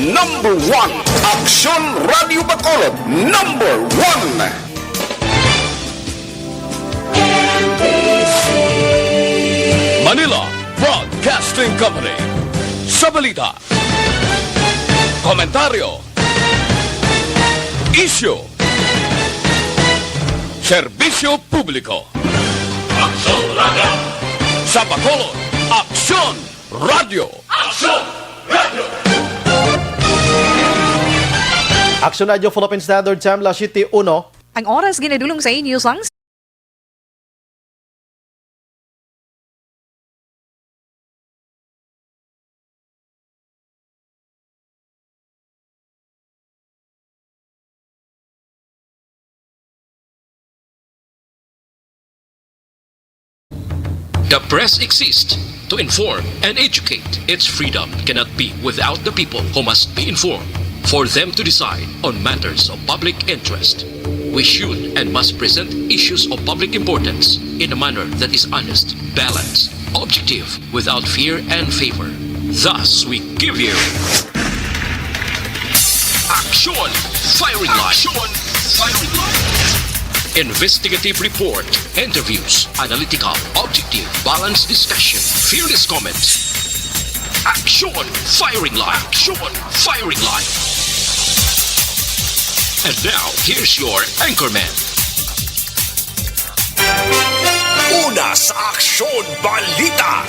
number 1. Aksyon Radio Bacolod, number 1. Manila Broadcasting Company. Sa balita, komentaryo, issue, serbisyo publiko. Aksyon Radio. Sa Bacolod, Aksyon Radio. Aksyon Radio. Aksyon Radio Philippine Standard Time, La City 1. Ang oras ginadulong sa inyo sang The press exists to inform and educate. Its freedom cannot be without the people who must be informed for them to decide on matters of public interest. We should and must present issues of public importance in a manner that is honest, balanced, objective, without fear and favor. Thus, we give you Action Firing Line. Action Firing Line. Investigative report, interviews, analytical, objective, balanced discussion, fearless comments. Action Firing Line. Action Firing Line. And now, here's your anchorman. Una sa Aksyon Balita.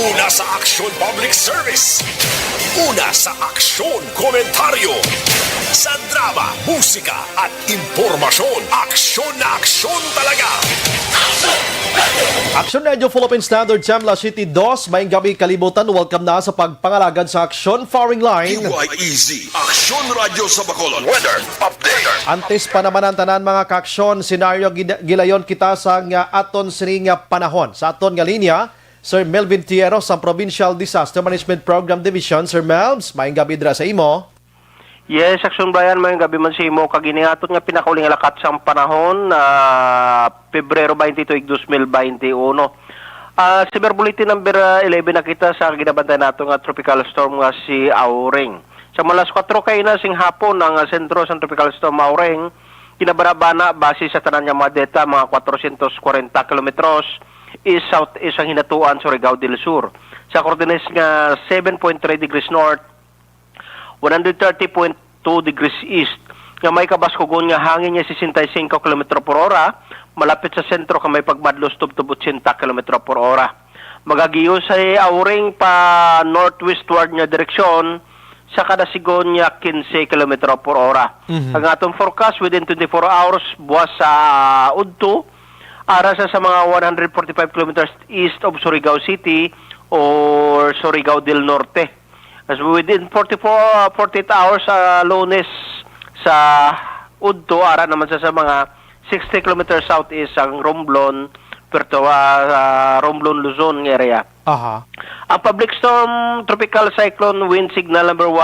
Una sa Aksyon Public Service. Una sa Aksyon Komentaryo. Sa drama, musika at impormasyon. Aksyon na aksyon talaga. Aksyon Radio Philippine Standard Time, La City 2. Maayong gabi kalibutan. Welcome na sa pagpangalagad sa Aksyon Firing Line. PYEZ, Aksyon Radio sa Bacolod. Weather Update. Antes pa naman ang tanan mga kaaksyon, senaryo gilayon kita sa aton sining panahon. Sa aton nga linya, Sir Melvin Tieros, ang Provincial Disaster Management Program Division. Sir Melvs, maayong gabi dira sa imo. Yes, Aksyon Brian, may gabi man si mo kaginiaton nga pinakauling lakat sa panahon Pebrero 22, 2021. Cyber Bulletin number 11 na kita sa ginabantay nato nga tropical storm nga si Auring. Sa malas 4 kay na sing hapon ang sentro sa tropical storm Auring kinabarabana base sa tanan nga mga data mga 440 kilometros is southeast ang hinatuan sa Surigao del Sur. Sa coordinates nga 7.3 degrees north 130.2 degrees east. Nga may kabaskugon nga hangin niya 65 km per hora, malapit sa sentro ka may pagmadlos tubtub 80 km per hora. Magagiyo sa Auring pa northwestward nga direksyon sa kada sigon niya 15 km per hora. Ang atong forecast within 24 hours buwas sa Udto, ara sa mga 145 km east of Surigao City or Surigao del Norte. As within 48 hours sa Lunes sa Udto, ara naman sa mga 60 km southeast ang Romblon, Romblon, Luzon area. Aha. Ang public storm tropical cyclone wind signal number 1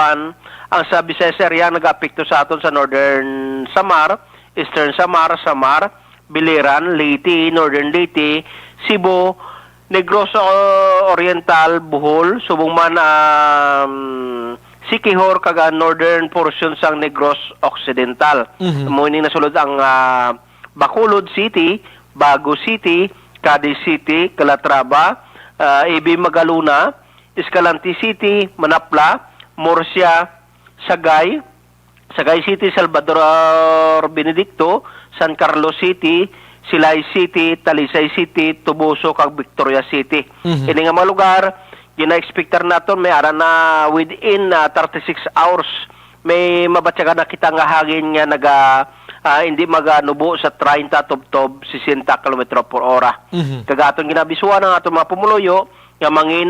ang sa Visayas area nag-apekto sa aton sa northern Samar, eastern Samar, Biliran, Leyte, northern Leyte, Cebu, Negros Oriental, Bohol, subong man Siquijor kaga northern portion sang Negros Occidental. Muning nasulod ang Bacolod City, Bago City, Cadiz City, Calatrava, AB Magaluna, Escalante City, Manapla, Murcia, Sagay City, Salvador Benedicto, San Carlos City, Silay City, Talisay City, Tubuso, kag Victoria City. Ini nga mga lugar, gina-expectar naton may ara na within 36 hours may mabatyaga na kita nga hangin nga hindi maganubo sa 30 tubtob 60 km per hora. Kagaton ginabisuan ng atong mga pumuluyo nga mangin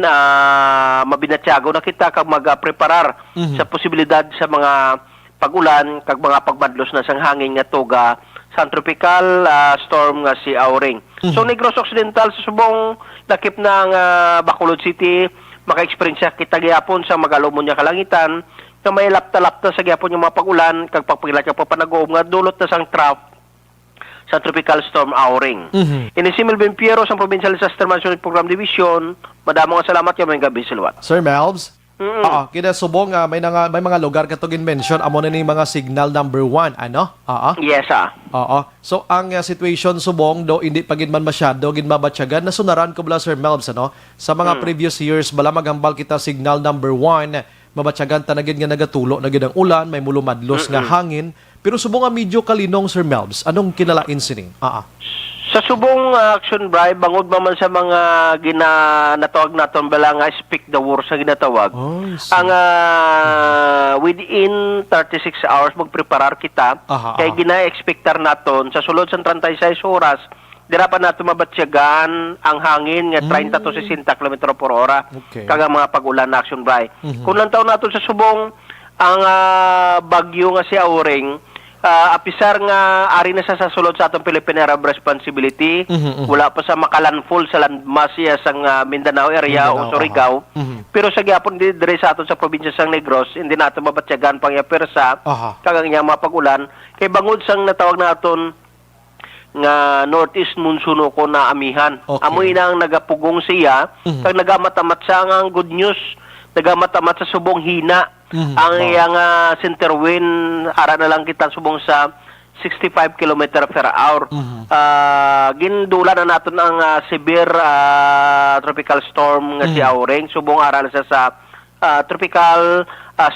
mabinatyago na kita kag mag-preparar sa posibilidad sa mga pag-ulan kag mga pagmadlos na sang hangin nga tuga sa tropical storm nga si Auring. So Negros Occidental sa subong lakip ng Bacolod City maka-experience kita gyapon sa magalumon nga kalangitan nga may lapta-lapta sa gyapon yung mga pag-ulan kag pagpagilat nga papanagom nga dulot na sang trough sa tropical storm Auring. Ini si Melvin Piero sa Provincial Disaster Management Program Division. Madamo nga salamat yung mga gabi silwan. Sir Melvs. Kinasubong may mga lugar katong mention amo na ni mga signal number 1 ano? Yes, Oo. So ang situation subong do hindi pa gid man masyado gid mabatyagan nasunaran ko bala Sir Melbs ano sa mga previous years bala maghambal kita signal number 1 mabatyagan ta na gid nga nagatulo na gid ang ulan may mulumadlos nga hangin pero subong nga medyo kalinong Sir Melbs anong kinalain sining? Sa subong action bribe, bangod man sa mga natawag naton bala nga speak the words sa ginatawag. Ang within 36 hours magpreparar kita kay gina-expectar naton sa sulod sa 36 oras dira pa nato mabatsyagan ang hangin nga 30 to 60 km per hora kaga mga pag-ulan na action bribe. Kung lang taon naton sa subong ang bagyo nga si Auring apisar nga ari na sa sulod sa atong Philippine Area of Responsibility wala pa sa makalandfall sa landmass siya sa Mindanao area o Surigao pero sa gyapon dire sa aton sa probinsya sang Negros hindi nato mabatsyagan pang yapersa kagang nya mapag-ulan kay bangod sang natawag naton nga northeast monsoon ko na amihan amoy nang nagapugong siya kag nagamatamat sa ang good news nagamatamat sa subong hina ang iyang center wind ara na lang kita subong sa 65 km per hour. Gindula na naton ang severe tropical storm nga si Auring subong ara na sa tropical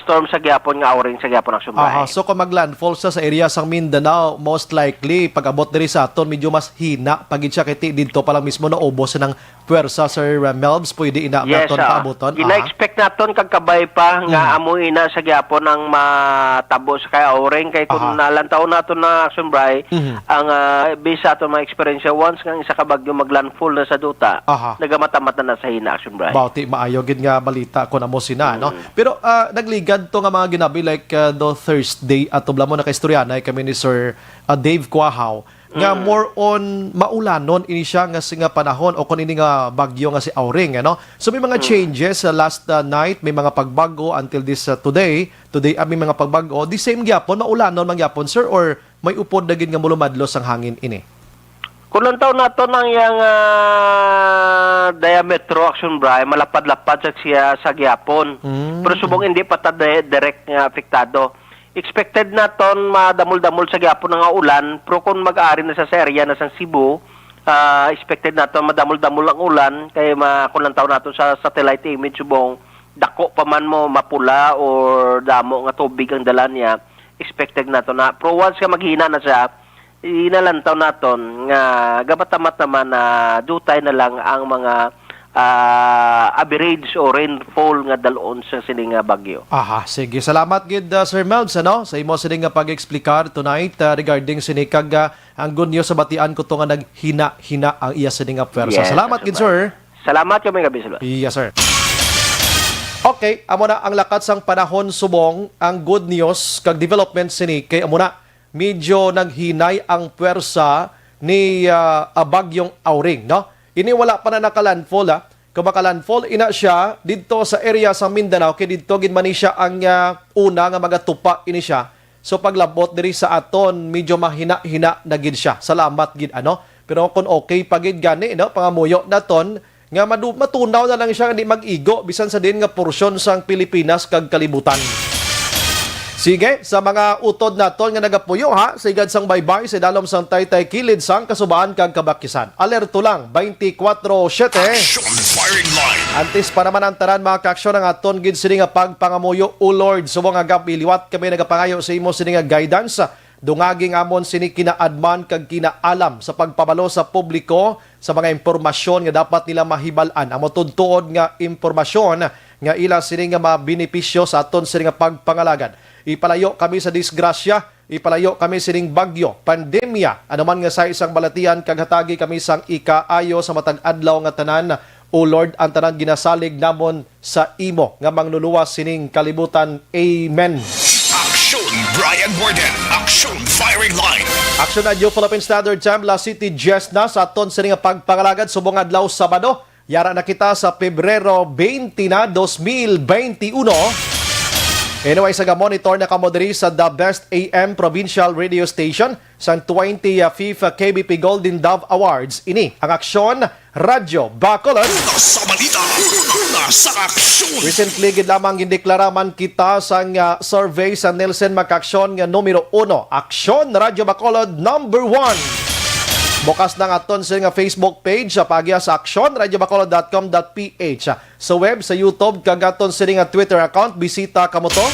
storm sa gyapon nga Auring sa gyapon ang sumay. So kung maglandfall sa area sang Mindanao, most likely pag-abot diri sa aton medyo mas hina pagid siya kay didto pa lang mismo na ubos ng puwersa Sir Melbs pwede ina naton paaboton. Gina-expect naton kag kabay pa nga amoy ina sa gyapon ang matabo sa kay Auring kay kung nalantaw naton na action bray ang based sa aton mga experience once nga isa ka bagyo maglandfall na sa duta nagamatamat na sa hina action bray. Bauti maayo gid nga balita kun amo sina no. Pero nagligad to nga mga ginabi like the Thursday at tubla mo na kaistoryanay kami ni Sir Dave Quahaw nga more on maulanon ini siya nga singa panahon o kun ini nga bagyo nga si Auring ano. So may mga changes last night may mga pagbago until this today may mga pagbago the same gyapon maulanon mangyapon sir or may upod na gid nga mulumadlos ang hangin ini. Kung taon nato nang yang diametro action bray malapad-lapad siya sa gyapon. Pero subong hindi pa ta direct nga apektado. Expected naton madamol-damol sa gyapon nga ulan, pero kung mag-aari na sa area na sa Cebu, expected naton madamol-damol ang ulan kay kung taon nato sa satellite image subong dako pa man mo mapula or damo nga tubig ang dala niya. Expected nato na pero once ka maghina na siya inalantaw naton nga gabatamat naman na dutay na lang ang mga average o rainfall nga dalon sa sining bagyo. Sige. Salamat gid Sir Melbs ano sa imo sining nga pag-explikar tonight regarding sinikag ang good news sa batian ko to nga naghina-hina ang iya sining nga puwersa. Salamat gid sir. Salamat kami gabi sir. Yes sir. Okay, amo na ang lakat sang panahon subong ang good news kag development sini kay amo na medyo naghinay ang puwersa ni bagyong Auring, no? Ini wala pa na nakalandfall, Kung makalandfall, ina siya dito sa area sa Mindanao, kaya dito gid man siya ang una nga magatupa ini siya. So paglabot diri sa aton, medyo mahina-hina na gid siya. Salamat gid ano. Pero kung okay pagid gani, no, pangamuyo naton, nga matunaw na lang siya hindi mag-igo bisan sa din nga porsyon sang Pilipinas kag kalibutan. Sige, sa mga utod naton nga nagapuyo ha, sigad sang baybay sa dalom sang Taytay kilid sang kasubaan kag kabakisan. Alerto lang 24/7. Action firing line. Antes pa naman ang tanan mga kaaksyon ang aton gid sini nga pagpangamuyo o Lord subong nga gabi liwat kami nagapangayo sa imo sini nga guidance. Dungaging amon sini kinaadman kag kinaalam sa pagpabalo sa publiko sa mga impormasyon nga dapat nila mahibal-an. Amo tuntuod nga impormasyon nga ila sini nga mabenepisyo sa aton sini nga pagpangalagad. Ipalayo kami sa disgrasya, ipalayo kami sining bagyo, pandemya, anuman nga sa isang balatian kag hatagi kami sang ikaayo sa matag adlaw nga tanan. O Lord, ang tanan ginasalig namon sa imo nga mangluluwas sining kalibutan. Amen. Action Brian Borden. Action firing line. Action Radio Philippine Standard Time, La City Jess na sa aton sining nga pagpangalagad subong adlaw Sabado. Yara na kita sa Pebrero 20 na 2021. Anyway, sa monitor na kamoderi sa The Best AM Provincial Radio Station sa 25th KBP Golden Dove Awards. Ini ang Aksyon Radyo Bacolod. Nasa balita, nasa aksyon. Recently, gid lamang gindeklara kita sa survey sa Nielsen Makaksyon nga numero 1. Aksyon Radyo Bacolod number 1. Bukas ng aton sa nga Facebook page sa pagya sa actionradiobacolod.com.ph. Sa web, sa YouTube, kagaton sa nga Twitter account, bisita kamo to.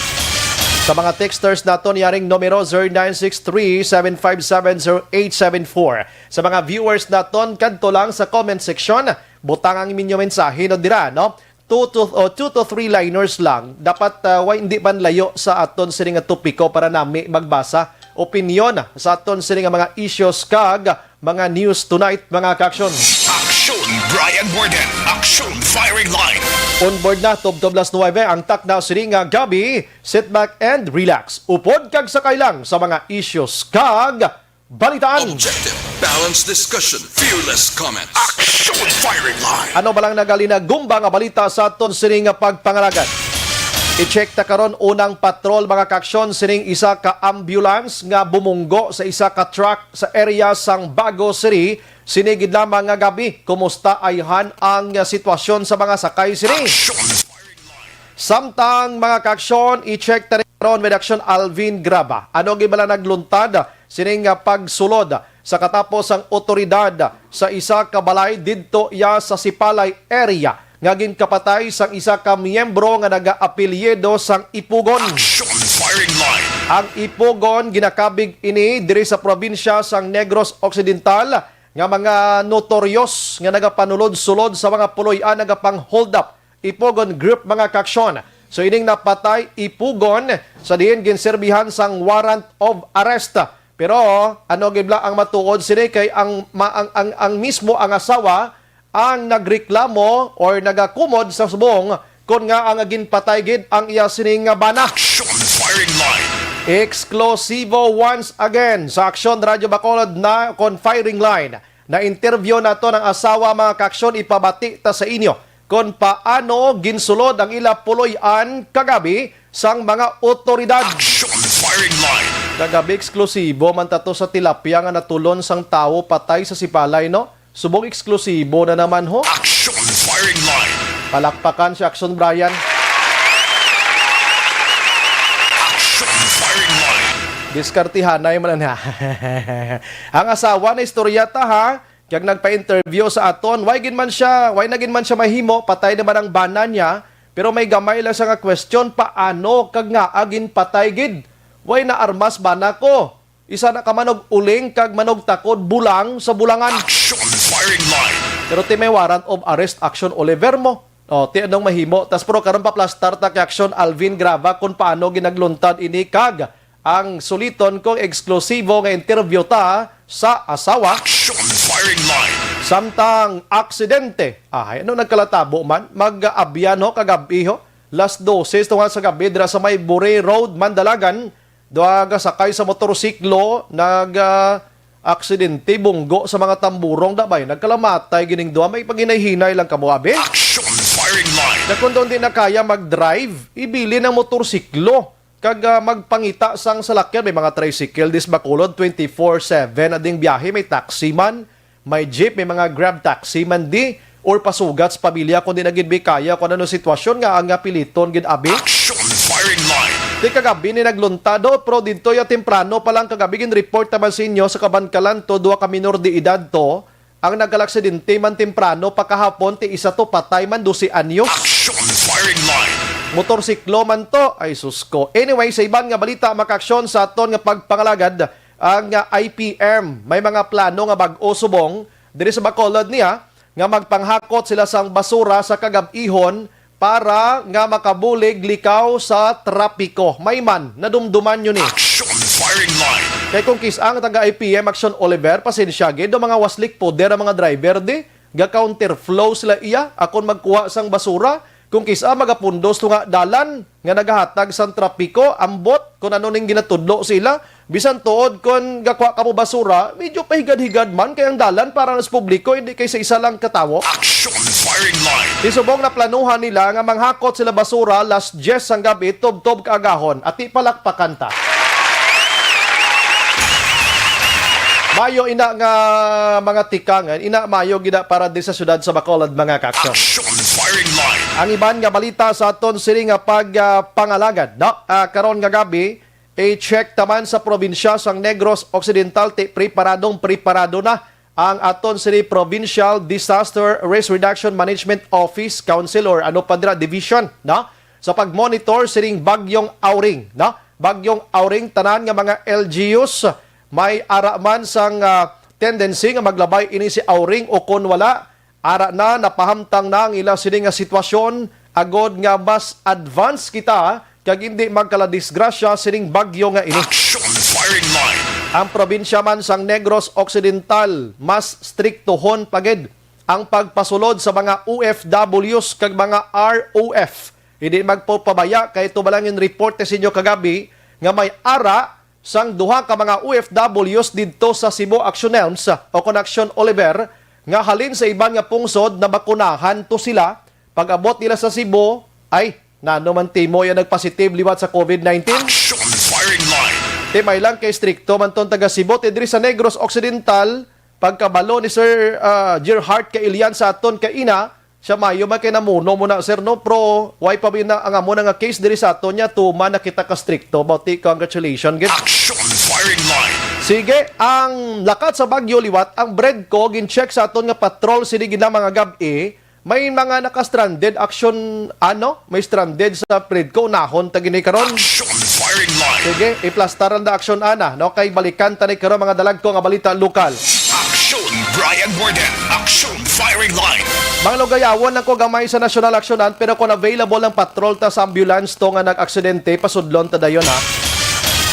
Sa mga texters naton, yaring numero 0963-757-0874. Sa mga viewers naton, kadto lang sa comment section, butang ang inyong mensahe no dira, no? 2 to 3 liners lang. Dapat hindi man layo sa aton sa nga topiko para nami magbasa opinyon sa aton sa nga mga issues kag mga news tonight, mga ka-aksyon. Aksyon Brian Borden. Aksyon Firing Line. On board na, Toblas 9, ang takna sini nga gabi. Sit back and relax. Upod kag sakay lang sa mga issues kag balitaan. Objective, balanced discussion, fearless comment. Aksyon Firing Line. Ano ba lang nagali na gumba nga balita sa aton sini nga pagpangalagan? I-check ta karon unang patrol, mga kaksyon, sining isa ka ambulance nga bumunggo sa isa ka truck sa area sang Bago City. Sinigid lamang nga gabi. Kumusta ayhan ang sitwasyon sa mga sakay sini? Samtang, mga kaksyon, i-check ta rin karon with Action Alvin Graba. Ano gibala nagluntad sining nga pagsulod sa katapos ang otoridad sa isa ka balay didto ya sa Sipalay area. Ngaging kapatay sang isa ka miyembro nga naga-apelyedo sang Ipugon. Action Firing Line. Ang Ipugon ginakabig ini diri sa probinsya sang Negros Occidental nga mga notorious nga nagapanulod-sulod sa mga puloy-an nagapang hold up. Ipugon Group, mga kaksyon. So ining napatay Ipugon sa diin ginserbihan sang warrant of arrest. Pero ano gibla ang matuod sini kay ang mismo ang asawa ang nagreklamo or nagakumod sa subong kung nga ang ginpatay gid ang iya sining nga bana. Action Firing Line. Eksklusibo once again sa Aksyon Radyo Bacolod na kon firing line. Na interview nato ng asawa, mga kaksyon, ipabati ta sa inyo kung paano ginsulod ang ila puloy-an kagabi sang mga otoridad. Action Firing Line. Kagabi eksklusibo man tato sa tilapia nga natulon sang tawo patay sa Sipalay, no? Subong eksklusibo na naman ho. Action Firing Line. Palakpakan si Action Brian. Action Firing Line. Diskartihanay man na. Ang asawa na istoryata ha, kag nagpa-interview sa aton, why nagin man siya mahimo, patay naman ang bana niya, pero may gamay lang sa nga question, paano kag nga agin patay gid? Why na armas bana ko? Isa na ka manog uling kag manog takod bulang sa bulangan. Action Firing Line. Pero ti may warrant of arrest, Action Oliver mo. O, ti anong mahimo. Tas pero karon pa plastar ta kay Action Alvin Graba kung paano ginagluntad ini kag ang suliton kong eksklusibo nga interview ta sa asawa. Action Firing Line. Samtang aksidente. Ano nagkalatabo man? Mag-abyan ho, kagabi ho. Last 12, tunga sa gabi, dira sa may Bure Road, Mandalagan. Doaga sakay sa motorsiklo, aksidente, bunggo sa mga tamburong dabay. Nagkalamatay, gining doa, may paghinay-hinay lang kamo, abe. Action Firing Line. Na kung doon din na kaya mag-drive, ibili ng motorsiklo. Kag magpangita sang salakyan, may mga tricycle, dis Bacolod, 24/7, ading biyahe, may taxi man, may jeep, may mga grab taxi man di, or pasugat sa pamilya kung di nagid kaya kung ano sitwasyon nga ang piliton gid abi. Action Firing Line. Di kagabi ni nagluntado, pero dito ya temprano pa lang kagabi gin report naman sa inyo sa Kabankalan to, duwa ka minor de edad to, ang nagkalaksidente man temprano, pagkahapon ti isa to patay man 12 anyos. Action Firing Line. Motorsiklo man to, ay susko. Anyway, sa ibang nga balita, makaksyon sa aton nga pagpangalagad, ang IPM, may mga plano nga bag-o subong, diri sa Bacolod niya, nga magpanghakot sila sang basura sa kagab-ihon para nga makabulig likaw sa trapiko. May man, nadumduman yun eh. Action Firing Line. Kaya kung kisang taga-IPM, Action Oliver, pasensya gid, do mga waslik po, der mga driver di, ga-counterflow sila iya, akon magkuha sang basura, kung kisa magapundos to nga dalan, nga nagahatag sang trapiko, ambot, kung ano ning ginatudlo sila, Bisan tuod kon gakwa ka mo basura, medyo pahigad-higad man kay ang dalan para sa publiko, hindi kay sa isa lang katawo. Action firing line. Isubong na planuhan nila nga manghakot sila basura last 10 ang gabi, tob-tob kaagahon, at ipalakpakan ta. Mayo ina nga mga tikangan, ina mayo gina para di sa syudad sa Bacolod mga kaksyon. Action firing line. Ang iban nga balita sa aton sini nga pagpangalagad, no? Karon nga gabi, i-check taman sa probinsya sang Negros Occidental, preparado na ang aton sini Provincial Disaster Risk Reduction Management Office Council or ano pa dira division, no? Sa pagmonitor sining bagyong Auring, no? Bagyong Auring tanan nga mga LGUs may ara man sang tendency nga maglabay ini si Auring o kon wala ara na napahamtang na ang ila sini nga sitwasyon agod nga mas advance kita kag hindi magkaladisgrasya sining bagyo nga ini. Action firing line. Ang probinsya man sang Negros Occidental mas striktohon pagid ang pagpasulod sa mga OFWs kag mga ROF. Hindi magpapabaya kay tubalangin report sa inyo kagabi nga may ara sang duha ka mga OFWs didto sa Cebu Action Elms o Connection Oliver nga halin sa iban nga pungsod na bakunahan to sila. Pag-abot nila sa Cebu ay nanuman timo yan nagpositive liwat sa COVID-19. Action firing line. May lang kay strikto man ton taga Cebu tidri sa Negros Occidental pagkabalo ni Sir Gerhard Kailian sa aton kaina siya mayo man kay namuno muna sir no pro why pa na ang amo nga case diri sa aton nya tuma nakita ka strikto bauti congratulations gid. Action firing line. Sige, ang lakat sa Bagyo liwat, ang bread ko, gin-check sa aton nga patrol sinigid na mga gabi, may mga naka-stranded action, may stranded sa bread ko, nahon, taginay karon. Action firing line. Sige, iplastaran na action no, kay balikan tanay karon mga dalag ko nga balita lokal. Action Brian Borden. Action firing line. Mga lugayawon lang ko gamay sa National Actionan, pero kung available ang patrol ta sa ambulance to nga nag-aksidente, pasudlon ta dayon ha.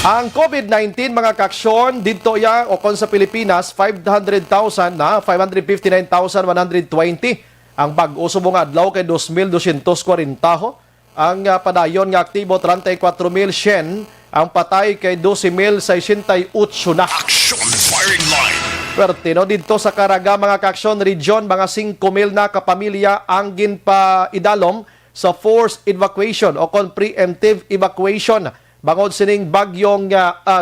Ang COVID-19 mga kaksyon dito ya o kon sa Pilipinas 500,000 na 559,120 ang bag-o subong adlaw kay 2,240 ho. Ang padayon nga aktibo 34,100 ang patay kay 12,068 na. Action firing line. Pertino dito sa Caraga mga kaksyon region mga 5,000 na kapamilya ang ginpa idalom sa forced evacuation o kon preemptive evacuation. Bangod sining bagyong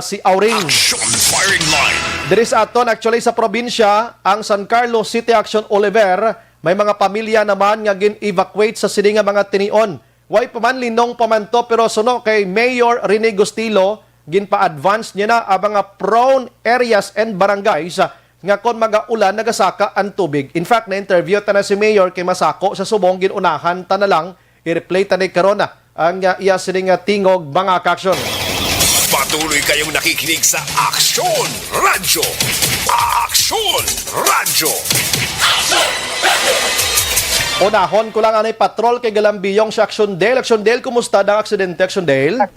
si Auring. Action firing line. Diri sa aton actually sa probinsya, ang San Carlos City Action Oliver, may mga pamilya naman nga gin-evacuate sa sining nga mga tinion. Way pa man linong pamanto pero suno kay Mayor Rene Gustilo, gin-pa-advance niya na ang mga prone areas and barangays nga kon magaulan nagasaka ang tubig. In fact, na-interview ta na si Mayor kay Masako sa Subong, ginunahan ta na lang, i-replay ta ni karon na ang iya sining tingog mga kaksyon. Patuloy kayong nakikinig sa Action Radyo. Action Radyo. Unahon ko lang anay patrol kay Galambiyong sa Action Dale. Action Dale, kumusta ang aksidente Action Dale?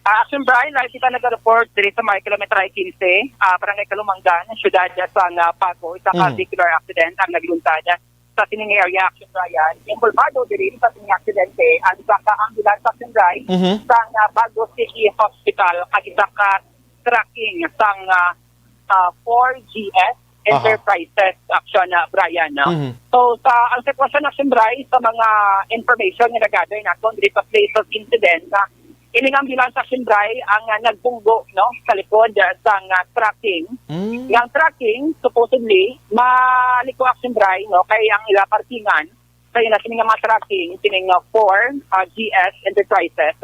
Action Brian, nakikita nag-report diri sa may kilometer 15, barangay Kalumanggan, syudad sa Paco, isang particular accident ang nagluntad sa sining area. Action Brian, involvado diri sa sining aksidente ang isa ka ambulance Action Brian sa Bago City Hospital kag isa ka tracking sang 4GS Enterprises Action Brian. So sa ang sitwasyon Action Brian sa mga information nga nag-gather naton diri sa place of incident, ining ambulance Action Brian ang nagbunggo no sa likod sang tracking. Yang tracking supposedly maliko Action Brian no kay ang ila parkingan sa ila sining mga tracking sining 4GS Enterprises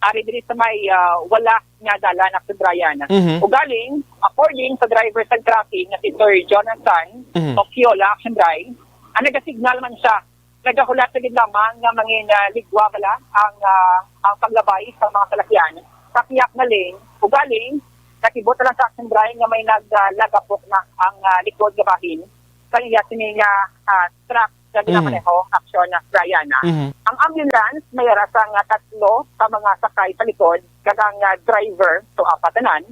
ari diri sa may wala nga dalan Action Brian. Ugaling according sa driver sa tracking na si Sir Jonathan Okiola Action Brian, ang nagasignal man siya nagahulat sa gid lamang nga mangin ligwa bala ang paglabay sa mga salakyan. Kapiyak na lane, ugaling nakibot lang sa Action Brian nga may naglagapok na ang likod nga bahin. Kaya sining truck na pinamaneho Action Brian. Ang ambulance may rasang tatlo sa mga sakay sa likod kadang driver to apatanan.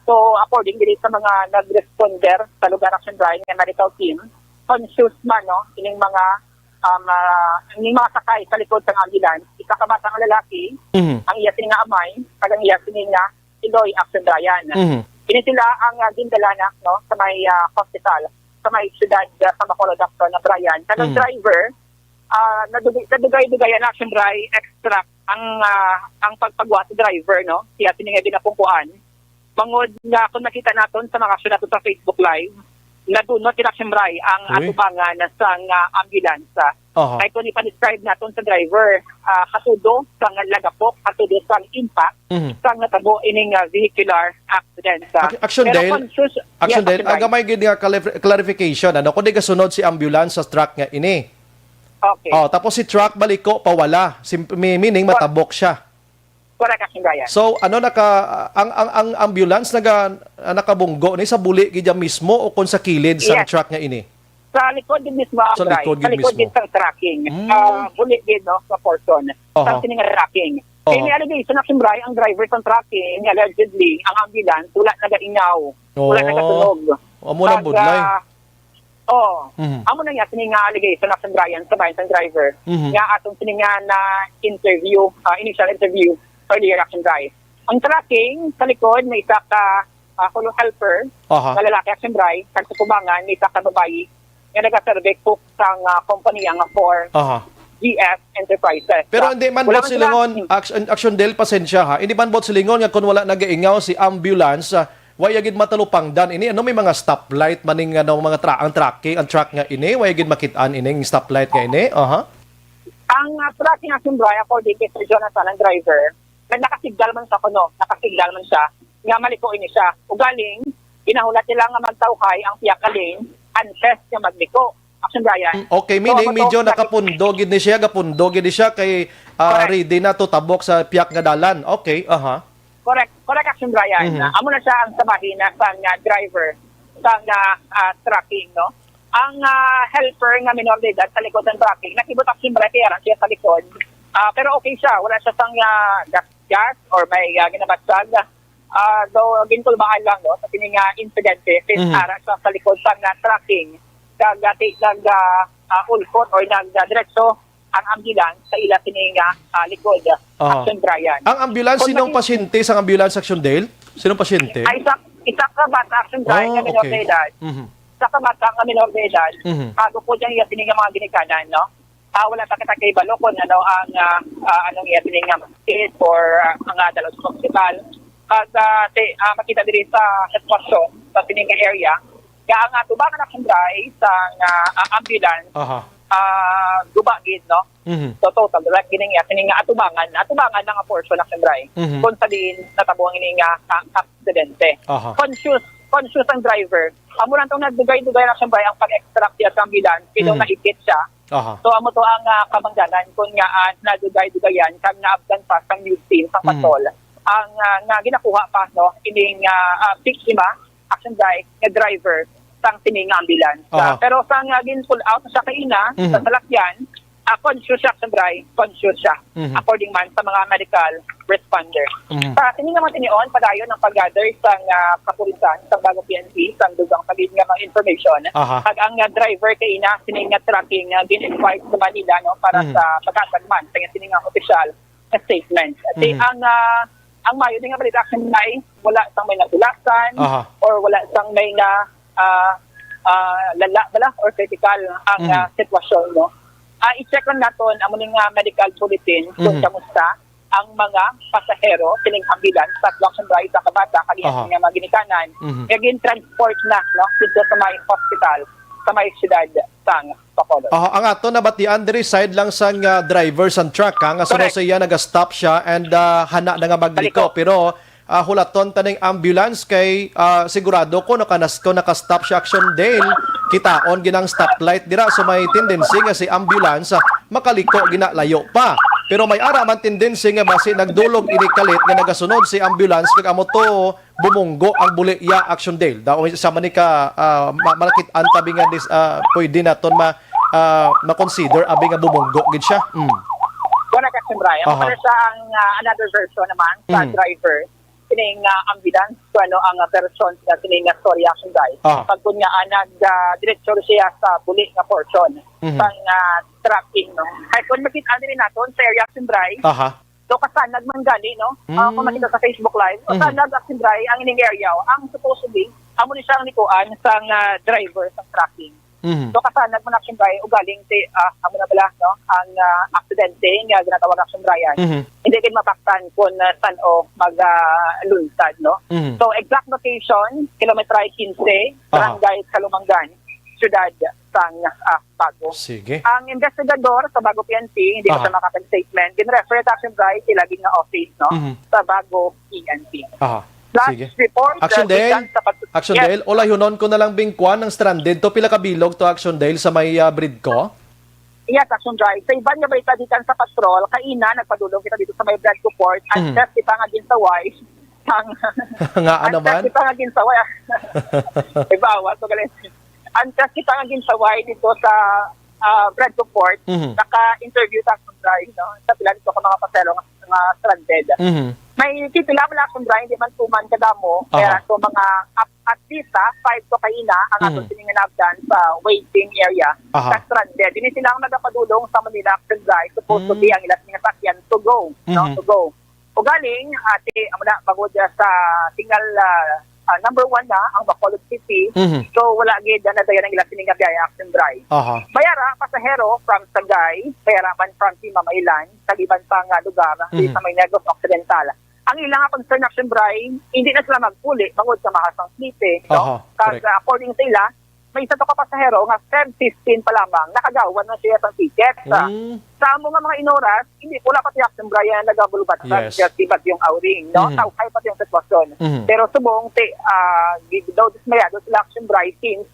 So according diri sa mga nag-responder sa lugar Action Brian nga medical team, conscious man no ining mga sakay sa likod ng ambulance, isa ka batang lalaki, ang iya sining amay, kag ang iya sining Iloy Action Brian. Ini sila ang gindalanak no sa may hospital sa may siyudad sa Bacolod Dr. na Brian. Kanang driver nadugay-dugayan Action Bri extract ang pagpagwa sa driver no. Siya tininga ginapungkuan. Mangod nga kung nakita naton sa mga aksyon naton sa Facebook Live, nadunot in Action Bri ang atubangan sa ambulance. Kaya kung ipa-describe naton sa driver, katudo sa lagapok, katudo sa impact, sa natabo ining vehicular accident. Action Dale, ang gamay gid nga clarification, ano, kung di kasunod si ambulance sa truck nga ini. Okay. Tapos si truck baliko pawala, meaning matabok siya. Correct, Action Brian. So ano ang ambulance nakabunggo ni sa buli gid mismo o kung sa kilid sa truck nga ini? Sa likod din mismo ang Sa likod sa likod din sa tracking. Buli din no sa portion. Sa sininga tracking. Kaya may allegation Action Brian ang driver sa tracking allegedly ang ambulance wala nagaingaw. Wala nagatunog. Amo nang budlay. Amo na nga sininga allegation Action Brian sa bayan ng driver. Nga atong sininga na interview, initial interview earlier Action Brian. Ang tracking sa likod may isa ka kulong helper, na lalaki Action Brian, sa kubangan may isa ka babae nga nag-survey cook sa company nga for GS Enterprises. Pero hindi man bot silingon, Action Del, pasensya ha, hindi man bot silingon nga kung wala nagaingaw si ambulance, wayagid matalupang dan ini, ano may mga stoplight maning ano, mga ang truck nga ini, wayagid makitaan ining stoplight nga ini, Ang tracking Action Brian, according kay Sir Jonathan, ang driver, nakasigdal man sa kuno, nakasigdal man siya, nga maliko ini siya. Ugaling, inahulat nila nga magtawhay ang piyakaling, unless nga magliko. Action Brian. Okay, meaning medyo nakapundogid ni siya, kay ready na to tabok sa piyak nga dalan. Okay, Correct Action Brian. Amo na siya ang sabahin na sa driver sa tracking, no? Ang helper nga minor de edad sa likod ng tracking, nakibot Action Brian kaya siya sa likod. Pero okay siya, wala siya sang gas or may ginabatsag. Though ginkulbaan lang no, sa tining insidente, ara siya sa likod sa tracking. Ulkot or nagdiretso ang ambulance sa ila tining likod. Action Brian. Ang ambulance, sinong pasyente sa ambulance Action Dale? Sinong pasyente? Ay, isa ka bata Action Brian nga minor de edad. Isa ka bata nga minor de edad. Bago po dyan yung tining mga ginikanan, no? Wala pa kita kay Balokon ang anong iyapining state or ang dalos hospital. Makita diri sa sitwasyon sa tining area. Kaya ang tubangan Action Brian sa ambulance, gubagid, no? So total, direct gining iyapining atubangan na nga portion Action Brian. Kung sa din natabuang ining aksidente. Conscious ang driver. Amo na itong nagdugay-dugay Action Brian ang pag-extract niya sa ambulance, pinong naikit siya. So amo to ang kabangganan kung nga nadugay-dugayan kang naabdan pa sa news team sa patol. Ang nga ginakuha pa no ining biktima Action Brian nga driver sang tining ambulance. Pero sa nga gin-pull out sa kaina sa salakyan, conscious siya Action Brian, conscious siya according man sa mga medical responder. Tining naman tinion padayon ang pag-gather sa kapulisan sa Bago PNP sa dugang pagid nga mga information. Pag ang driver kay ina tining nga tracking gin-invite sa Manila no para sa pagkatagman sa tining nga official statement. At ang mayo nga balita Action Brian, wala sang may natulasan or wala sang may lala bala or critical ang sitwasyon no. I-check lang natin ang muling medical bulletin kung kamusta ang mga pasahero sining ambulance sa Action Brian sa kabata kanina nga mga ginikanan. Again transport na no dito sa may hospital sa may siyudad sang Bacolod. Ang ato nabatian diri side lang sang driver sang truck nga sunod sa iya naga-stop siya and hana na nga magliko pero hulaton taning ambulance kay sigurado ko naka-stop siya Action Dale kitaon ginang stoplight dira so may tendency nga si ambulance makaliko ginalayo pa pero may ara man tendency nga basi nagdulog ini kalit nga nagasunod si ambulance kag amo to bumunggo ang buliya Action Dale daw sa man ni ka malakit antabi nga pwede naton ma-consider abi nga bumunggo gid siya. Wala Action Brian. Pero sa another version naman sa driver kining ambulance so ang person sa kining story Action Brian. Pag kunya nag-diretso siya sa buli nga portion sang tracking no. Kay kun makita din naton sa area Action Brian. So kasanag man gani, no? Kung makita sa Facebook Live, kasanag at Simbray ang ining area, ang supposedly, amo ni siyang likuan sang driver sa tracking. So kasanag man action Simbray ugaling ti amo na bala, no? Ang aksidente nga ginatawag action Brian. Hindi kin mapaktan kung saan o maglunsad, no? So exact location, kilometer 15, Barangay Kalumanggan, siyudad sang Bago. Sige. Ang investigador sa Bago PNP, hindi ko sa makapag-statement, ginrefer sa action Brian sila na office, no? Sa Bago PNP. Last Sige. report, Action Dale, Action Yes. Dale, ulayonon ko na lang bingkwan ng stranded to pila kabilog to Action Dale sa may breed ko. Yes, Action Drive. Sa iban nga balita dito sa patrol, kaina, nagpadulong kita dito sa may Brad Port, ang test kita nga din sa wife, Nga naman. ang test kita nga din sa wife, ibawa, so galing. Ang test kita nga din sa wife dito sa Brad Port, naka-interview sa Action Drive, no? Sa pila dito ka mga pasero nga stranded. May titila mo na Action Drive, hindi man tuman kadamo, kaya so mga at least 5 to kaina ang atong sininganabdan sa waiting area sa stranded. Hindi sila ang nagapadulong sa Manila Action Drive, supposed to be ang ilang mga sakyan to go, no? To go. O galing, ate, amuna, bagod sa tingal number 1 na, ang Bacolod City. So, wala gid na dayan ang ilang siningabiyaya Action Drive. Bayara, pasahero from Sagay, bayara man from Mamaylan, sa iban pang lugar, sa may Negros Occidental. Ang ilang concern Action Drive, hindi na sila magpuli, bangod sa mahasang sleepy. No? Kasi according sa ila, may isa to ka pasahero nga 10-15 pa lamang, nakagawan na siya ng ticket. Sa among mga inoras, hindi pula pati Action Drive na nagabulubat sa tibat yung outing. No? Tawkay pati yung sitwasyon. Pero subong, daw dismayado sila Action Drive since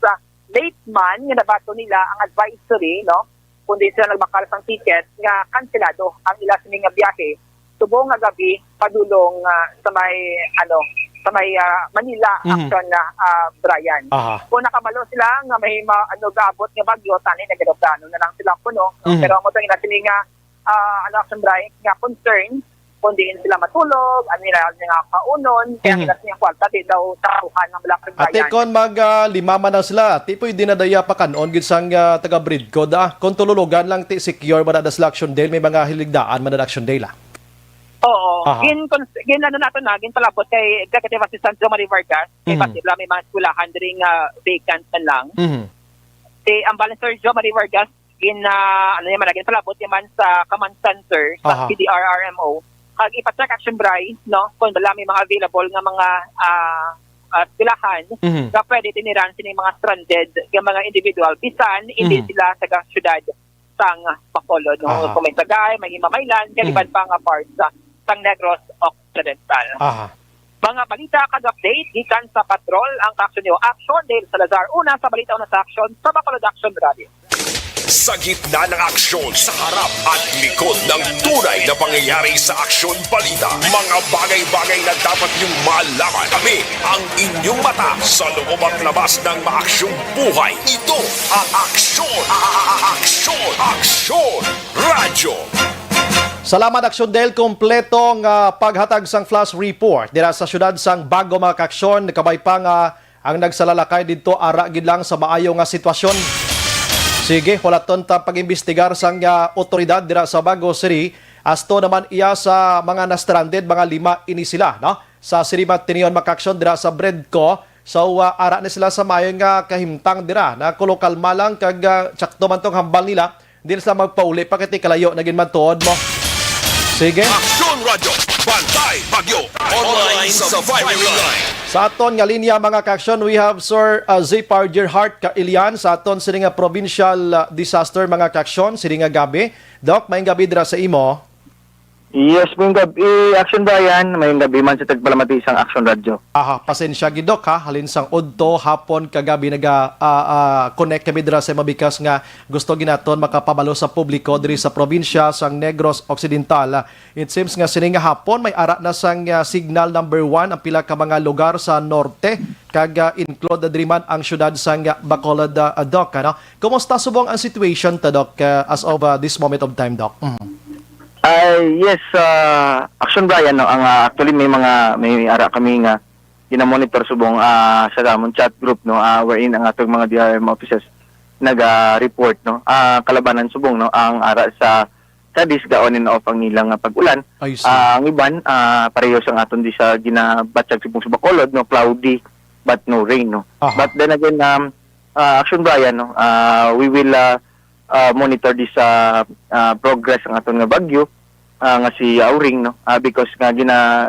late man, nga nabato nila ang advisory, no? Kundi sila nagmakal ng ticket, nga kansilado ang ilang sining biyahe. Subong nga gabi padulong sa may Manila Action na Brian. Kung nakamalo sila nga may gaabot nga bagyo tani nagadoplano na lang sila puno. Pero mo tong sini nga Action Brian nga concern kundi sila matulog, nila nga kaunon, kaya nila siya kwarta di daw taruhan ng Black Brian. Ate kon limaman na sila, tipoy dinadaya pa kanon gid sang taga breed ko da. Kon tululugan lang ti secure man da sa Action Dale, may mga hiligdaan man da Action Dale. Oo. Gin palabot kay Executive Assistant Jo Marie Vargas, kay Pasibla may mga skulahan ring vacant man lang. Ang balancer Jo Marie Vargas, gin palabot yaman sa Command Center sa PDRRMO. Kag ipacheck Action Drive, no? Kung wala may mga available nga mga skulahan, na pwede tiniran sila mga stranded nga mga individual. Bisan, hindi sila taga syudad sang Bacolod. No? Kung may Sagay, may Mamaylan, kaliban pa nga parts sang Negros Occidental. Mga balita kag-update gikan sa patrol ang Action Neo Action Dale Salazar. Una sa balita una sa action sa Bacolod Action Radio. Sa gitna ng aksyon, sa harap at likod ng tunay na pangyayari sa Aksyon Balita. Mga bagay-bagay na dapat niyong malaman. Kami ang inyong mata sa loob at labas ng maaksyong buhay. Ito ang Aksyon! Aksyon Radyo! Salamat Action Dale, kompletong paghatag sang flash report dira sa syudad sang Bago mga kaaksyon, kabay pa nga ang nagsalalakay dito ara gid lang sa maayo nga sitwasyon. Sige, walaton ta pag-imbestigar sang otoridad dira sa Bago City. Asto naman iya sa mga na-stranded, mga 5 ini sila, no? Sa Sirimat Tinion Makaksyon dira sa Bredco. So ara na sila sa mayon nga kahimtang dira na kulokal malang kag tsakto man tong hambal nila. Dili sila magpauli pa kiti kalayo nagin man tuod mo. Sige. Aksyon Radyo, Bantay Bagyo, online sa firing line. Sa aton nga linya mga kaaksyon, we have Sir Zipar Gerhart Kailian sa aton sining nga provincial disaster mga kaaksyon, sining nga gabi. Doc, may gabi dira sa imo. Yes, may gabi Action Brian, may gabi man sa tagpalamati isang Action Radio. Pasensya gidok ha, halin sang udto hapon kagabi connect kami dira sa mabikas nga gusto ginaton makapabalo sa publiko diri sa probinsya sang Negros Occidental. It seems nga sining nga hapon may ara na sang signal number 1 ang pila ka mga lugar sa norte kag include diri man ang syudad sang Bacolod, Doc, no? Kumusta subong ang situation ta, Doc, as of this moment of time, Doc? Yes, Action Brian, no, ang actually may ara kami nga ginamonitor subong sa damon chat group, no, wherein ang atong mga DRM officers naga-report, no, kalabanan subong, no, ang ara sa kadis gaon and off ang ilang pag-ulan. I see. Ang iban pareho sang aton di sa ginabatsag subong sa Bacolod, no, cloudy but no rain, no. Aha. But then again, Action Brian, no, we will monitor this progress ang aton nga bagyo nga si Auring, no, because nga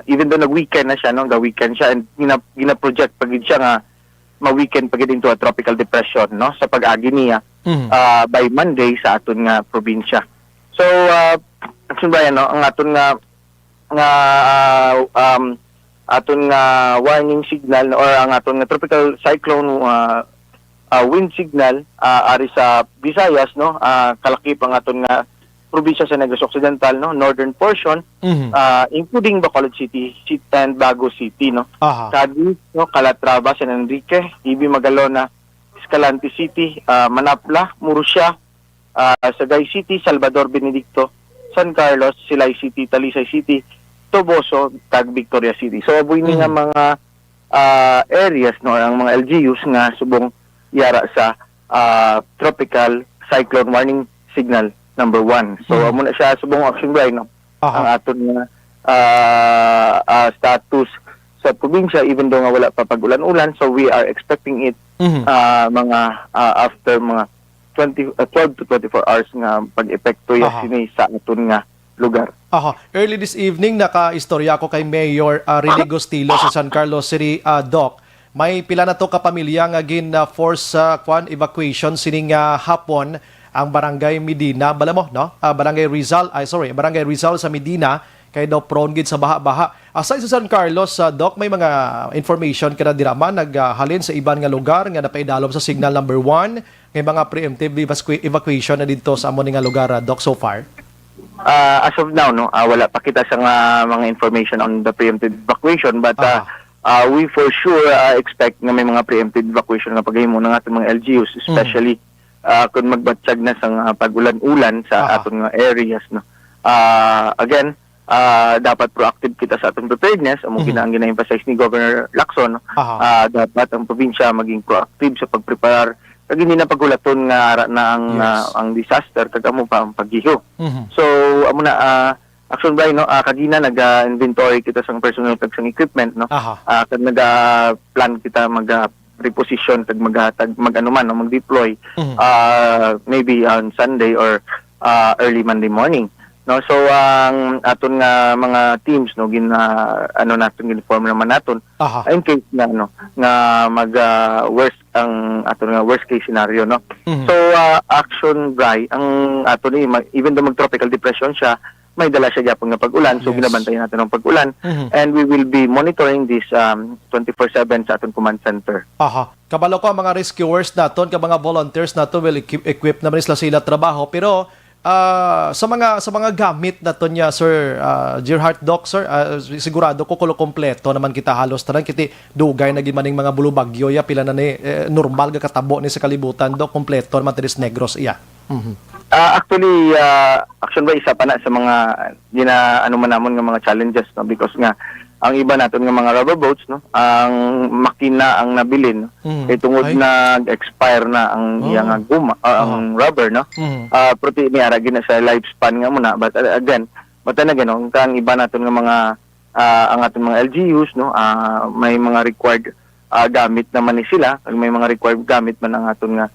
even though nag-weekend na siya, no, ga-weekend siya, and gina-project pagid siya nga ma-weekend pagid into a tropical depression, no, sa pag-agi niya by Monday sa aton nga probinsya. So Action Brian, no, ang aton nga aton nga warning signal or ang aton nga tropical cyclone wind signal ari sa Visayas, no, kalakip ang aton nga probinsya sa Negros Occidental, no, northern portion, including Bacolod City and Bago City, no. Aha. Cadiz, no, Calatrava, San Enrique, Ibi, Magalona, Escalante City, Manapla, Murcia, Sagay City, Salvador Benedicto, San Carlos, Silay City, Talisay City, Toboso, tag Victoria City. So abuy ni nga mga areas, no, ang mga LGUs nga subong yara sa tropical cyclone warning signal number 1. So amo na siya subong Action Brian, no. Aha. Ang aton nga status sa probinsya, even though nga wala pa pag-ulan-ulan, so we are expecting it mga after mga 12 to 24 hours nga pag-epekto Aha. sini sa aton nga lugar. Aha. Early this evening, naka-istorya ako kay Mayor Rene Gostilo sa San Carlos City, Doc. May pila na to kapamilya nga force evacuation sining hapon ang Barangay Medina, bala mo, no? Barangay Rizal sa Medina, kay daw prone gid sa baha-baha. Aside sa San Carlos, Doc, may mga information kada diraman naghalin sa iban nga lugar nga napaidalom sa signal number 1, may mga preemptive evacuation na dito sa amo nga lugar, Doc, so far. As of now, no, wala pa kita sa mga information on the preemptive evacuation, but we for sure expect na may mga preemptive evacuation na paghimo ng ating mga LGUs, especially kung magbatsag na sa pag-ulan-ulan sa atong nga areas, no. Again, dapat proactive kita sa atong preparedness. Amo gina-emphasize ni Governor Lacson, no. Dapat ang probinsya maging proactive sa pagpreparar kag hindi na pagulaton nga ara na ang disaster kag amo pa ang paggiho. So amo na Action Brian, no, kagina nag-inventory kita sang personal kag sang equipment, no. Kag nag-plan kita reposition kag mag-anuman, no, mag-deploy maybe on Sunday or early Monday morning, no. So ang aton nga mga teams, no, naton inform naman naton in case na nga mag worst ang aton nga worst case scenario, no. So Action Brian, ang aton ni even though mag-tropical depression siya, may dala siya gyapon nga pag-ulan, so binabantayan natin ang pag-ulan, and we will be monitoring this 24/7 sa aton command center. Kabalo ko ang mga rescuers naton, ka mga volunteers naton will equip naman sila trabaho, pero sa mga gamit naton niya, Sir Gerhard, Doc, sir, sigurado ko kompleto naman kita halos tanan kiti dugay na gimaning mga bulubagyo ya pila na ni normal ga katabo ni sa kalibutan, Doc, kompleto naman Tres Negros iya. Actually, Action ba isa pa na sa mga man namon nga mga challenges, no, because nga ang iba naton nga mga rubber boats, no, ang makina ang nabilin, kay tungod nag-expire na ang iyang guma ang rubber, no. Protein ni ara gina sa lifespan nga muna, but again no, kang iba naton nga mga ang aton mga LGUs, no, may mga required gamit naman ni sila, may mga required gamit man ang aton nga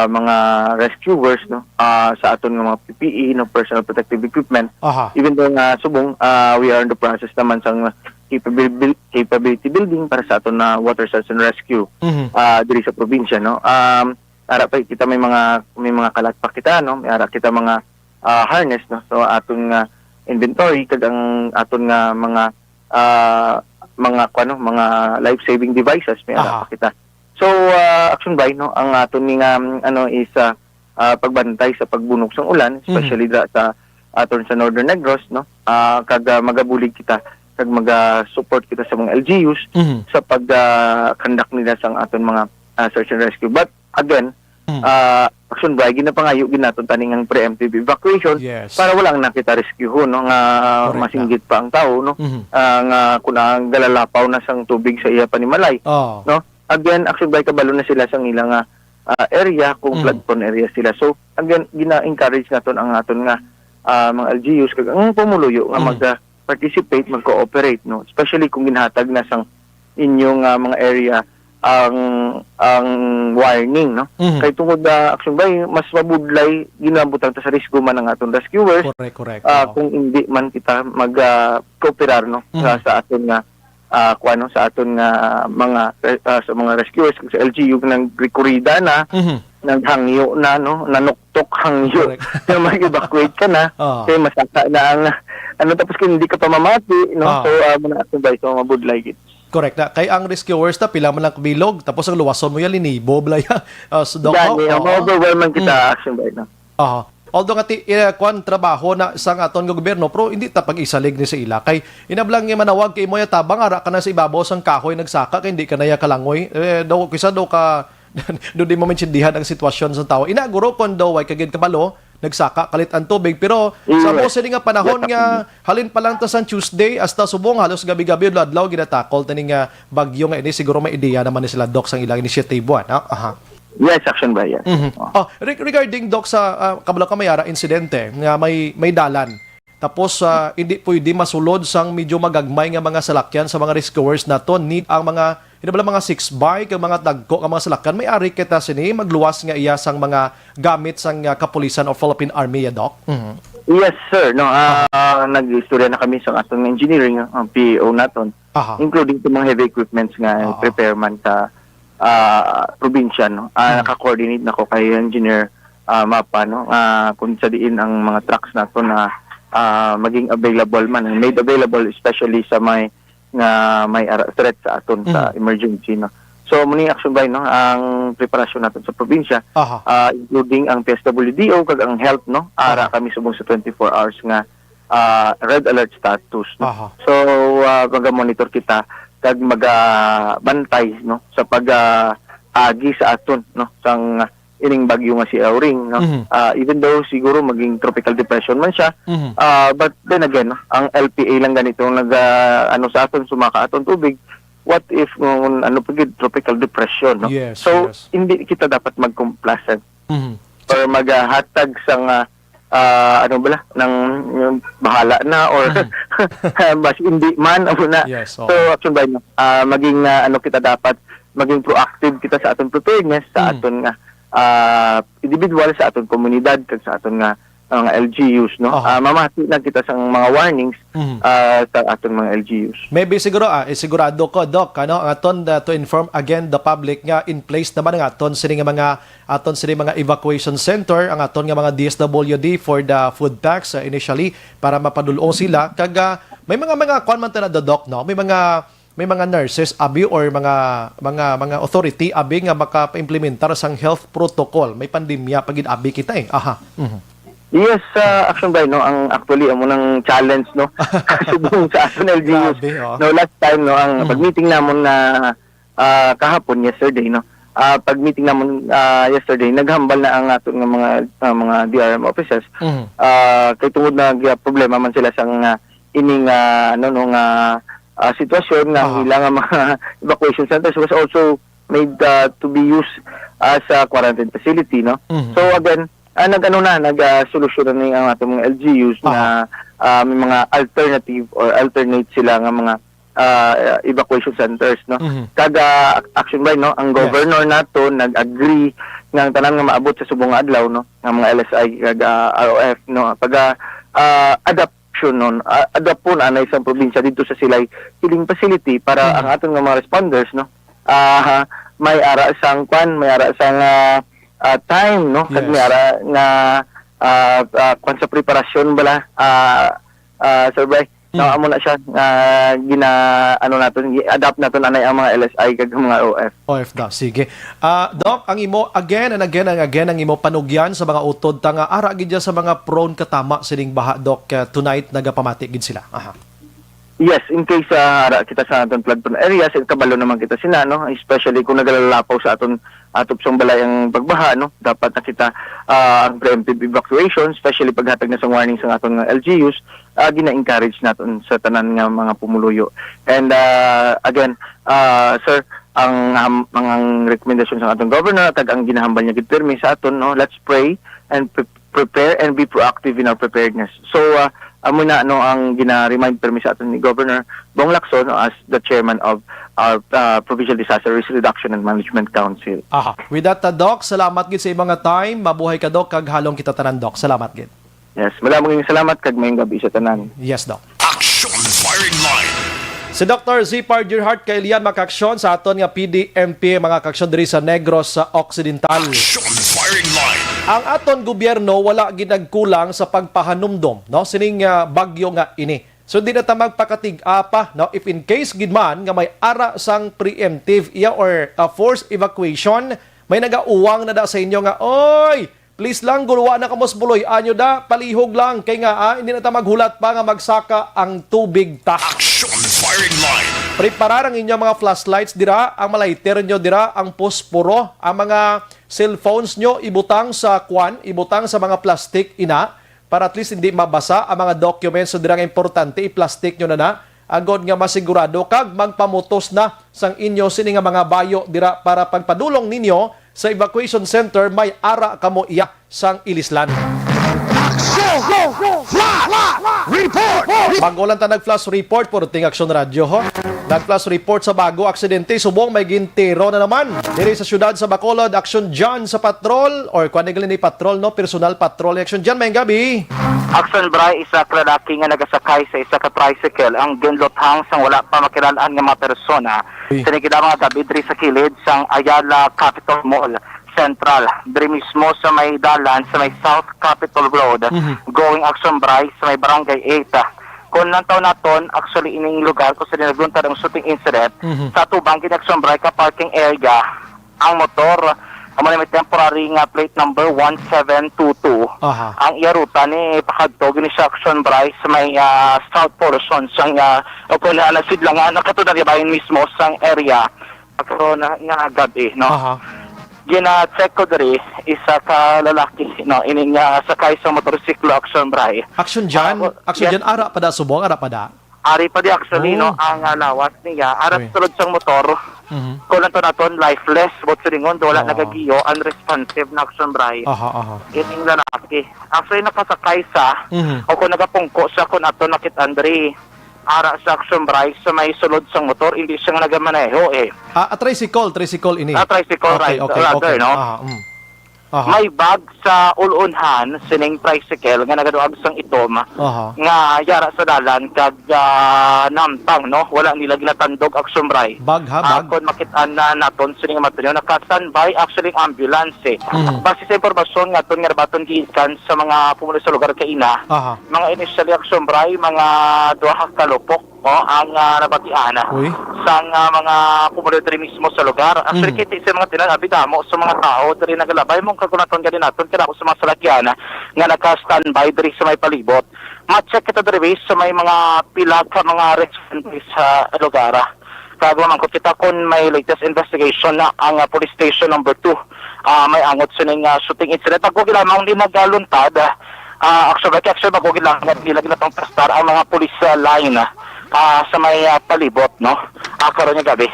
mga rescuers, no, sa aton nga mga PPE, no, personal protective equipment. Even though nga subong we are in the process naman sang capability building para sa aton na water search and rescue diri sa probinsya, no. Ara pa kita may mga kalat pa kita, no, may ara kita mga harness, no, so aton nga inventory kag ang aton nga mga life saving devices may ara pa kita. So Action Brian, no, ang aton nga is pagbantay sa pagbunog sa ulan, especially sa aton sa Northern Negros, no, kag magabulig kita kag mag-support kita sa mga LGUs sa pag-conduct nila sa aton mga search and rescue. But again, Action Brian, ginapangayo ginaton taning ang preemptive evacuation para walang nakita rescue, no, nga masinggit pa ang tao, no, nga kun ang galalapaw na sang tubig sa iya panimalay, no. Again, Action Brian, kabalo na sila sa ilang area kung flood prone area sila. So again, gina-encourage naton ang aton nga mga LGUs kag ang pumuluyo nga mag-participate, mag-cooperate, no, especially kung ginhatag na sang inyong mga area ang warning, no. Kay tungod action bay mas mabudlay ginambutan ta sa risgo man ang aton rescuers. Correct. Kung hindi man kita mag-cooperar, no, sa aton nga sa aton nga sa mga rescuers kung sa LGU nang rekurida na, naghangyo na, no, nanuktok hangyo na mag-evacuate ka na, kaya masaka na ang tapos kung hindi ka pa mamati, no, so muna aton bay so mabudlay gid. Correct na. Kay ang rescuers na pila man lang kabilog tapos ang luwason mo yan linibo blaya. So overwhelming kita action bay na. Although nga kwan trabaho na sang aton nga gobyerno pero hindi ta pag-isalig ni sa ila kay inablang nga manawag kay mo ya tabang ara ka na sa ibabaw sang kahoy nagsaka kay hindi ka na ya kalangoy. Daw kisa daw ka do di mo maintindihan ang sitwasyon sa tao. Inaguro kon daw ay kagid kabalo nagsaka kalit ang tubig pero sa mo sini nga panahon nga halin pa lang ta sa Tuesday hasta subong halos gabi-gabi adlaw ginatakol tani nga bagyo nga ini siguro may ideya naman ni sila Doc sang ilang inisyatibo Yes, action ba yan? Regarding Doc sa kabalo kamayara insidente nga may dalan tapos hindi pwede masulod sang medyo magagmay nga mga salakyan sa mga rescuers naton need ang mga mga 6x ang mga dagko ang mga salakyan may ari kita sini magluwas nga iya sang mga gamit sang kapulisan o Philippine Army Doc. Yes sir, no, nag-istorya na kami sa atong engineering ang PAO naton, including itong mga heavy equipments nga prepare man sa probinsya, no. Naka-coordinate na ko kay engineer Mapa, no, kung sa diin ang mga trucks nato na maging available man, made available especially sa may threat sa aton sa emergency, no. So muni action by, no, ang preparasyon natin sa probinsya, including ang PSWDO kag ang health, no, ara kami subong sa 24 hours nga red alert status, no. So maga-monitor kita kag maga-bantay, no, sa pag-agi sa aton, no, sang ining bagyo nga si Auring, no. Even though siguro maging tropical depression man siya, but then again, no, ang LPA lang ganito sa aton sumaka aton tubig. What if tropical depression, no? Yes, so yes. Hindi kita dapat mag-complacent or maghatag sang ng bahala na or mas hindi man na. Yes, so action by, no, maging kita dapat maging proactive kita sa aton preparedness sa aton nga individual, sa aton komunidad kag sa aton nga mga LGUs, no. Mamati na kita sa mga warnings sa aton mga LGUs. Maybe sigurado ko Doc ang aton to inform again the public nga in place naman ang aton sini mga evacuation center ang aton nga mga DSWD for the food packs initially para mapadulong sila kag may mga kwan man ta na Doc, no, may mga nurses abi or mga authority abi nga maka-implementar sang health protocol may pandemya pagid abi kita Yes, action by, no, ang actually amo nang challenge, no, subong sa aton LGUs. No, last time, no, ang pag-meeting namon na kahapon yesterday, no, pag-meeting namon yesterday naghambal na ang aton nga mga DRM officers kay tungod na problema man sila sang ining sitwasyon nga ilang mga evacuation centers was also made to be used as a quarantine facility, no. So again, nag-solusyon na ang atong mga LGUs na may mga alternative or alternate sila nga mga evacuation centers, no. Kada action by, no, ang governor nato nag-agree nga ang tanan nga maabot sa subong nga adlaw, no, nga mga LSI kag ROF, no, pag adaption nun adapon anay sa probinsya dito sa Silay Healing Facility para ang aton nga mga responders, no, may ara sang time, no, kag niara nga sa preparasyon bala Sir Bray, no, amo na siya adapt naton anay ang mga LSI kag mga OF da. Sige. Doc, ang imo again and again ang imo panugyan sa mga utod ta nga ara gid sa mga prone katama sining baha, Doc, tonight nagapamati gid sila. Yes, in case kita sa aton flood-prone areas, kabalo naman kita sina, no, especially kung nagalalapaw sa aton atupsong balay ang pagbaha, no, dapat na kita ang preemptive evacuation, especially paghatag na sa warning sa aton nga LGUs, gina-encourage naton sa tanan nga mga pumuluyo. And again, sir, ang rekomendasyon sa aton governor kag ang ginahambal niya gid pirmi sa aton, no, let's pray and prepare and be proactive in our preparedness. So, amo na ang gina-remind permi sa aton ni Governor Bong Lacson as the chairman of our Provincial Disaster Risk Reduction and Management Council. Aha. With that, Doc, salamat gid sa imong time. Mabuhay ka, Doc, kag halong kita tanan, Doc. Salamat gid. Yes, maraming salamat kag mayong gabi sa tanan. Yes, Doc. Action Firing Line. Si Dr. Zipar Gerhart Kailian makaksyon sa aton nga PDMP mga kaksyon diri sa Negros sa Occidental. Action Firing Line. Ang aton gobyerno wala ginagkulang sa pagpahanumdom no sining bagyo nga ini. So di na ta magpakatig-apa no if in case gid man nga may ara sang preemptive or forced evacuation may nagauwang na da sa inyo nga oy please lang guluwa na kamos buloy anyo da palihog lang kay nga hindi na ta maghulat pa nga magsaka ang tubig ta. Action Firing Line. Preparar ang inyong mga flashlights dira, ang lighter nyo dira, ang posporo, ang mga cellphones nyo ibutang sa ibutang sa mga plastic ina para at least hindi mabasa ang mga documents so dira nga importante i-plastic nyo na agod nga masigurado kag magpamutos na sang inyo sini nga mga bayo dira para pagpadulong ninyo sa evacuation center may ara kamo iya sang ilislan. Bago lang ta nag-flash report por ting Aksyon Radio ho. Nag-flash report sa bago aksidente subong may gintero na naman. Diri sa syudad sa Bacolod, Aksyon Jan sa patrol or kuan ni patrol no, personal patrol. Aksyon Jan may gabi. Action Bray, isa ka lalaki nga nagasakay sa isa ka tricycle ang ginlothang sang wala pa makilalaan nga mga persona. Sinigida mga gabi diri sa kilid sang Ayala Capitol Mall Central, diri mismo sa may dalan sa may South Capitol Road, going Action Bray sa may Barangay 8. Kung nantaw naton, actually ining lugar kung saan nagluntad ang shooting incident, sa tubang Action Bray ka parking area, ang motor, ang may temporary nga plate number 1722. Ang iya ruta ni pakadto gini sa Action Bray sa may south portion sang kung nasidlangan nakatudar bayan mismo sang area ako na gabi no. Gina-check ko diri isa ka lalaki no ining sakay sa motorsiklo Action Bray. Action Jan, Jan ara pada subong ara pada. Ari pa di actually no ang lawas niya ara sulod sang motor. Kung naton lifeless bot siringon wala nagagiyo unresponsive na Action Bray. Ining lalaki actually nakasakay sa o kung nagapungko sa kun ato nakit-an diri ara sa Action Bray sa may sulod sang motor hindi siya nga nagamaneho tricycle ini. Tricycle rather no. May bag sa ulunhan sining tricycle nga nagaduag sang itom nga yara sa dalan kag namtang no wala nila ginatandog Action Bray. Bag. Kon makit-an na naton sining matunyo naka-standby actually ambulance base sa impormasyon nga ton nga baton gikan sa mga pumulo sa lugar kay ina mga initially Action Bray mga duha ka kalupok ang nabatian sang mga pumulo mismo sa lugar actually kiti sa mga tinabi damo sa mga tao diri nagalabay mong kagunaton gani naton kada ko sa mga salakyan nga naka-standby diri sa may palibot ma-check kita diri sa may mga pila ka mga residents sa lugar kago man ko kita kon may latest investigation na ang police station number 2 may angot sining shooting incident ako gilamang di nagaluntad actually bago gilamang nila ginatong pastar ang mga police line sa may palibot no karon nga gabi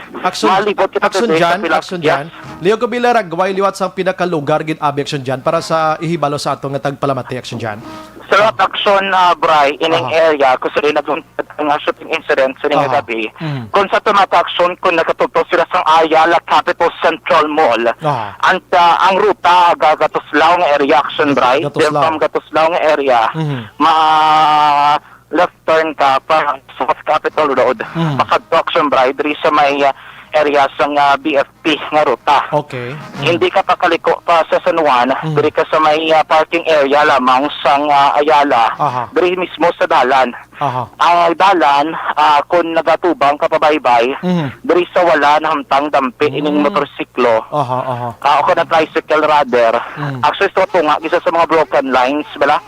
malibot kita Action Jan Leo Kabila ragway liwat sang pinakalugar gid abi Action Jan para sa ihibalo sa atong nga tagpalamati Action Jan sa Action Bray ining area kung sila nagluntad ang shooting incident sa nga gabi kung sa tumata action kung nakatuto sila sa Ayala Capitol Central Mall ang ruta Gatuslao nga area Action Bray from Gatuslao nga area left turn ka pa sa Capitol Road pakadto Action Bray diri sa may area sang BFP nga ruta. Hindi ka pakaliko pa sa San Juan, diri ka sa may parking area lamang sang Ayala. Diri mismo sa dalan. Ang dalan kung nagatubang ka pabaybay, diri sa wala na hamtang dampi ining motorsiklo. Ako na tricycle rather. Actually ito nga isa sa mga broken lines bala.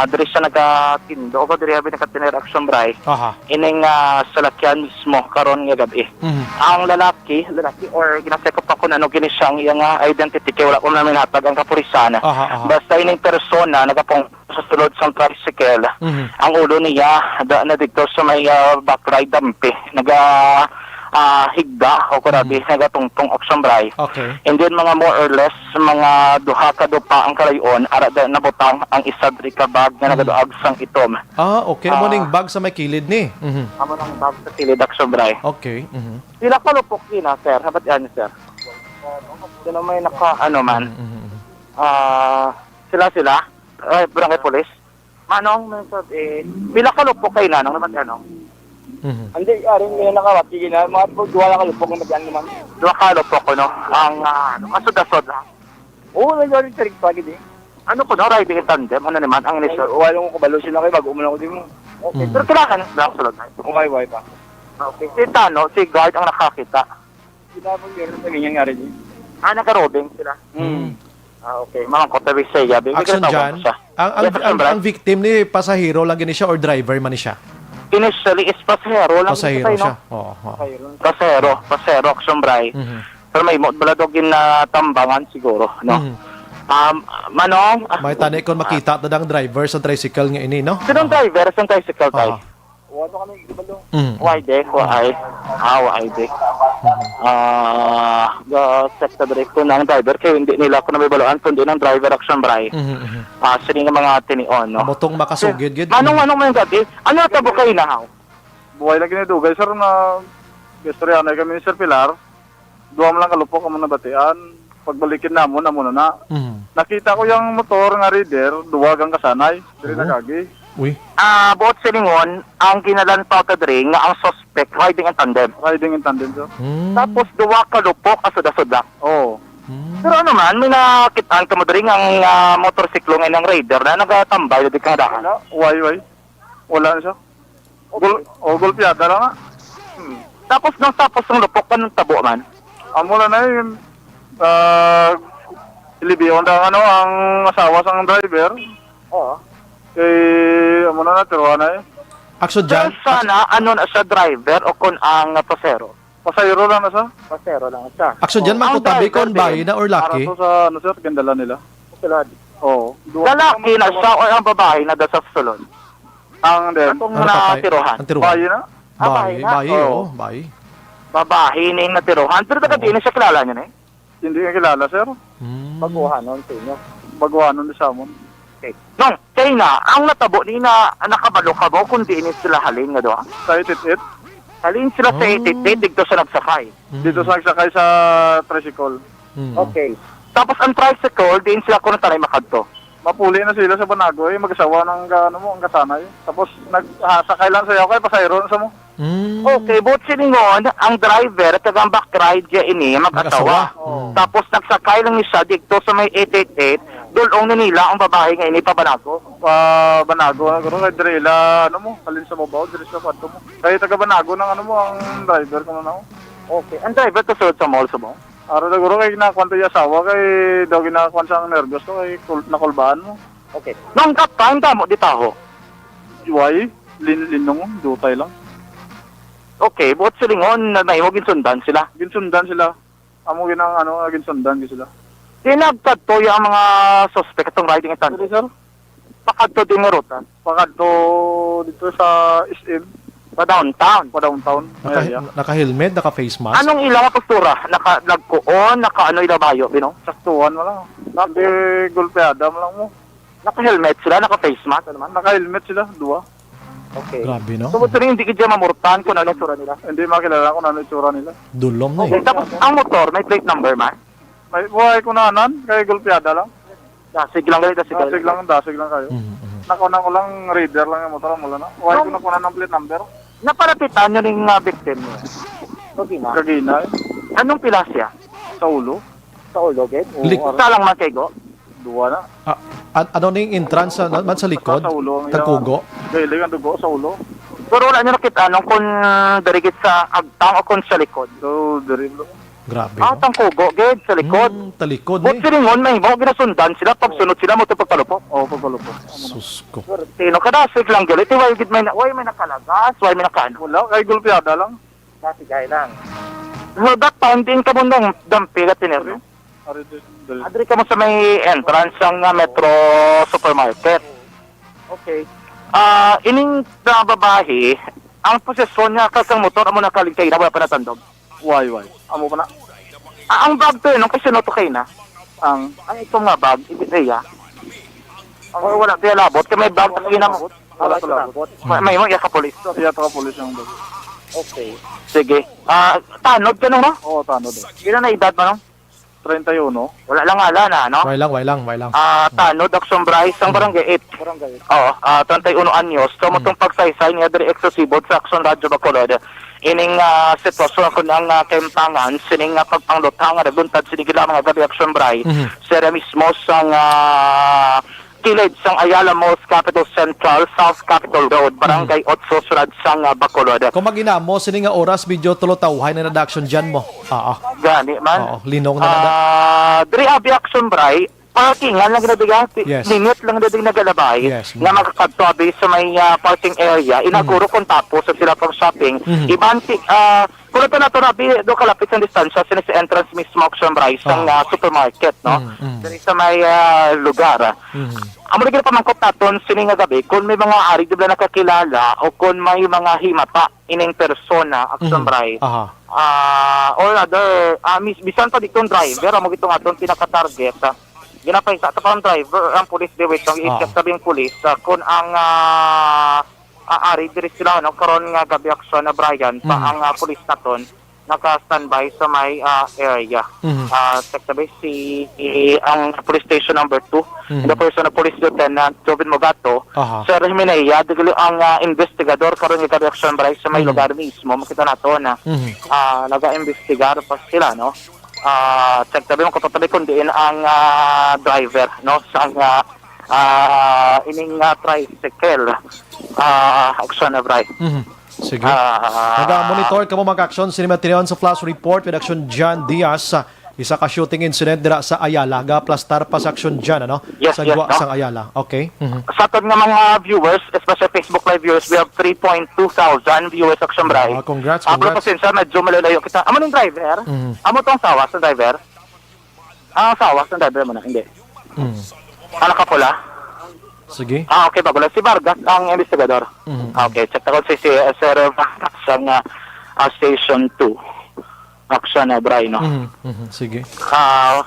Diri sa nagatindo o diri abi nakatiner Action Bray. Ining salakyan mismo karon nga gabi. Ang lalaki or ginasekop ako na gini siyang iyang identity kay wala ko namin hatag ang kapulisan. Basta ining persona nagapong sa sulod sa tricycle. Ang ulo niya na dito sa may backride dampi higda o kurabi nagatungtong Oksambray. Okay. And then mga more or less mga duha ka dupa ang kalayon ara da nabutang ang isa diri ka bag nga nagaduag sang itom. Okay. Morning bag sa may kilid ni. Mhm. Amo nang bag sa silid Oksambray. Okay. Mhm. Sila kalupok din sir. Habat yan sir. Sino may naka ano man. Sila barangay police. Manong pila kalupok kay nanong naman ano. Hindi, aring may nakawati na. Mga duwa lang kalupok na madyan naman. Duha kalupok ko no. Ang kasod-asod lang. Oo, nangyari sa rin pagid eh. Ano ko no, riding in tandem, ano naman, ang inisyo. Wala mo kabalo sila kayo, mag-umulan ko din mo. Okay, pero kailangan lang sulod na. Okay pa. Okay, si Tano, si guard ang nakakita. Sinabang yun sa ganyan nga rin eh. Nakarobing sila. Okay, mga kotabi siya. Action dyan. Ang victim ni pasahero lang gini siya or driver man ni siya? Initially is pasahero lang. Pasahero siya. Pasahero, Oksambray. Pero may baladogin na tambangan siguro, no? Manong? May tani kon makita ta dang driver sa tricycle nga ini, no? Sinong driver sa tricycle tayo? Wala kami kabalo. Wide, wide. Sekta direkto ng driver kaya hindi nila ako nabibaluan kundi ng driver Oksambray. Sila nga mga tinion, no? Motong makasugid gid. Anong may gabi? Ano tabo kayo na haw? Buhay lang ginidugay, sir, na gestoryan ay kami ni Sir Pilar. Duwa mo lang kalupok ang mga batian. Pagbalikin na na. Nakita ko yung motor nga reader, duwag ang kasanay. Diri nagagi. Uy. Buot silingon, ang kinalantaw ta diri nga ang suspect riding in tandem. Riding in tandem, sir. Tapos duwa ka lupok asod-asod lang. Oo. Pero ano man, may nakitaan ka mo diri nga ang motorsiklo nga ng raider na nagatambay di ka daan. Why? Wala na siya. Gulpiyada lang nga. Tapos ng lupok ka ng tabo man. Amo na yun. Ilibiyon na ang asawa sang driver. Oo. Amo na tiruan na Action Pero dyan. sana, ano na siya driver o kung ang pasero? Pasayro lang na siya. Pasero lang siya. Action dyan man Ang ko tabi driver kon bayi na or Para laki. to sa, sir, gandala nila. Oo. Lalaki na siya o ang babae na da sa sulod? Ang then, Atong Ano patay? natirohan. Ang tiruhan. bayi na. Bayi, na? bayi, Oo. oh, bayi. Babae na yung natirohan. Pero taga di na siya kilala niya na eh. Hindi nga kilala, sir. Baguhanon sa inyo. Baguhanon ni Samon. Okay. Nung, kaya na, ang natabo ni na nakabalo ka mo kung di sila halin nga doon. Sa itit-it. Halin sila sa itit, dito sa nagsakay. Dito sa nagsakay sa tricycle. Okay. Tapos ang tricycle, diin sila kung tanay makadto. Mapuli na sila sa Banago mag-asawa ng ang kasanay. Tapos nagsakay lang sa'yo kay pasayro sa mo. Okay, but siningon, ang driver at ang back ride niya ini, mag-asawa. Tapos nagsakay lang siya dito sa may 888, dulong na nila ang babae nga ini pa Banago. Banago, kay Drela, halin sa mabaw, dire sa kwarto mo. Kaya taga Banago ng ang driver ko na Okay, ang driver kasunod sa mall sa mo? Araw na guro kay kinakwanta yung asawa kay daw ginakwan siyang nervyos ko kay nakulbaan mo. Okay. Nung that time, damo di taho. Why? Linong, dutay lang. Okay, buot silingon na naimog ginsundan sila. Ginsundan sila. Amo ginang ginsundan sila. Tinagtad to yung mga suspect itong riding in tandem. Sir? Pakadto din nga ruta. Pakadto dito sa SM. Pa downtown. Area. Naka-helmet, naka-face mask. Anong ilang postura? Naka-lagkuon, naka-ano ilabayo, bino? Saktuhan mo lang. Hindi gulpeada mo lang mo. Naka-helmet sila, naka-face mask, ano man? Naka-helmet sila, dua. Okay. Grabe, no? So, buto rin hindi ka mamurtan kung ano tsura nila. Hindi makilala kung ano itsura nila. Dulom na Okay, eh. tapos ang motor, may plate number man? May buhay ko nanan, kay gulpeada lang. Dasig lang ganito, Dasig lang kayo. Nakunan ko lang, reader lang yung motor mula na. Buhay ko nakunan ng plate number. Napalapitan nyo ng victim niya. Okay na. Kagina Anong pilasya? sa ulo. Sa ulo, get? Lik- Isa lang man kayo. Dua na. Ano na yung entrance man sa likod? Sa ulo. Tagkugo? Galing ang dugo sa ulo. Pero wala nyo nakita nung kung darigit sa agtang o kung sa likod. So, dirilo. Grabe, Ah, no? tangkugo, get, sa likod. Talikod But eh. siringon, may mo, ginasundan sila, pagsunod sila mo ito pagpalupok. Oo, pagpalupok. Sus ko. Sino ka dasig lang galit, why may nakalagas, why may nakaano. Wala, kay gulpeada lang. Nasigay lang. So that time, din ka mo nung dampi ka tinerno. Adri ka mo sa may entrance ng Metro Supermarket. Okay. Ining na babae, ang posisyon niya kasang motor amo nakaligkay na wala pa natandog. Why? Amo pa na. Ang bag to no kasi no to kay na. Ang ito nga bag ibigaya. Ang wala tayo labot kay may bag na ginamot. Wala to labot. May mo ya ka pulis. Siya to ka pulis ang dog. Okay. Sige. Tanod ka no? Oo, tanod. Ilan na edad mo no? 31. Wala lang ala na no? Way lang. Tanod Action Bryce ang barangay 8. Barangay. Oo, 31 anyos. So, motong pagsaysay niya dari eksosibot sa Action Radio Bacolod. Ining sitwasyon ko ng kaimpangan, sining pagpanglutang, naguntad sinig mga gabi Action Bray. Sira mismo sang kilid sang Ayala Malls, Capital Central, South Capitol Road, Barangay 8, Surad sang Bacolod. Kung magina mo, sini nga oras, medyo tulotawhay na na-action dyan mo. Gani man. Oo, linong na nada. Dari abi Action Bray, parkingan lang nabigay, Yes. minute lang nabigay nagalabay, Yes. nga makakagtabi sa may parking area, inaguro kung tapos sa sila pang shopping, ibanti, kung ito na ito nabi, do kalapit sa distansya, sinis entrance mismo Action Bryce, ang supermarket, no? Sinis sa may lugar. Amo rin pamangkot natin, sining nga gabi, kung may mga ari, di ba nakakilala, o kung may mga himata, ining persona, Action Bryce, or other, bisan pa ditong driver, amo itong atong pinaka-target, ginapay sa tapang driver ang police dewit ang iikap sabing police kung ang ari diri sila no karon nga gabi aksyon na Brian pa ang police naton naka-standby sa may area. Sabi si ang police station number 2 the person of police lieutenant Jovin Mogato Sir Jimenea diglo ang investigador karon nga gabi aksyon Brian sa may lugar mismo makita nato na naga-investigar pa sila no. Check tabi mo kapatabi kung diin ang driver no sa ining tricycle action na right. Sige. Naga-monitor ka mo mag-action sinimaterion sa flash report with Action John Diaz isa ka shooting incident dira sa Ayala ga-plastar pa sa Action John ano Yes, sa yes, Gwa no? sang Ayala. Okay. Sa aton nga mga viewers, especially Facebook live viewers, we have 3.2 thousand viewers Action Bray. Congrats. Pero pasensya, medyo malalayo kita. Amo ng driver? Amo tong sawas ng driver? Sawas ng driver mo na, hindi. Anak ka pula? Sige. Okay, bago lang. Si Vargas, ang investigador. Okay, check ako si Sir Vargas ang Station 2. Action na Bray, no? Sige.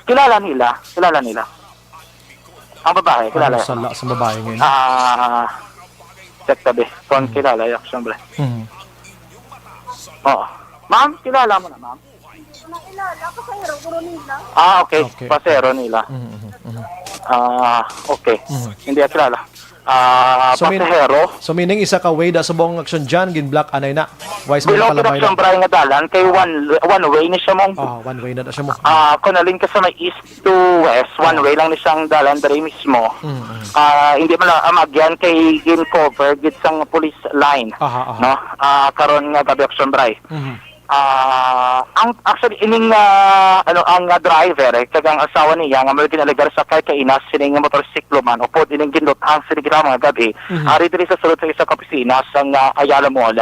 Kilala nila. Ang babae, kilala. Sala sa babae ngayon. Check tabi. Kung kilala, Action Bray. Oo. Ma'am, kilala mo na, ma'am? Nakilala, pasahero ko nila. Okay. Pasero nila. Okay. Hindi kilala. Pasahero. So meaning isa ka way da sa buong Action John gin black anay na. Wise mo Bilong pala Action Bray nga dalan, kay one way ni siya mong. one way na siya mo. Kung nalin ka sa may east to west, one way lang ni siyang dalan dari mismo. Hindi mo lang amagyan kay in cover git sang police line. No? Karon nga gabi Action Bray. Ang actually ining ang driver kagang asawa niya nga may ginalagar sa kay kainas sining motorsiklo man o pod ining ginot ang sinig mga gabi ari diri sa sulod sa isa ka opisina sang Ayala Mall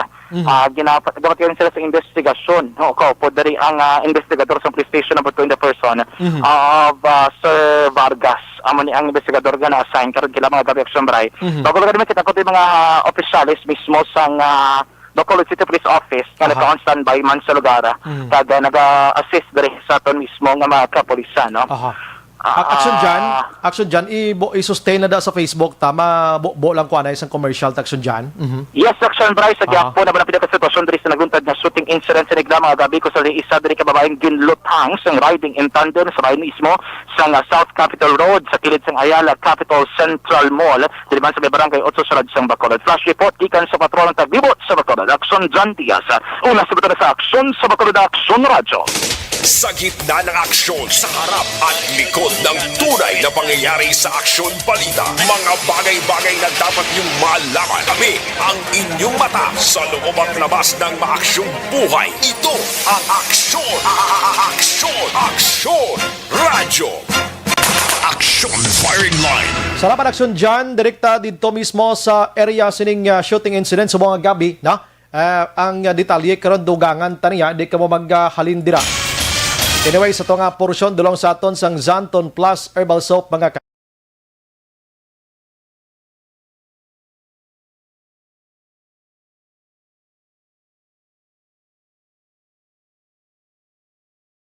ginapat sila sa investigasyon no ko pod diri ang investigador sa police station number 2 in the person of Sir Vargas amo ni ang investigador nga na-assign karon kila mga gabi Action Bray bago lang kita ko mga opisyalis mismo sang Bacolod City Police Office nga naka-on standby man sa lugar kada naga-assist diri sa aton mismo nga mga kapulisan no. Action John i-sustain na da sa Facebook tama bo lang ko anay isang commercial ta Action John. Yes, Action Bryce sa Gyapo na pinaka sitwasyon diri sa naguntad nga shooting incident sa nagdama mga gabi ko sa isa diri ka babaeng ginlutang sang riding in tandem sa bayan mismo sa South Capitol Road sa kilid sang Ayala Capital Central Mall diri man sa may barangay 8 Surad sang Bacolod. Flash report gikan sa patrol ng tagbibot sa Bacolod. Action John Diaz. Una sa bato sa Action sa Bacolod Action Radio. Sa gitna ng aksyon, sa harap at likod ng tunay na pangyayari sa Aksyon Balita. Mga bagay-bagay na dapat niyong malaman. Kami ang inyong mata sa loob at labas ng maaksyong buhay. Ito ang Aksyon! Aksyon! Radyo! Aksyon Firing Line. Salamat Action John, direkta dito mismo sa area sining shooting incident sa mga gabi na ang detalye karon dugangan taniya di ka mo maghalindira. Anyway, sa ito nga porsyon, dulong sa aton sang Zanton Plus Herbal Soap mga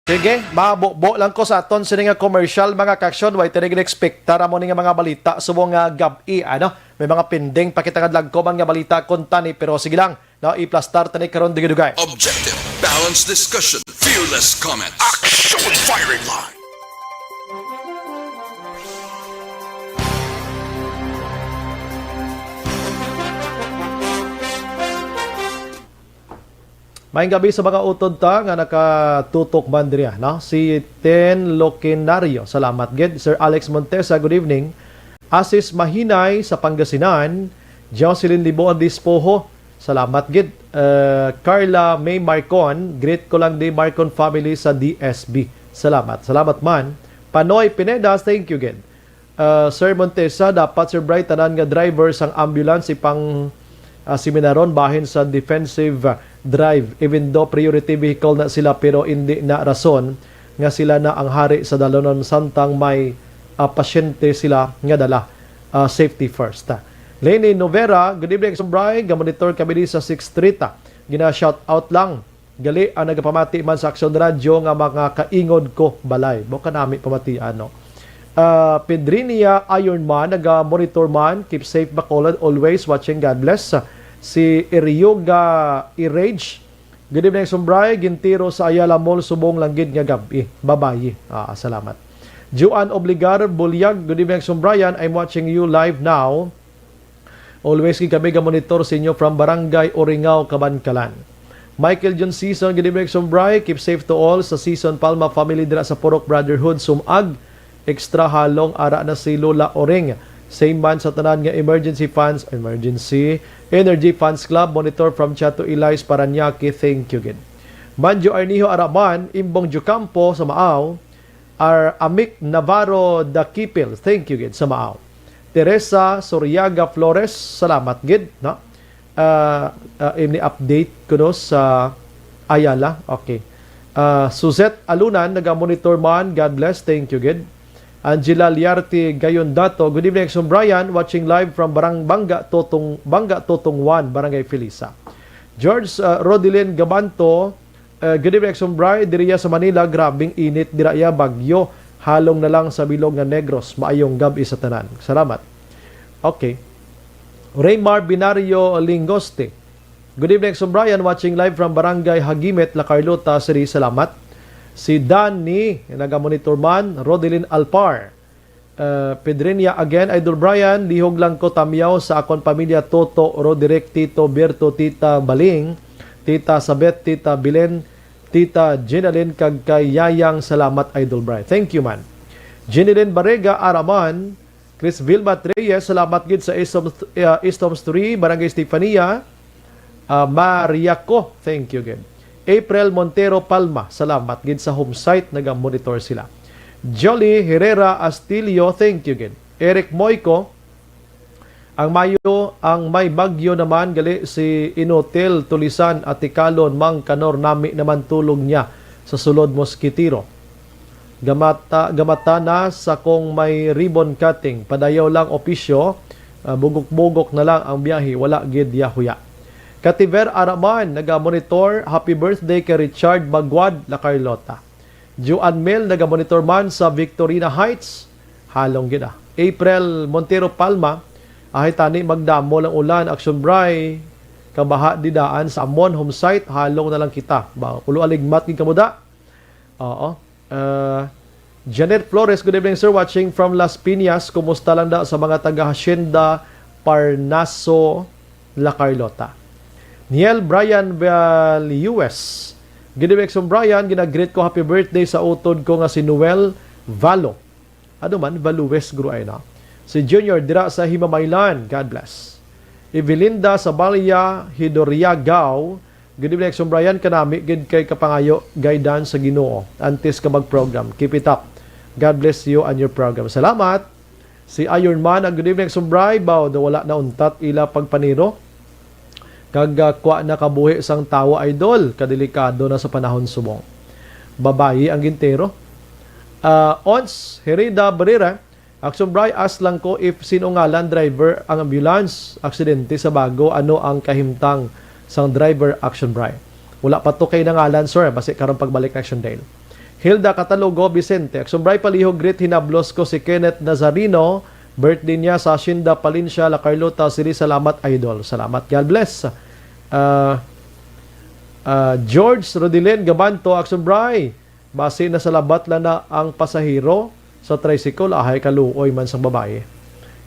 Sige, mabubo lang ko sa aton sini nga commercial mga kaksyon, way tinigin expect tara mo ni nga mga balita subong nga gabi ano, may mga pending pakita nga ko man nga balita kontani pero sige lang, no, i-plastar tani karon digidugay. Objective, balanced discussion, fearless comments. Action firing line. Maayong gabi sa mga utod ta nga nakatutok man diriya, no? Si Ten Loquinario, salamat gid. Sir Alex Montesa, good evening. Asis Mahinay sa Pangasinan, Jocelyn Liboan Dispoho, salamat gid. Carla May Marcon, greet ko lang di Marcon family sa DSB. Salamat man. Panoy Pinedas, thank you gid. Sir Montesa, dapat Sir Bright tanan nga driver sang ambulance ipang seminaron bahin sa defensive drive even though priority vehicle na sila pero hindi na rason nga sila na ang hari sa dalonon samtang may pasyente sila nga dala. Safety first. Lenny Novera, good evening Sombray, gamonitor kami sa 6th Street. Gina-shout out lang gali ang nagapamati man sa Action Radio nga mga kaingod ko balay. Buka nami pamati ano. Pedrinia Ironman, naga-monitor man, keep safe Bacolod, always watching, God bless. Si Iryoga Irage, good evening Sombray, gintiro sa Ayala Mall, subong langgid nga gabi, babayi. Salamat. Juan Obligar Bulyag, good evening Sombrayan, I'm watching you live now. Always kami ga-monitor sa inyo from Barangay Oringao, Kabankalan. Michael John Season, good evening Sombray, keep safe to all sa Season Palma family dira sa Purok Brotherhood, sumag. Extra halong ara na si Lola Oring. Same man sa tanan nga emergency energy funds club, monitor from Chato Ilais, Paranaque, thank you gid. Manjo Arnijo Araman, Imbong Jucampo sa Maaw, Amik Navarro Dakipil, thank you gid sa Maaw. Teresa Soriaga Flores, salamat gid, no? Ini update ko no sa Ayala, okay. Suzette Alunan, naga-monitor man, God bless, thank you gid. Angela Liarte Gayondato, good evening Exxon Brian, watching live from Bangga Totong 1, Barangay Felisa. George Rodilin Gabanto, good evening Exxon Brian, diriya sa Manila, grabing init, diraya bagyo, halong na lang sa bilog nga Negros, maayong gabi sa tanan. Salamat. Okay. Raymar Binario Lingoste, good evening Exxon Brian, watching live from Barangay Hagimet, La Carlota, Siri, salamat. Si Danny, naga-monitor man, Rodelin Alpar. Pedrinia again, Idol Brian, lihog lang ko tamyaw sa akon pamilya Toto, Roderick, Tito, Berto, Tita Baling, Tita Sabet, Tita Bilen, Tita Jenaline, kag kay Yayang, salamat Idol Brian. Thank you man. Jenaline Barrega Araman, Chris Vilmat Reyes, salamat gid sa Eastom Story, Barangay Stefania, Mariaco, thank you gid. April Montero Palma, salamat gid sa home site, naga-monitor sila. Jolly Herrera Astilio, thank you gid. Eric Moico, ang may bagyo naman gali si Inotel Tulisan at Tikalon Mang Kanor nami naman tulog niya sa sulod Mosquitiro. Gamata na sa kung may ribbon cutting, padayaw lang opisyo, bugok-bugok na lang ang biyahe, wala gid yahuya. Kativer Araman, naga-monitor, happy birthday kay Richard Bagwad, La Carlota. Juan Mel, naga-monitor man sa Victorina Heights, halong gina. April Montero Palma, ahay tani magdamo lang ulan, Action Bray, kabaha didaan sa Amon home site, halong na lang kita. Kulo aligmat king kamuda. Oo. Janet Flores, good evening sir, watching from Las Piñas, kumusta lang da sa mga taga-Hacienda Parnaso, La Carlota. Niel Brian Valiues, good evening sir Brian, ginagreet ko happy birthday sa utod ko nga si Noel Valo. Ano man, Values guru ay na. Si Junior dira sa Himamaylan, God bless. Evelinda sa Balya Hidoriagao, good evening sir Brian, kanami gid kay kapangayo gaydan sa Ginoo antes ka mag-program. Keep it up. God bless you and your program. Salamat. Si Ironman, good evening sir Brian, baw wala na untat ila pagpaniro. Kagakwa na kabuhi sang tawa idol, kadelikado na sa panahon subong. Babayi ang gintero. Ons Herida Barrera, Action Bray, ask lang ko if sino nga land driver ang ambulance aksidente sa Bago, ano ang kahimtang sang driver Action Bray. Wala pa to kay nangalan sir, basi karon pagbalik na Action Dale. Hilda Catalogo Vicente. Action Bray Palihog Great hinablos ko si Kenneth Nazarino. Birthday niya sa Hacienda Palincia, La Carlota City. Salamat, idol. Salamat. God bless. George Rodilin Gabanto. Action Bray. Base na sa labat na ang pasahero sa tricycle. Ahay kaluoy man sa babae.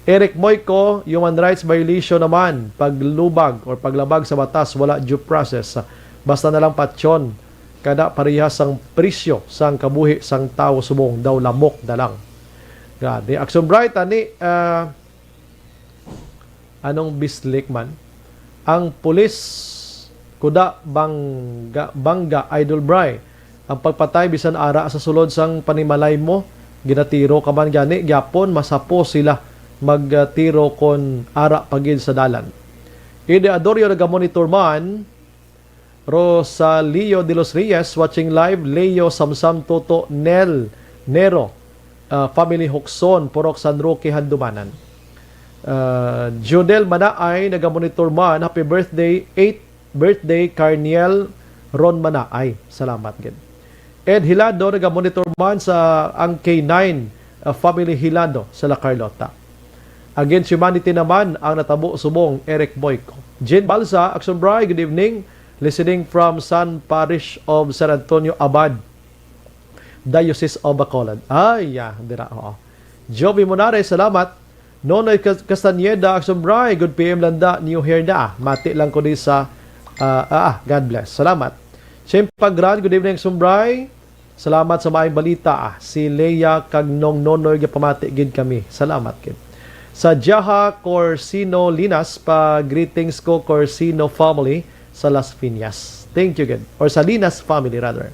Eric Moico, human rights violation naman. Paglubag or paglabag sa batas, wala due process. Basta na lang patsyon. Kada parehas ang presyo sang kabuhi sang tao subong daw lamok na lang. Gani action bright ani anong bislik man ang pulis kuda bangga idol bray ang pagpatay bisan ara sa sulod sang panimalay mo ginatiro ka man gani gyapon masapo sila magtiro kon ara pagid sa dalan. Ide Adorio nagamonitor man. Rosalio de los Reyes watching live. Leo Samsam Toto Nero Family Hokson Porok San Roque Handumanan. Jodel Manaay nagamonitor man. Happy birthday 8th birthday Carniel Ron Manaay. Salamat gid. Ed Hilado nagamonitor man sa ang K9 Family Hilado sa La Carlota. Against Humanity naman ang natabo subong Eric Boyko. Jen Balsa Action Bray, good evening. Listening from San Parish of San Antonio Abad, Diocese of Bacolod. Dira. Joby Monare, salamat. Nonoy Castaneda, Action Bray, good PM landa, new hair na. Mati lang ko di sa, God bless. Salamat. Siyempre, Grand, good evening, Action Bray. Salamat sa maayong balita. Si Leia Kagnong Nonoy, pamati gid kami. Salamat gid. Sa Jaha Corsino Linas, pa greetings ko Corsino family sa Las Piñas. Thank you, good. Or sa Linas family, rather.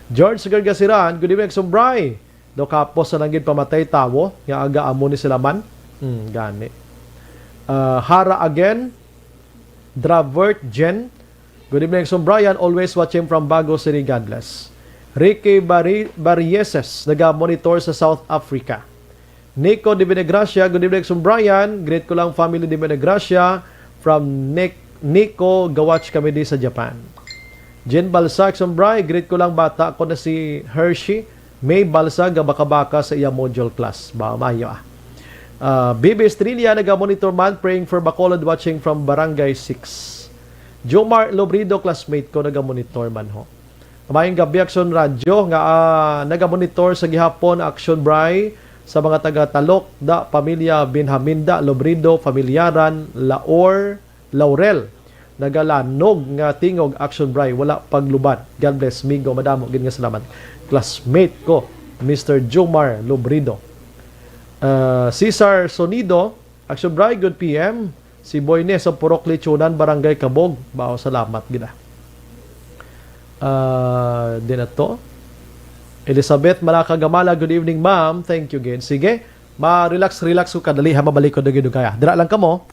George Gargasiran, good evening, Sumbray. Do kapos sa nanggid pamatay tawo, nga aga amo ni sila man. Gani. Hara again, Dravert Jen, good evening, Sumbrayan, always watching from Bago City, God bless. Ricky Barrieses, naga-monitor sa South Africa. Nico de Benegracia, good evening, Sumbrayan. Great ko lang family de Benegracia from Nico, gawatch kami di sa Japan. Jen Balsag, Sombray, great ko lang bata ko na si Hershey. May Balsag, baka-baka sa iya module class. Mayo Bibi Estrella, naga-monitor man, praying for Bacolod, watching from Barangay 6. Jomar Lobrido, classmate ko, naga-monitor man ho. Kamayang gabi, Action Radio, nga naga-monitor sa gihapon, Action Bray, sa mga taga-Talok, pamilya Binhaminda, Lobrido, Familiaran, Laurel, nagalanog nga tingog Action Bray, wala pagluban. God bless, Migo, madamo, gin nga salamat. Classmate ko, Mr. Jomar Lobrido. Cesar Sonido, Action Bray, good PM. Si Boyne sa Purok Lechonan, Barangay Kabog, bao salamat gina. Din ato. Elizabeth Malakagamala, good evening ma'am. Thank you again. Sige, ma-relax ko kadali ha, mabalik ko dagino kaya. Dira lang kamo.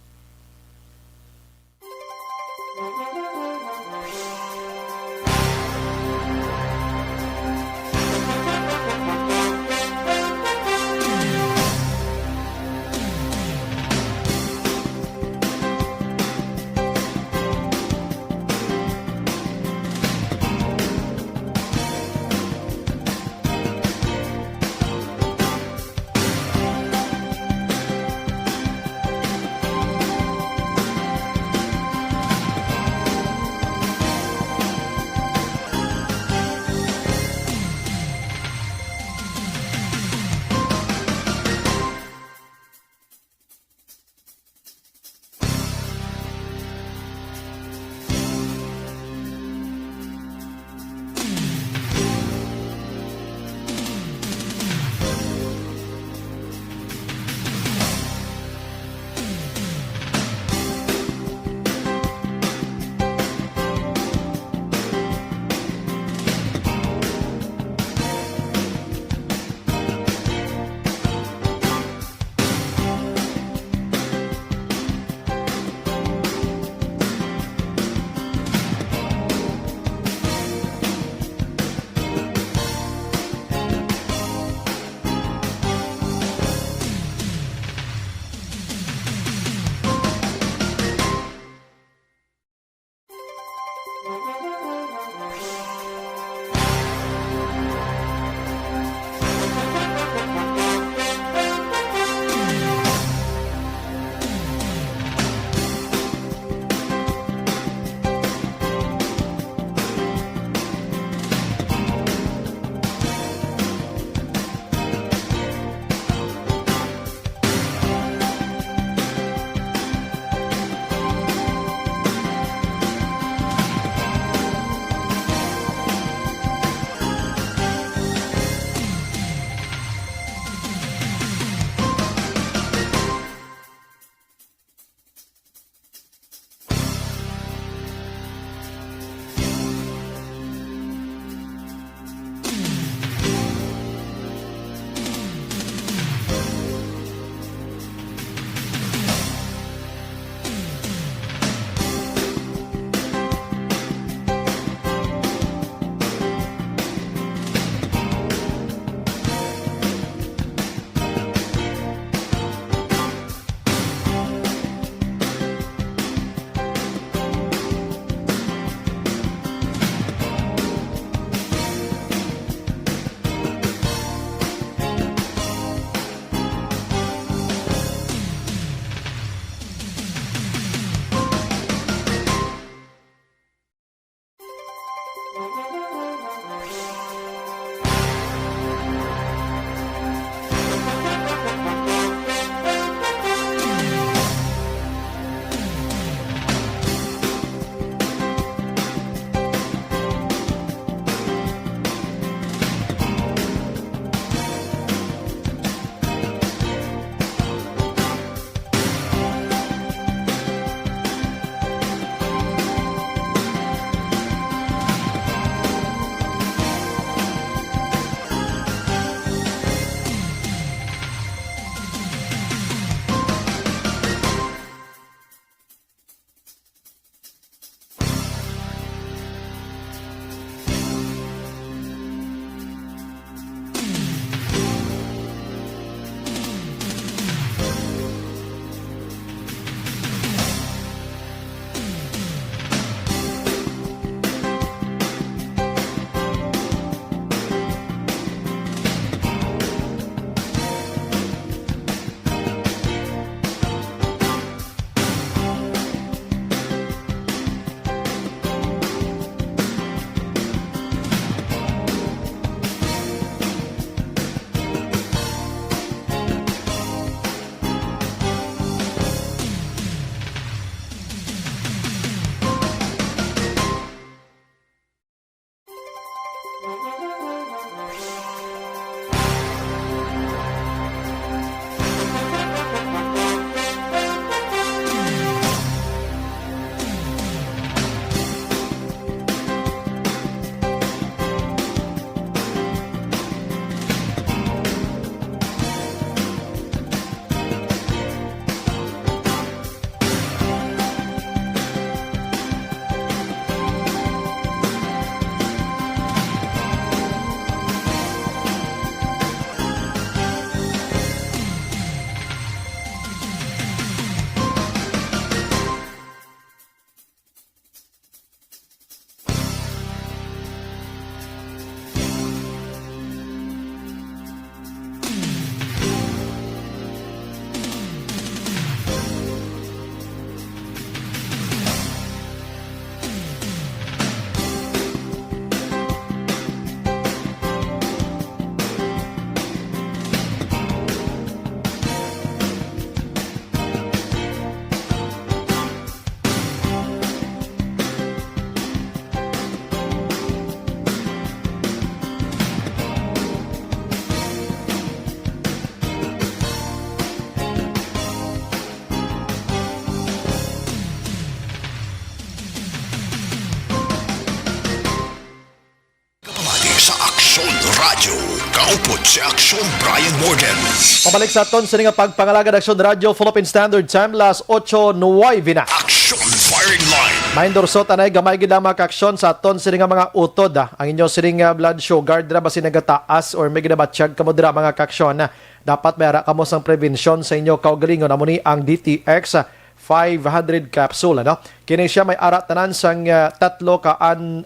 Radyo, kaupod si Aksyon Brian Morgan. Pabalik sa aton sa nga pagpangalaga Aksyon Radyo Philippine Standard Time las 8:09 na. Aksyon Firing Line. Maindorso tanay gamay gid ang mga aksyon sa aton sa nga mga utod. Ang inyo siring blood sugar dira ba sinagataas or may ginabatsyag kamo dira mga aksyon. Dapat mayara kamo sang prevention sa inyo kaugalingon amo ni ang DTX 500 capsule, ano? Kini siya may arat tanan sang tatlo ka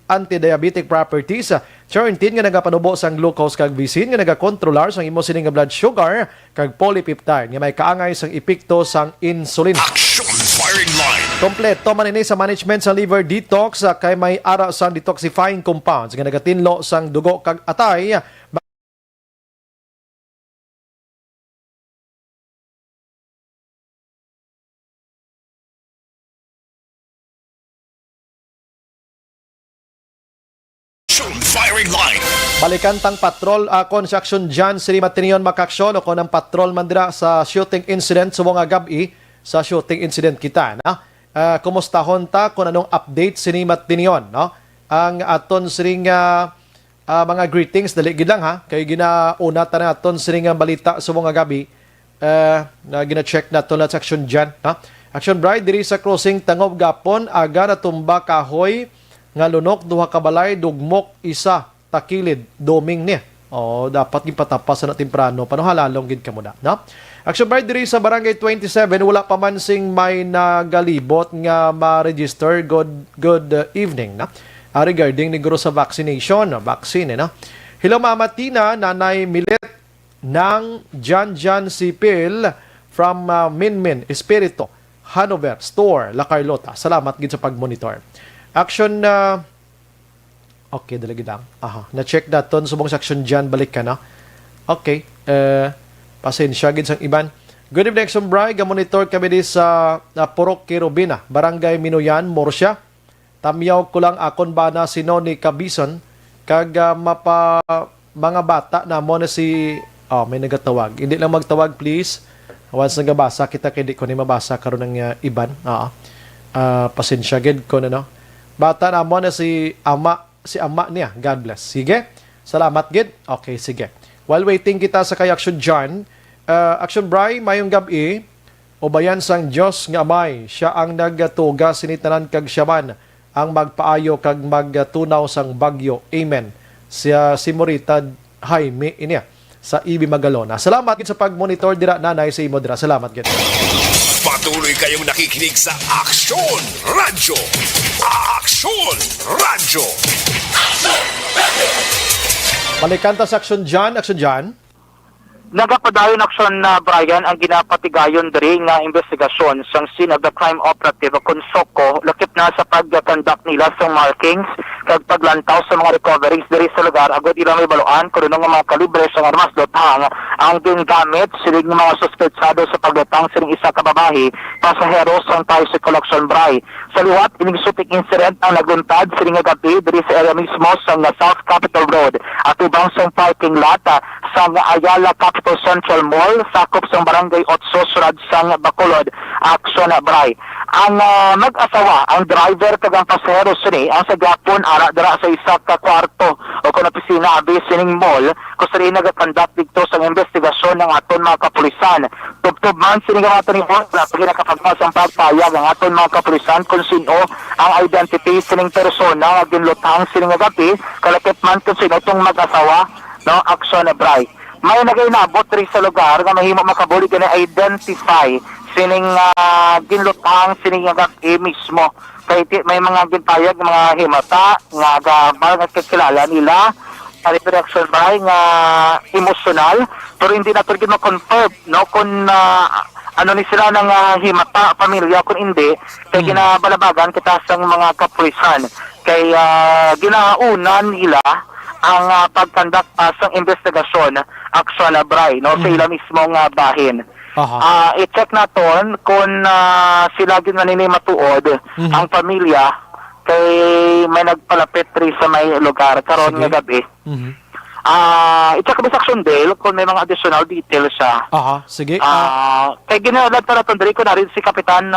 anti-diabetic properties. 13 nga nagapanubo sang glucose kag bisin nga nagakontrolar sang imo sining blood sugar kag polypeptide nga may kaangay sang epekto sang insulin. Action Firing Line. Kompleto man ini sa management sa liver detox kay may ara sang detoxifying compounds nga nagatinlo sang dugo kag atay. Firing Line. Balikan tang patrol construction dyan siri matinion makaksyon o konang patrol man dira sa shooting incident sa mga gabi sa shooting incident kita na kumustahon ta kung anong update sini matinion no ang aton siring mga greetings dali gid lang ha kay ginauna ta na aton siring balita sa mga gabi na gina-check na to na section dyan no? Action Bride diri sa crossing Tangob Gapon aga na tumba kahoy nga lunok duha ka balay dugmok isa takilid doming niya. O dapat gipatapas na temprano pano halalong gid kamo na, no? Action Bride diri sa Barangay 27 wala pa man sing may nagalibot nga ma-register. Good evening na. Regarding niguro sa vaccination, vaccine no. Hello Mama Tina, Nanay Milet ng Jan Sipil from Minmin Espiritu, Hanover Store, La Carlota. Salamat gid sa pagmonitor. Action Okay, dalagi lang. Aha. Na-check naton subong section dyan, balik ka na. Okay. Pasensya, gid sang iban. Good evening, Action Bray. Ga-monitor kami di sa Purok Kirubina, Barangay Minuyan, Morsia. Tamyaw ko lang akon ba na sino ni Kabison kag mga bata na mo na si may nagatawag. Hindi lang magtawag please. Once nagabasa kita kay di ko ni mabasa karon ng iban. Pasensya gid ko na no. Bata na mo na si ama niya. God bless. Sige. Salamat gid. Okay, sige. While waiting kita sa kay Action John, Action Bray mayong gabi ubayan sang Dios nga amay siya ang nagatuga sinitanan kag siyaman ang magpaayo kag magtunaw sang bagyo. Amen. Siya si Morita Jaime inya sa Ibi Magalona. Salamat gid sa pag-monitor dira nanay sa imo dira. Salamat gid. Patuloy kayong nakikinig sa Aksyon Radyo. Aksyon Radyo. Balikan ta sa Action John. Action John. Nagapadayon aksyon na Brian ang ginapatigayon diri nga investigasyon sang scene of the crime operative Consoko lakip na sa pag-conduct nila sa markings kag paglantaw sa mga recoveries diri sa lugar agad ila may baluan kuno nga mga kalibre sa armas lutang ang ginagamit siling mga suspetsado sa paglutang siling isa ka babae pasahero sang tricycle action Bray. Sa liwat ining shooting incident ang nagluntad siling nga gabi diri sa area mismo sang South Capitol Road at ubang sang parking lot sa Ayala Capital Central Mall, sakop sa Barangay Otso, Surad sang Bacolod, Action Bray. Ang mag-asawa, ang driver kag ang pasahero sini, ang sagapon ara dira sa isa ka kwarto o kung opisina abi sining mall, kung sari nagakandak dito sa investigasyon ng aton mga kapulisan. Tubtob man sining nga aton ni Hotla, pag nakapagmas ang pagpayag ang aton mga kapulisan kung sino ang identity sining persona nga ginlutang sining nga gabi, kalakip man kung sino tong mag-asawa, no, Action Bray. May nagay-nabot rin sa lugar nga mahimo makabuli ka na identify sining ginlutang sining nga mismo. Kaya may mga ginpayag mga himata nga gabar nga kakilala nila Action Bray nga emosyonal pero hindi na ito ma-confirm no kung ano ni sila ng himata pamilya kung hindi kaya ginabalabagan kita sa mga kapulisan kaya ginaunan nila ang pagkandak sa investigasyon Action Bray no sa ila mismong bahin. I-check naton kung sila ginanini matuod ang pamilya kay may nagpalapit rin sa may lugar karon nga gabi. I-check ba sa Action Dale kung may mga additional details siya. Sige. Kay ginalad para tundri ko na rin si Kapitan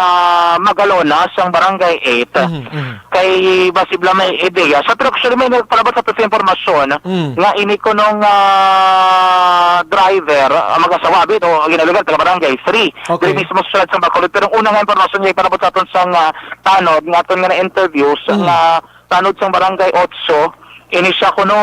Magalona sa Barangay 8. Kay basibla may ideya. Sa pero actually may nagpalabot sa informasyon nga ini ko nung driver, mag-asawa bit o ginalugan taga Barangay 3. Dili mismo sa Bacolod. Pero unang informasyon niya ipalabot sa aton sang tanod nga aton nga na-interviews nga tanod sang Barangay 8. Inisya ko no,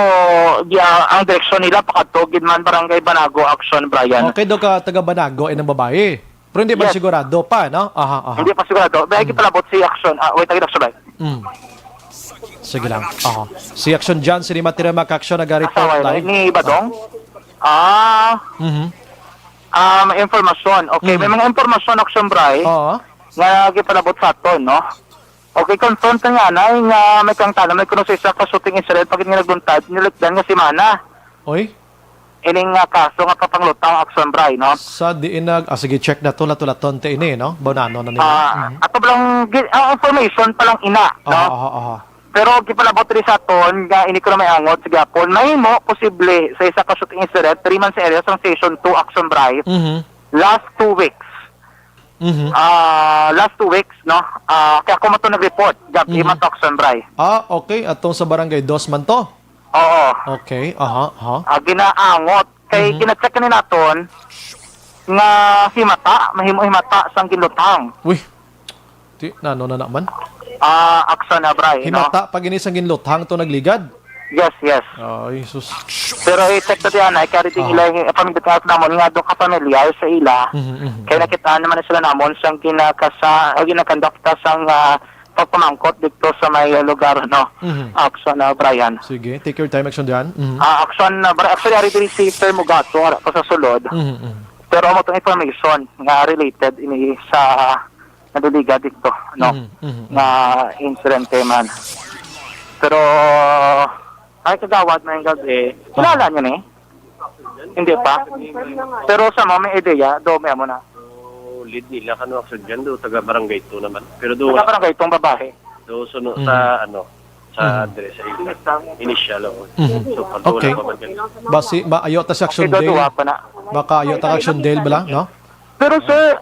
ang direksyon nila pakatugid man Barangay Banago, Action Brian. Okay, do ka taga Banago ay ng babae. Pero hindi ba sigurado pa, no? Hindi pa sigurado. Dahil palabot si Action. Wait, Action Brian. Sige lang. Si Action John, si Matira Mac-Action nag-report live. Ni Badong? May informasyon. Okay, may mga informasyon Action Brian. Nga gipalabot sa aton, no? Okay, confront nga na nga may kang tanong, may kuno sa isa ka shooting incident pag nga nagbuntad, niligdan nga si Mana. Oy? Ining kaso nga papanglutang Action Bray, no? Sa diin sige, check na to, latulaton te ini, no? Bonano na nila. Ato lang, information pa lang ina, no? Pero gipalabot rin sa aton, nga ini ko na may angot, sige apon, may mo, posible, sa isa ka shooting incident, 3 months area, sa Station 2 Action Bray, last 2 weeks. Last 2 weeks, no? Kaya ako mo ito nag-report, gabi man to Action Bray. Okay. Atong sa Barangay 2 man to? Oo. Okay, ginaangot. Kay gina-check ni naton nga himata, mahimo-himata sang ginlutang. Uy, nano na naman? Action Bray, himata, pag inisang ginluthang to nagligad? Yes. Ay, sus. Pero i-check to diyan ay kari ting ila pamilya namon nga do ka pamilyar sa ila. Kaya nakita naman sila namon sang ginakandakta sang pagpamangkot dito sa may lugar, no? Action Brian. Sige, take your time, Action dyan. Action Brian. Actually, ari diri si Sir Mugato pa sa sulod. Pero amo tong information nga related ini sa naduliga dito, no? Na incident man. Pero Ay, kagawad na yung gabi. Kilala niyo ni? Hindi pa? Pero sa mo, may ideya, do may mo na. Lead nila kano action dyan do taga barangay 2 naman pero do Taga barangay itong babae. do suno sa sa address sa initial so Okay. pa man ganun. Basi maayo ta sa action Okay, day. duwa pa na. Baka ayo ta action day bala, no? Pero sir,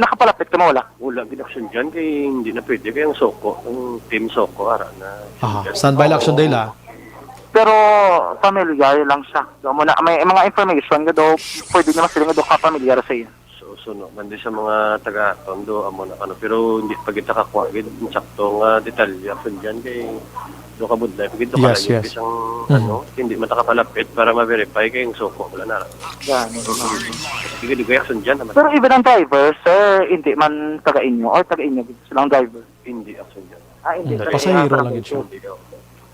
nakapalapit ka mo wala? Wala gid action dyan kay hindi na pwede kay ang Soko ang team Soko ara na Aha, standby lang action day la. Pero familiar lang siya. Do mo na may mga information nga do pwede niya masiling nga do ka familiar sa iya. suno man di sa mga taga Tondo amo na kano pero hindi pa kita kakuha gid sakto nga detalye action dyan kay do ka budlay pagid do ka Yes, lang yes. isang hindi matakapalapit para ma-verify kay ang Soko wala na. Sige di kay action dyan naman. Pero even ang driver, sir, hindi man taga inyo or taga inyo silang driver. Hindi action dyan. Hindi. Pasahero lang yun siya.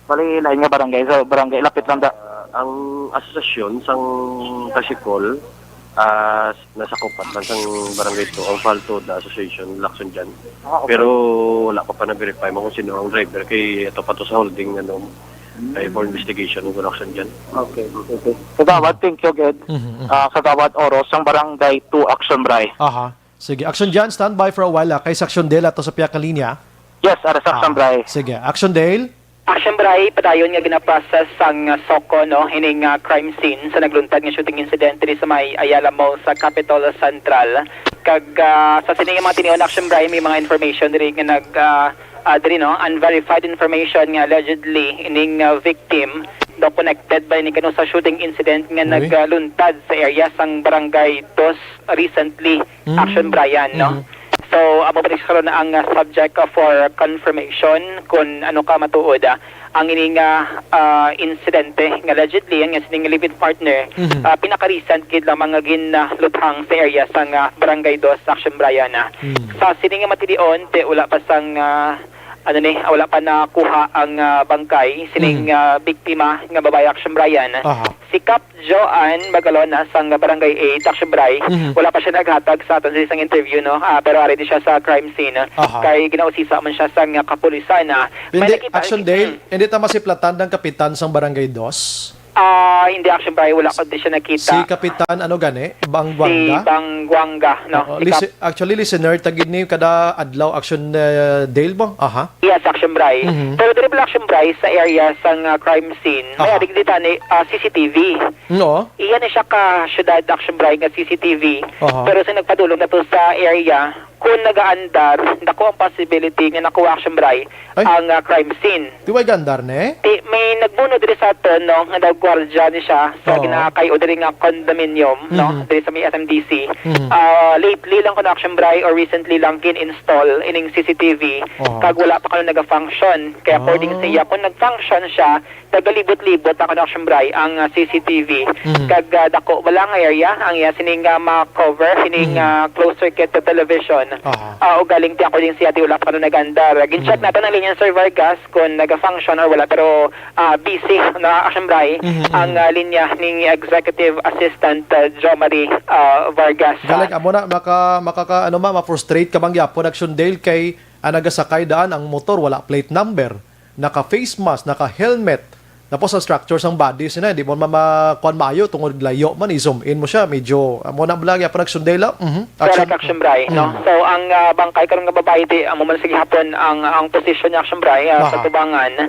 Bali lain nga barangay, so barangay lapit lang da. Ang asosasyon sang Kasikol nasa kupat lang sang barangay to ang Falto the Association Lakson dyan. Okay. Pero wala pa na-verify mo kung sino ang driver kay ito pa to sa holding kay for investigation ng Lakson dyan. Okay. Kagawad, thank you, Ged. Kagawad Oros, ang barangay 2 Action Bray. Aha. Sige, action dyan, standby for a while kay sa action day la to sa piyak ka linya. Yes, Aras Action Bray. Sige, action day. Action Bray, padayon nga ginaprocess sang Soko, no, hining crime scene sa nagluntad nga shooting incident diri sa may Ayala Mall sa Capitol Central. Kag sa sining mga tinion Action Bray, may mga information diri nga diri no, unverified information nga allegedly hining victim do connected by ni kano sa shooting incident nga nagluntad sa area sang Barangay 2 recently. Action Brian, no. So, amo pa karon ang subject for confirmation kung ano ka matuod ang ining insidente nga allegedly ang sining live-in partner pinaka-recent gid lang mga ginluthang sa area sang Barangay 2 Action Brian. Sa sining matilion te wala pa sang wala pa nakuha ang bangkay sining biktima nga babae Action Brian. Si Cap Joan Magalona sang Barangay 8 Action Bray, wala pa siya naghatag sa aton sa isang interview, no, pero already siya sa crime scene kay ginausisa man siya sang kapulisan. Hindi action day, hindi ta masiplatan ng kapitan sang Barangay 2. Hindi Action Bray, wala ko di siya nakita. Si Kapitan ano gani? Bangwanga? Si Bangwanga, no. Actually listener tagid ni kada adlaw action Dale mo. Aha. Yes, Action Bray. Pero diri pala Action Bray sa area sang crime scene, may adig dito ni CCTV. No. Iyan na siya ka syudad Action Bray nga CCTV. Pero sa nagpadulong na to sa area, kung nagaandar, nakuha ang possibility nga nakuha Action Bray ang crime scene. Tiway gandar ne? May nagbuno diri sa aton, no, nga nagwardya ni siya sa ginakay o diri nga condominium, no, diri sa may SMDC. Lately lang ko na Action Bray or recently lang kin-install ining CCTV kag wala pa kano naga-function. Kaya according sa iya, kung nag-function siya, tagalibot-libot ako na Action Bray ang CCTV. Kag dako wala nga area ang iya sining ma-cover sining closed circuit television. O galing ti according sa iya ti wala pa kano nagandar. Gin-check natin ang linya Sir Vargas kung naga-function or wala, pero busy na Action Bray ang linya ning Executive Assistant Jo Marie Vargas. Galing amo na makaka ma-frustrate ka bang yapon Action Dale kay nagasakay daan ang motor wala plate number, naka face mask, naka helmet. Tapos sa structure sang body sina di mo makuan maayo tungod layo man i-zoom in mo siya medyo amo na vlog yapon Action Dale. Action Bray, no. So ang bangkay karon nga babae di amo man sige hapon ang position ni Action Bray sa tubangan.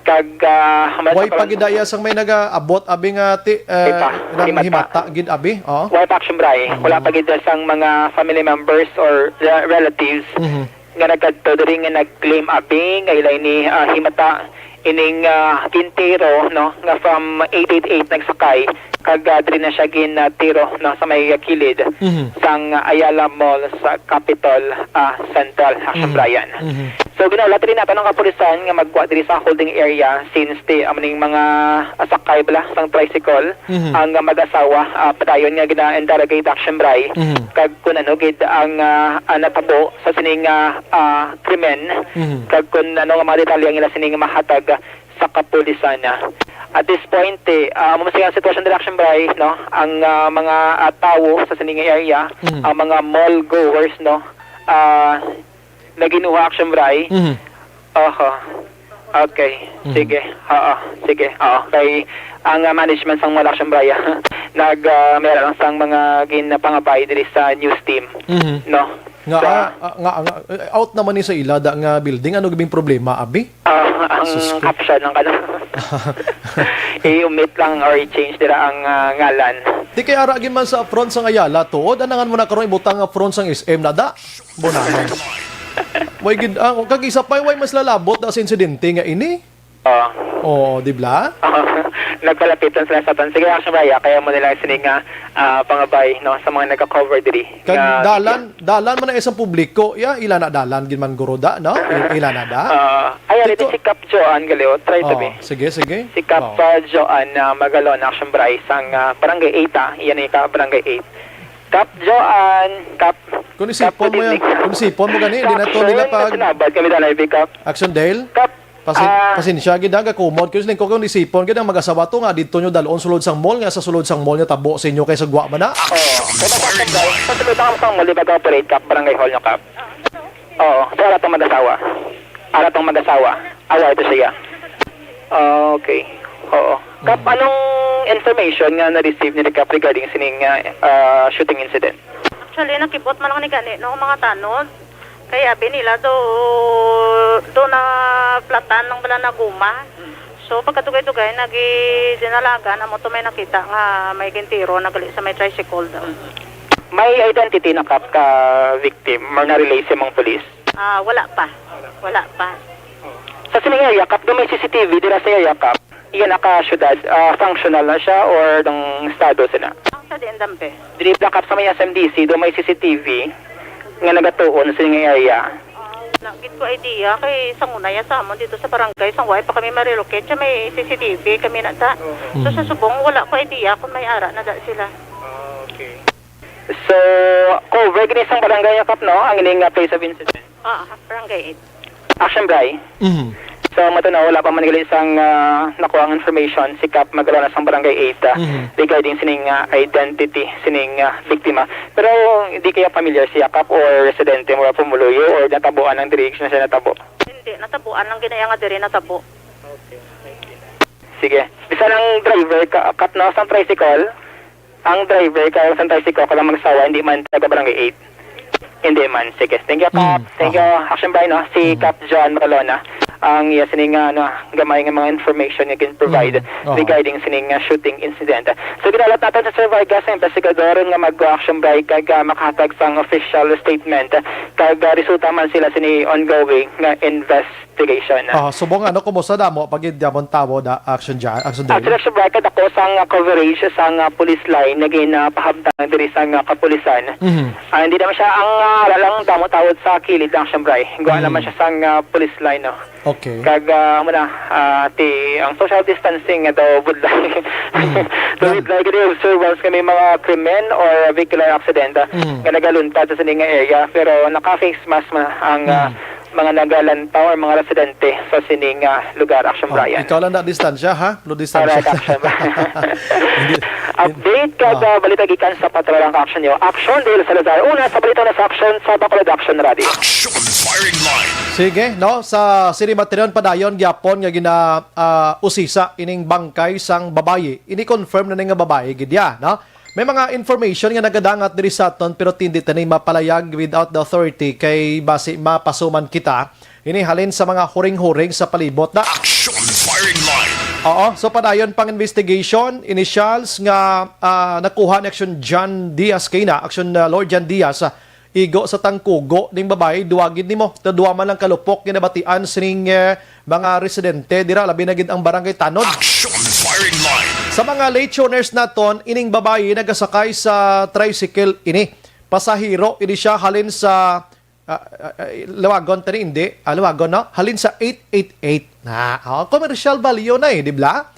Kag way pagidaya sang may nagaabot abi nga himata gid abi. Way Action Bray, wala pagid sang mga family members or relatives nga nagkadto diri nga nag-claim abi nga ilay ni himata ining gintiro, no, nga from 888 nagsakay kag diri na siya gintiro, no, sa may kilid sang Ayala Mall sa Capitol Central Action Brian. So ginawala rin natin ang kapulisan nga magwa diri sa holding area since amaning mga sakay bala sang tricycle ang mag-asawa padayon nga gina-interrogate Action Bray kag kun ano gid ang natabo sa sining krimen kag kun ano nga mga detalye nga sining mahatag sa kapulisan. At this point, mamasaya ang sitwasyon ng Action Bray, no, ang mga tao sa sining area, ang mga mall goers, no, na ginuha Action Bray, Okay, sige. Oo, sige. Oo, kay ang management sang Mall Action Braya meron sang mga ginapangabay diri sa news team. No? Nga, out naman ni sa ilada nga building. Ano gabing problema, abi? Ang caption ng i-omit lang or i-change dira ang ngalan. Di kaya aragin man sa front sang Ayala, tuod, anangan mo na karoon ibutang nga front sang SM na da. Bonahan. Way gid kagisa pa way mas lalabot da sa insidente nga ini. Di ba? Nagpalapitan sila sa tan. Sige, Action Braya, kaya mo nila sining pangabay no sa mga nagka-cover diri. Kag dalan man na isang publiko, ila na dalan gid man guroda, no? Ila na da. Ayan ito si Cap Joan Galeo, try to be. Sige. Si Cap Joan Magalon Action Braya sang Barangay 8, iyan ay Barangay 8. Cap Joan, Kung isipon mo gani, di na to nila pag sinabad kami dalay Cap. Action Dale. Cap Pasensya gid nga kumod kasi lingko kung isipon gid ang mag-asawa to nga dito nyo dalon sulod sang mall nga sa sulod sang mall nya tabo sa inyo kay sa guwa man na. Sa sulod sang mall ba operate Cap Barangay Hall nyo Cap. So ara tong mag-asawa. Awa ito siya. Okay. Cap, anong information nga na-receive ni Cap regarding sining shooting incident? Actually, nakipot man lang ni gani no mga tanod. Kaya abi nila do na platan ng bala na guma. So pagkatugay-tugay dinalaga na mo to may nakita nga may gintiro nagali sa may tricycle daw. May identity na Cap ka victim or na-relay sa mga polis? Wala pa. Sa sining area Cap, may CCTV dira sa area Cap. Iyan naka-syudad, functional na siya or ng estado sila? Ang sa diin dampe. Dili Cap sa may SMDC, may CCTV nga nagatuon sa inyong area. Nagit ko idea kay sangunaya sa amon dito sa barangay sang pa kami ma-relocate siya may CCTV kami na ta. So sa subong wala ko idea kung may ara na da sila. Okay. So cover gini sang barangay Cap no ang ining place of incident. Barangay 8. Action Bray. So matanaw wala pa man isang nakuha ang information si Cap Magalona sang barangay 8 regarding sining identity sining biktima. Pero hindi kaya familiar siya Cap or residente mo pumuluyo or natabuan ng direction na siya natabo? Hindi, natabuan lang ginaya nga diri natabo. Okay, thank you. Sige. Bisa ng driver Cap no sang tricycle. Ang driver ka sang tricycle ka lang magsawa hindi man taga barangay 8. Hindi man. Sige. Thank you Cap. Thank you Action Bray no si Cap John Magalona. Ang sining gamay nga mga information nga can provide regarding sining shooting incident. So ginalat natin sa Sir Vargas ang investigador nga mag-action by kag makahatag sang official statement kag resulta man sila sini ongoing nga investigation. Subong kumusta damo pag idyamon tawo da action day. Action by kad ako sang coverage sang police line nga ginapahabdang diri sang kapulisan. Hindi naman siya ang lalang damo tawod sa kilid ng action by. Gawa naman siya sang police line no. Okay. Kag ang social distancing daw budlay. So budlay gid observers kami mga krimen or vehicular accident nga nagaluntad sa sining area pero naka-face mask man ang mga nagalantaw or mga residente sa sining lugar Action Brian. Ikaw lang na distansya ha? No distansya. Update kag balita gikan sa patrolang action nyo. Action Dale Salazar. Una sa balita na sa action sa Bacolod Action Radio. Action firing line. Sige, no, sa Siri Materion padayon gyapon nga gina usisa ining bangkay sang babayi. Ini confirm na nga babayi gidya, no? May mga information nga nagadangat diri sa aton pero tindi tani mapalayag without the authority kay base mapasuman kita. Ini halin sa mga huring-huring sa palibot na Action firing line. so padayon pang investigation, initials nga nakuha ni Action John Diaz kina, Action Lord John Diaz igo sa tangkugo ning babae duwagid nimo duwa man lang kalupok ginabatian sining mga residente dira labi na gid ang barangay Tanod. Action firing line. Sa mga late tuners naton ining babae nagasakay sa tricycle ini pasahero ini siya halin sa Lawagon tani hindi Lawagon no halin sa 888 na commercial value na di ba?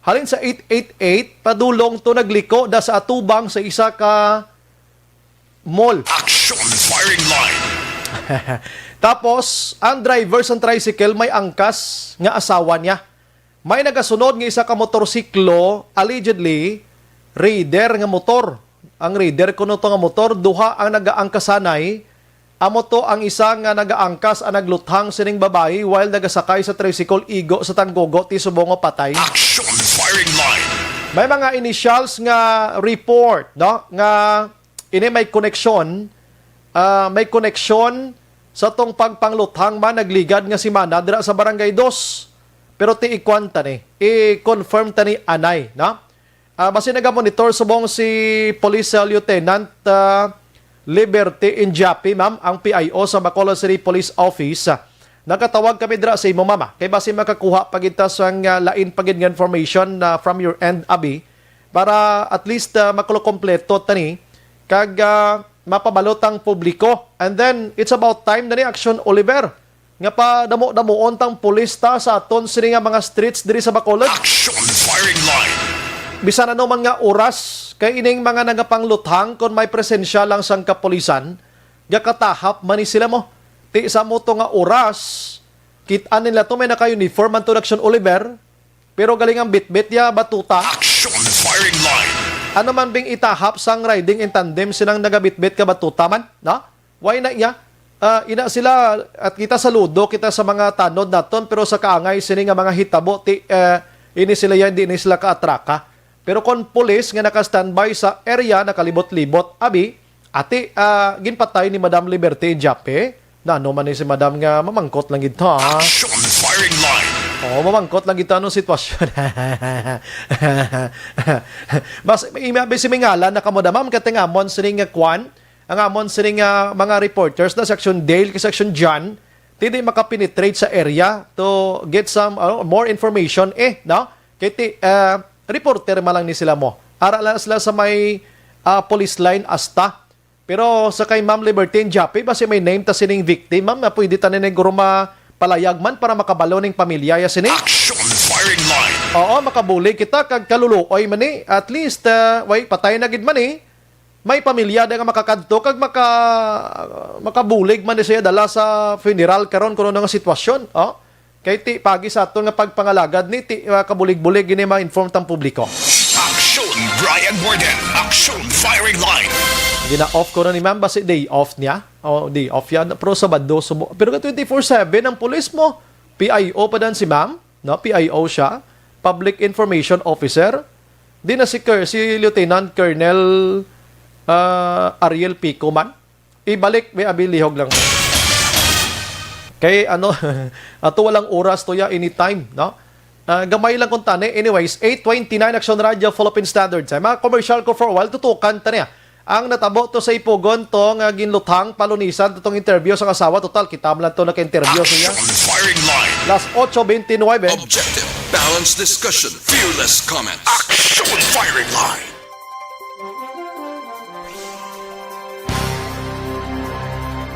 Halin sa 888 padulong to nagliko da sa atubang sa isa ka mall. Action firing line. Tapos, ang driver sa tricycle may angkas nga asawa niya. May nagasunod nga isa ka motorsiklo, allegedly, raider nga motor. Ang raider kuno to nga motor, duha ang nagaangkasanay Amo to ang isang nga nagaangkas ang nagluthang sining babae while nagasakay sa tricycle igo sa Tanggogo ti subongo patay. Action firing line. May mga initials nga report, no? Nga ini may connection sa tong pagpangluthang man nagligad nga si Mana dira sa Barangay 2. Pero ti ikwanta ni, i-confirm ta ni anay, no? Basi naga-monitor subong si Police Lieutenant Liberty Injapi, ma'am, ang PIO sa Bacolod City Police Office. Nagkatawag kami dira sa imo, mama. Kay basi makakuha pagita sang lain pagid nga information from your end, Abi, para at least makulo-kompleto tani kag mapabalotang publiko. And then it's about time na ni Action Oliver nga pa damo-damuon tang pulis ta sa aton sini nga mga streets diri sa Bacolod. Action firing line. Bisan ano man nga oras kay ining mga nagapangluthang kung may presensya lang sang kapulisan, gakatahap man ni sila mo. Ti sa mo to nga oras, kitaan nila to may naka-uniform man to Action Oliver, pero galing ang bit-bit ya batuta. Action firing line. Ano man bing itahap sang riding in tandem sinang nagabit-bit ka batuta man, no? Why na iya? Ina sila at kita saludo kita sa mga tanod naton, pero sa kaangay sini nga mga hitabo ti ini sila yan di ni sila kaatraka. Pero kon pulis nga naka-standby sa area nakalibot-libot, Abi, ati ginpatay ni Madam Liberty Jape. Na ano man ni si Madam nga mamangkot lang gito. Action firing line. Mamangkot lang gito anong sitwasyon. Bas imabi si Mingala na kamodamam kating amon sining kwan, ang amon sining mga reporters na section Dale ka section John, hindi makapenetrate sa area to get some more information no? Kaya reporter malang ni sila mo. Ara sila sa may police line asta. Pero sa kay Ma'am Libertine Jape, basi may name ta sining victim, ma'am, na pwede ta niniguro palayag man para makabalo ning pamilya ya sini. Action firing line. Oo, makabulig kita kag kaluluoy man ni. At least, patay na gid man ni. May pamilya na nga makakadto kag makabulig man ni siya dala sa funeral karon kuno nga sitwasyon. Kay ti pagi sa aton nga pagpangalagad ni ti kabulig-bulig gini ma-inform tang publiko. Action Brian Borden. Action firing line. Gina-off ko na ni ma'am basi day off niya. Day off yan. Pero Sabado sumo. Pero 24/7 ang pulis mo. PIO pa dan si ma'am, no? PIO siya, Public Information Officer. Di na si Lieutenant Colonel Ariel Pico man. Ibalik may abilihog lang. Kay ato walang oras to ya anytime, no? Gamay lang kung tani. Anyways, 8:29 Action Radio Philippine Standard Time. Mga commercial ko for a while, tutukan ta niya. Ang natabo to sa Ipugon to nga ginluthang palunisan to tong interview sa kasawa. Total, kitam lang to naka-interview sa iya. Firing line. Last 8:29. Objective, balanced discussion, fearless comments. Action firing line.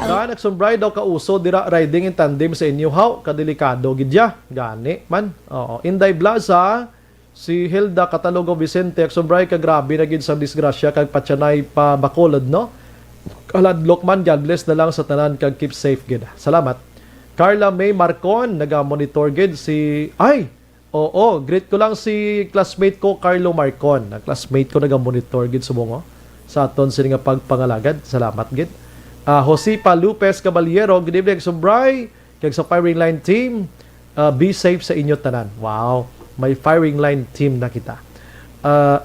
Nagsumbray daw kauso dira riding in tandem sa inyo. How? Kadelikado gidya. Gani man. Oo. Inday Blaza, si Hilda Catalogo Vicente, nagsumbray ka grabe na gid sa disgrasya kag patyanay pa Bacolod, no? Kaladlok man, God bless na lang sa tanan kag keep safe gid. Salamat. Carla May Marcon, naga-monitor gid si... Ay! Oo, greet ko lang si classmate ko, Carlo Marcon. Classmate ko naga-monitor gid subongo sa aton sini nga pagpangalagad. Salamat gid. Josipa Lupez Caballero, good evening, Sumbray, kag sa firing line team, be safe sa inyo tanan. Wow, may firing line team na kita.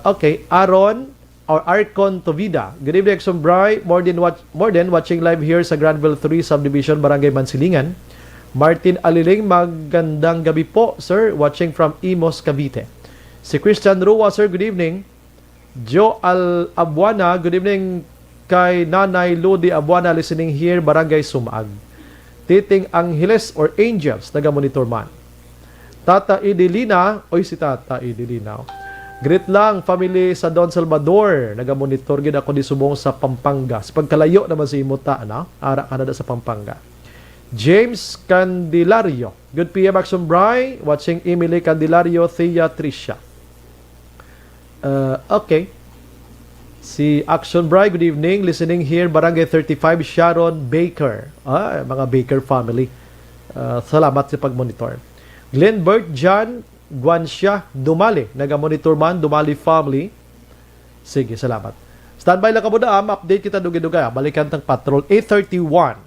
Okay, Aaron or Arcon Tovida, good evening, Sumbray, more than watching live here sa Granville 3 Subdivision, Barangay Mansilingan. Martin Aliling, magandang gabi po, sir, watching from Imos, Cavite. Si Christian Rua, sir, good evening. Joe Abuana, good evening kay Nanay Lodi Abuana, listening here, Barangay Sumag. Titing Angeles or Angels, naga-monitor man. Tata Idilina, si Tata Idilina. Greet lang, family sa Don Salvador. Naga-monitor gid ako di subong sa Pampanga. Sa pagkalayo naman si Imuta, na? Ara Canada sa Pampanga. James Candelario. Good PM, Action Bry. Watching Emily Candelario, Thea Tricia. Okay. Si Action Bry, good evening. Listening here, Barangay 35, Sharon Baker. Mga Baker family. Salamat sa pagmonitor. Glenbert John Guansya Dumali. Naga-monitor man, Dumali family. Sige, salamat. Standby lang ka muna, update kita dugay-dugay. Balikan tang patrol. 8:31.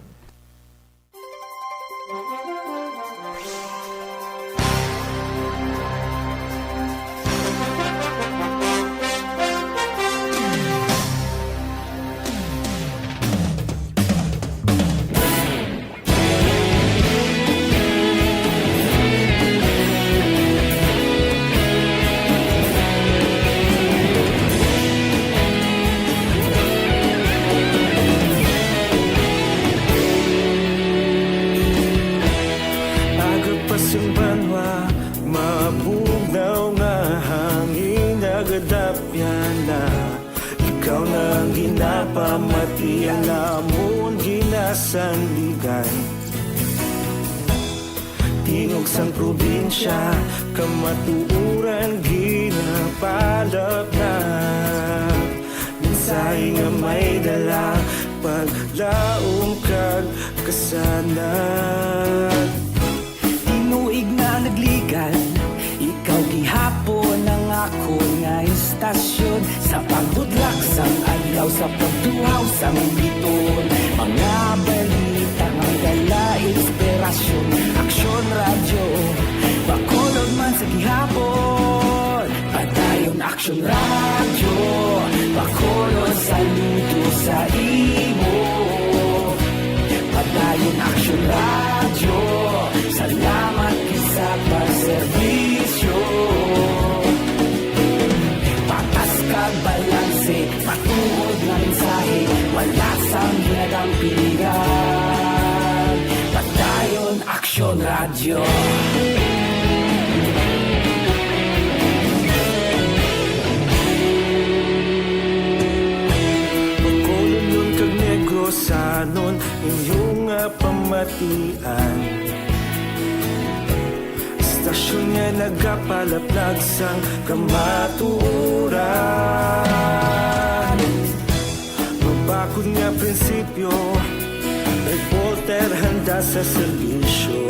namon ginasandigan. Tingog sang probinsya, kamatuuran ginapalap na. Minsay nga may dala, paglaom kag kasanan. Tinuig na nagligan, ikaw gihapon ang ako nga istasyon. Sa pagbudlak sang adlaw, sa pagduhaw sang biton. Mga balita nga dala inspirasyon. Aksyon radyo, bakolod man sa gihapon. Padayon aksyon radyo, bakolod saludo sa imo. Padayon aksyon radyo, salamat sa pagserbisyo. Patas kag balanse, matuod na mensahe, wala sang ginadampigan. Padayon aksyon radyo. Bakolod nun kag Negrosanon, inyong pamatian. Istasyon nga nagapalaplag sang kamaturan. Mabakod nga prinsipyo, reporter handa sa serbisyo.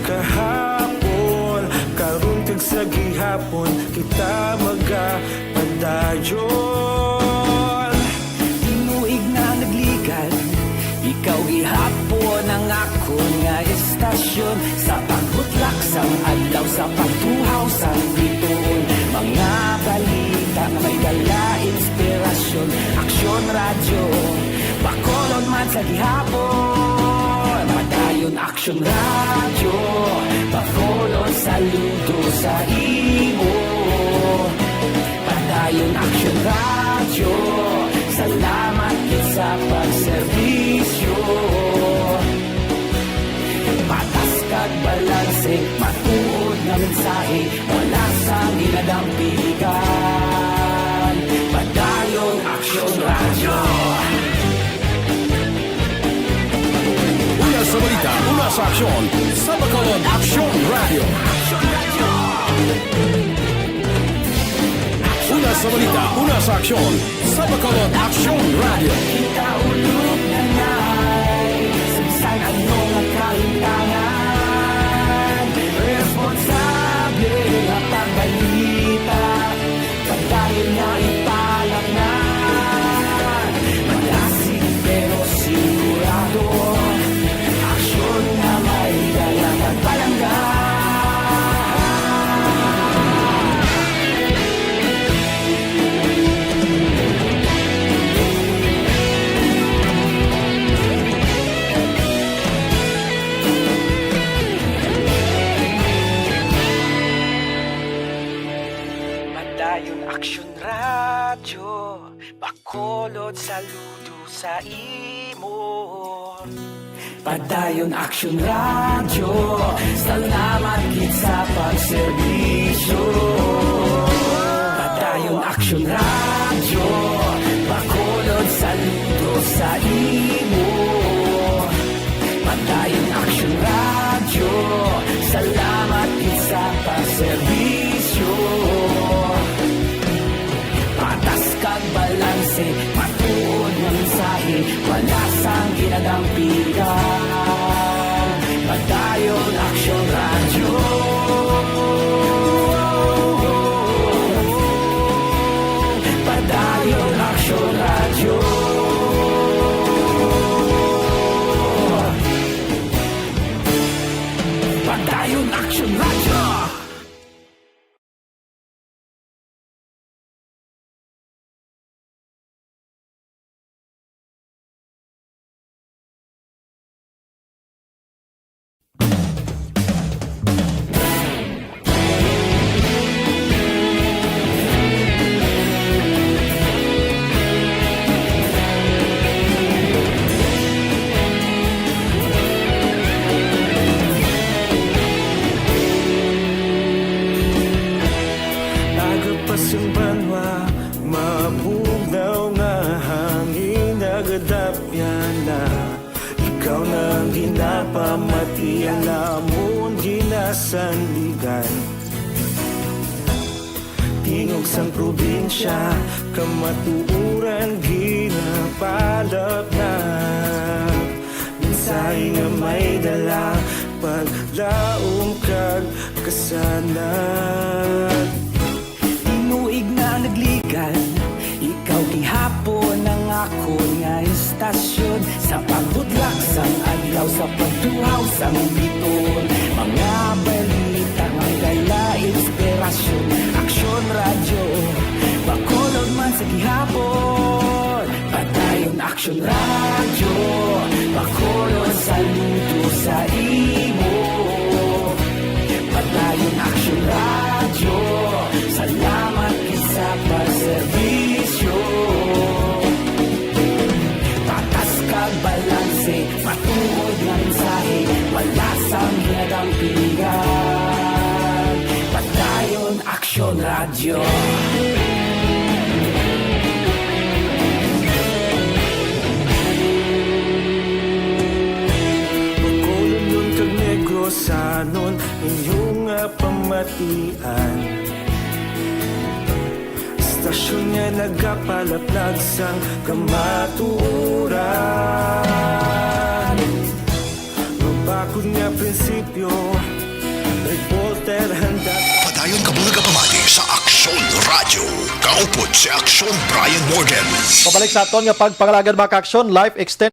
Kahapon, karon kag sa gihapon, kita magapadayon. Tinuig na nagligan, ikaw gihapon ang ako nga istasyon. Sa pagbutlak sang adlaw, sa pagtuhaw sang biton. Mga balita na may dala inspirasyon. Aksyon radyo, bakolod man sa gihapon. Padayon aksyon radyo, bakolod saludo sa imo. Padayon aksyon radyo, salamat sa pagserbisyo. Patas kag balanse, matuod na mensahe, wala sang ginadampigan. Padayon aksyon radyo. Una sa balita, una sa aksyon, sa Bacolod Aksyon Radio. Una sa balita, una sa aksyon, sa Bacolod Aksyon Radio. Kita ulog na ngay, sa ano nga kahintangan. Responsable nga pagbalita, pagdayon nga ipalak na. Malasig pero sigurado, aksyon na may dalang pagpalanggan. Padayon aksyon radyo, bakolod saludo sa imo. Padayon aksyon radyo, salamat gid sa pagserbisyo. Padayon aksyon radyo, bakolod saludo sa imo. Padayon aksyon radyo, salamat gid sa pagserbisyo. Patas kag balanse, matuod na mensahe, wala sang ginadampigan. Padayon aksyon radyo. Padayon aksyon radyo. Padayon aksyon radyo. sandigan. Tingog sang probinsya, kamatuuran ginapalap na. Minsay nga may dala, paglaom kag kasanat. Tinuig na nagligan, ikaw gihapon ang ako nga istasyon. Sa pagbudlak sang adlaw, sa pagtuhaw sang biton. Mga balita nga dala inspirasyon. Aksyon radyo, bakolod man sa gihapon. Padayon aksyon radyo, bakolod sa luto sa imo. Padayon aksyon radyo, salamat sa pagserbisyo. Tatas kag balanse, patuod ng mensahe, wala sang hinadang pilihan. Padayon aksyon radyo. Bakolod nun kag Negrosanon, inyong pamatian. Stasyon nga nagapalaplag sang kamatuuran. Mabakod nga prinsipyo, reporter handa. Padayon ka muna pamati sa Aksyon Radio. Kaupod si Aksyon Brian Morgan. Pabalik sa aton nga pagpangalagan mga ka-aksyon, life extend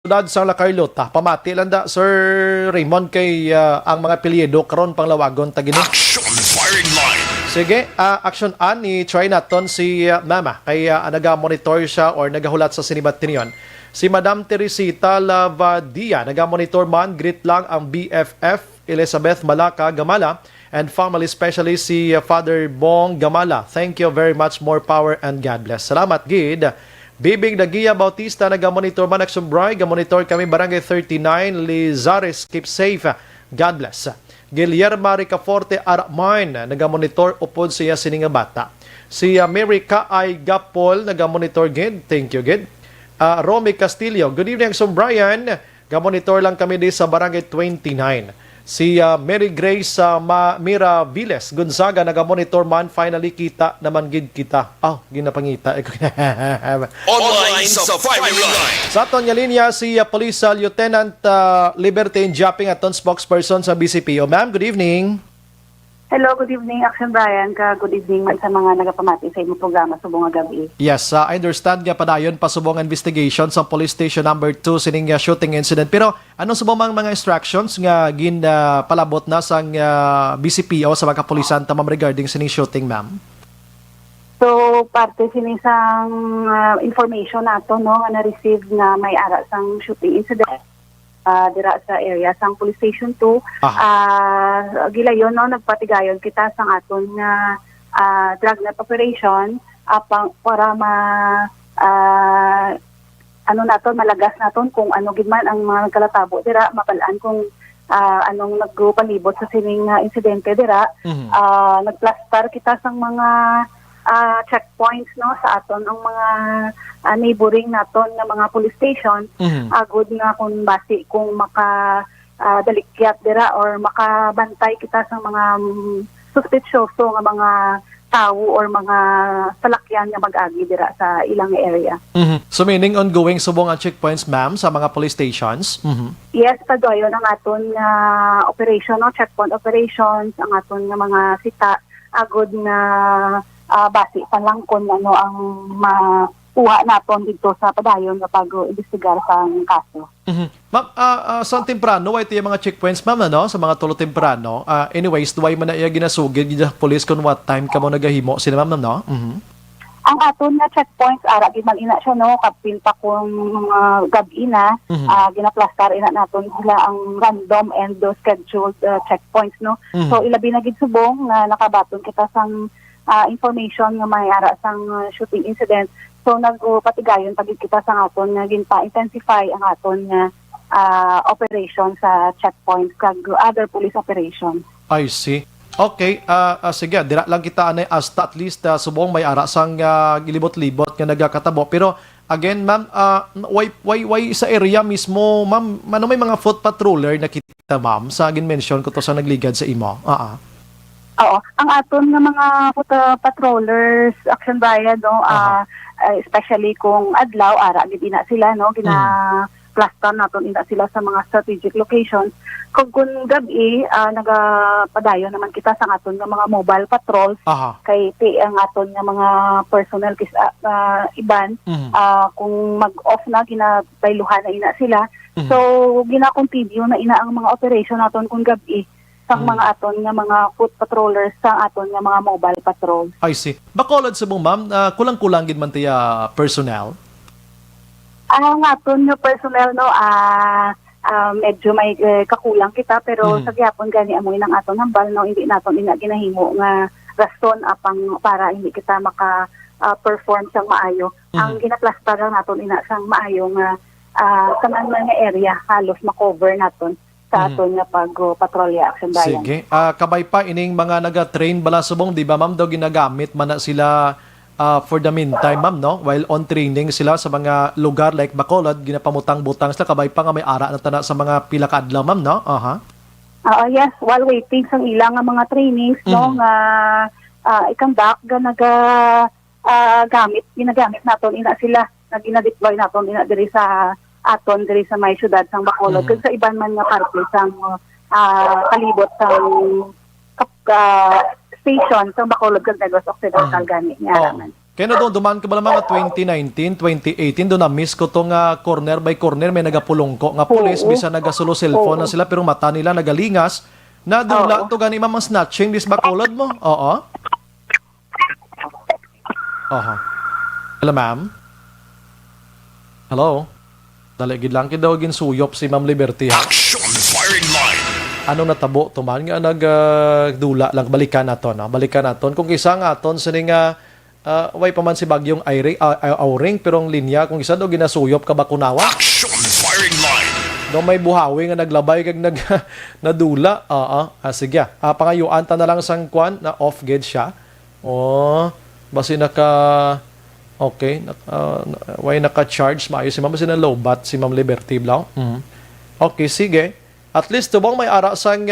sa Lacarlota. Pamati lang da, Sir Raymond, kay ang mga apelyido karon panglawagon tagini. Action Firing Line. Sige, action an ni try naton si Mama kay naga-monitor siya or nagahulat sa sinibat niyon. Si Madam Teresita Lavadia naga-monitor man, greet lang ang BFF Elizabeth Malaka Gamala and family, especially si Father Bong Gamala. Thank you very much, more power and God bless. Salamat gid. Bibig Dagia Bautista naga-monitor man Aksumbray, ga-monitor kami Barangay 39 Lizares, keep safe. God bless. Guillermo Ricaforte Aramine naga-monitor upod siya sininga bata. Si Mary Kaay Gapol naga-monitor gid. Thank you gid. Romy Castillo, good evening Aksumbrayan. Ga-monitor lang kami di sa Barangay 29. Si Mary Grace Mira Viles Gonzaga naga-monitor man, finally kita naman gid kita. Ginapangita. Online sa Firing Line. Sa aton nga linya si Police Lieutenant Liberty Japping aton spokesperson sa BCPO. Ma'am, good evening. Hello, good evening, Action Brian. Good evening man sa mga nagapamati sa imong programa subong nga gabi. Yes, I understand nga padayon pa subong investigation sa Police Station number 2 sining shooting incident. Pero anong subong mga instructions nga palabot na sang BCPO sa mga kapulisan tamam regarding sining shooting, ma'am? So, parte sining sang information nato no nga na-receive nga may ara sang shooting incident. Dira sa area sang Police Station 2. Gilayon no, nagpatigayon kita sang aton nga dragnet operation para malagas naton kung ano gid man ang mga kalatabo dira, mabalaan kung anong nagpalibot sa sining insidente dira. Nagplaster kita sang mga checkpoints no sa aton ang mga neighboring naton nga mga police station. Agud nga kung basi kung dalikyat dira or makabantay kita sa mga suspetsyoso nga mga tawo or mga salakyan nga mag-agi dira sa ilang area. So meaning ongoing subong ang checkpoints, ma'am, sa mga police stations? Yes, padayon ang aton nga operation no, checkpoint operations, ang aton nga mga sita agud nga basi pa lang kung ano ang kuha naton dito sa padayon nga pag-imbestigar sa kaso. Ma'am, sa temprano, why yung mga checkpoints, ma'am, ano? Sa mga tulo temprano. Anyways, duway man na iya ginasugid, gina police kung what time ka mo nagahimo sila, ma'am, no? Ang aton nga checkpoints, ara gid man ina siya, no? Kapin pa kung mga gabi na, ginaplastar ina naton sila ang random and those scheduled checkpoints, no? So, ilabi na gid subong na nakabaton kita sang information nga may ara sang shooting incident. So, nagpatigayon pag kita sa aton nga ginpa-intensify ang aton nga operation sa checkpoints kag other police operations. I see. Okay, sige, dira lang kita anay hasta at least subong may ara sang gilibot-libot nga nagakatabo. Pero again, ma'am, why sa area mismo, ma'am, ano may mga foot patroller na kita, ma'am, sa mention ko to sa nagligad sa imo? Oo, ang aton nga mga foot patrollers, Action Bryan, no, especially kung adlaw, ara gid ina sila, no, cluster naton ina sila sa mga strategic locations. Kung gabi, nagapadayon naman kita sa aton nga mga mobile patrols, kay ang aton nga mga personnel iban, kung mag-off na, ginapayluhan na ina sila. So, gina-continue na ina ang mga operation naton kung gabi sa mga aton nga mga foot patrollers sa aton nga mga mobile patrols. I see. Bacolod sa mong, ma'am, kulang-kulang gid man tiya personnel? Ang aton nga personnel, no, medyo may kakulang kita, pero sa gyapon gani amoy ng aton hambal, no, hindi naton ginahimo nga rason apang para hindi kita maka-perform sang maayo. Ang ginaplastar lang naton ina sang maayo nga tanan man nga area halos makover naton sa aton nga pag-patrolya, Action Bryan. Sige. Kabay pa ining mga naga-train bala subong, di ba, ma'am, daw ginagamit man na sila for the meantime, ma'am, no? While on training sila sa mga lugar like Bacolod, ginapamutang-butang sila, kabay pa nga may ara na tana sa mga pila ka adlaw, ma'am, no? Yes, while waiting sa ilang nga mga trainings, no, nga ikandak, ginagamit naton ina sila, na ginadeploy naton ina diri sa aton, diri sa may syudad sang Bacolod, kung sa iban man nga parte sang kalibot sang station sa Bacolod kag Negros Occidental gani nga naman. Kaya na doon, dumaan ka ba mga 2019, 2018, doon na-miss ko itong corner by corner, may nagapulong ko. Nga pulis, bisa nagasulo cellphone na sila, pero mata nila nagalingas. Nadula ito gani mamang snatching, dis Bacolod mo? Hello, ma'am? Hello? Daligid lang daw ginsuyop si Ma'am Liberty. Action firing line. Anong natabo to man nga nagdula lang, balikan naton, no? Balikan naton kung isa nga aton sining way pa man si bagyong Auring, pero ang linya kung isa do ginasuyop ka ba kunawa. Action firing line. Do may buhawi nga naglabay kag nadula. Sige. Pangayuan ta na lang sang kwan na off gate siya. Basi okay, way naka-charge maayo si Ma'am, basi na low bat si Ma'am Liberty Blau. Okay, sige. At least tubong may ara sang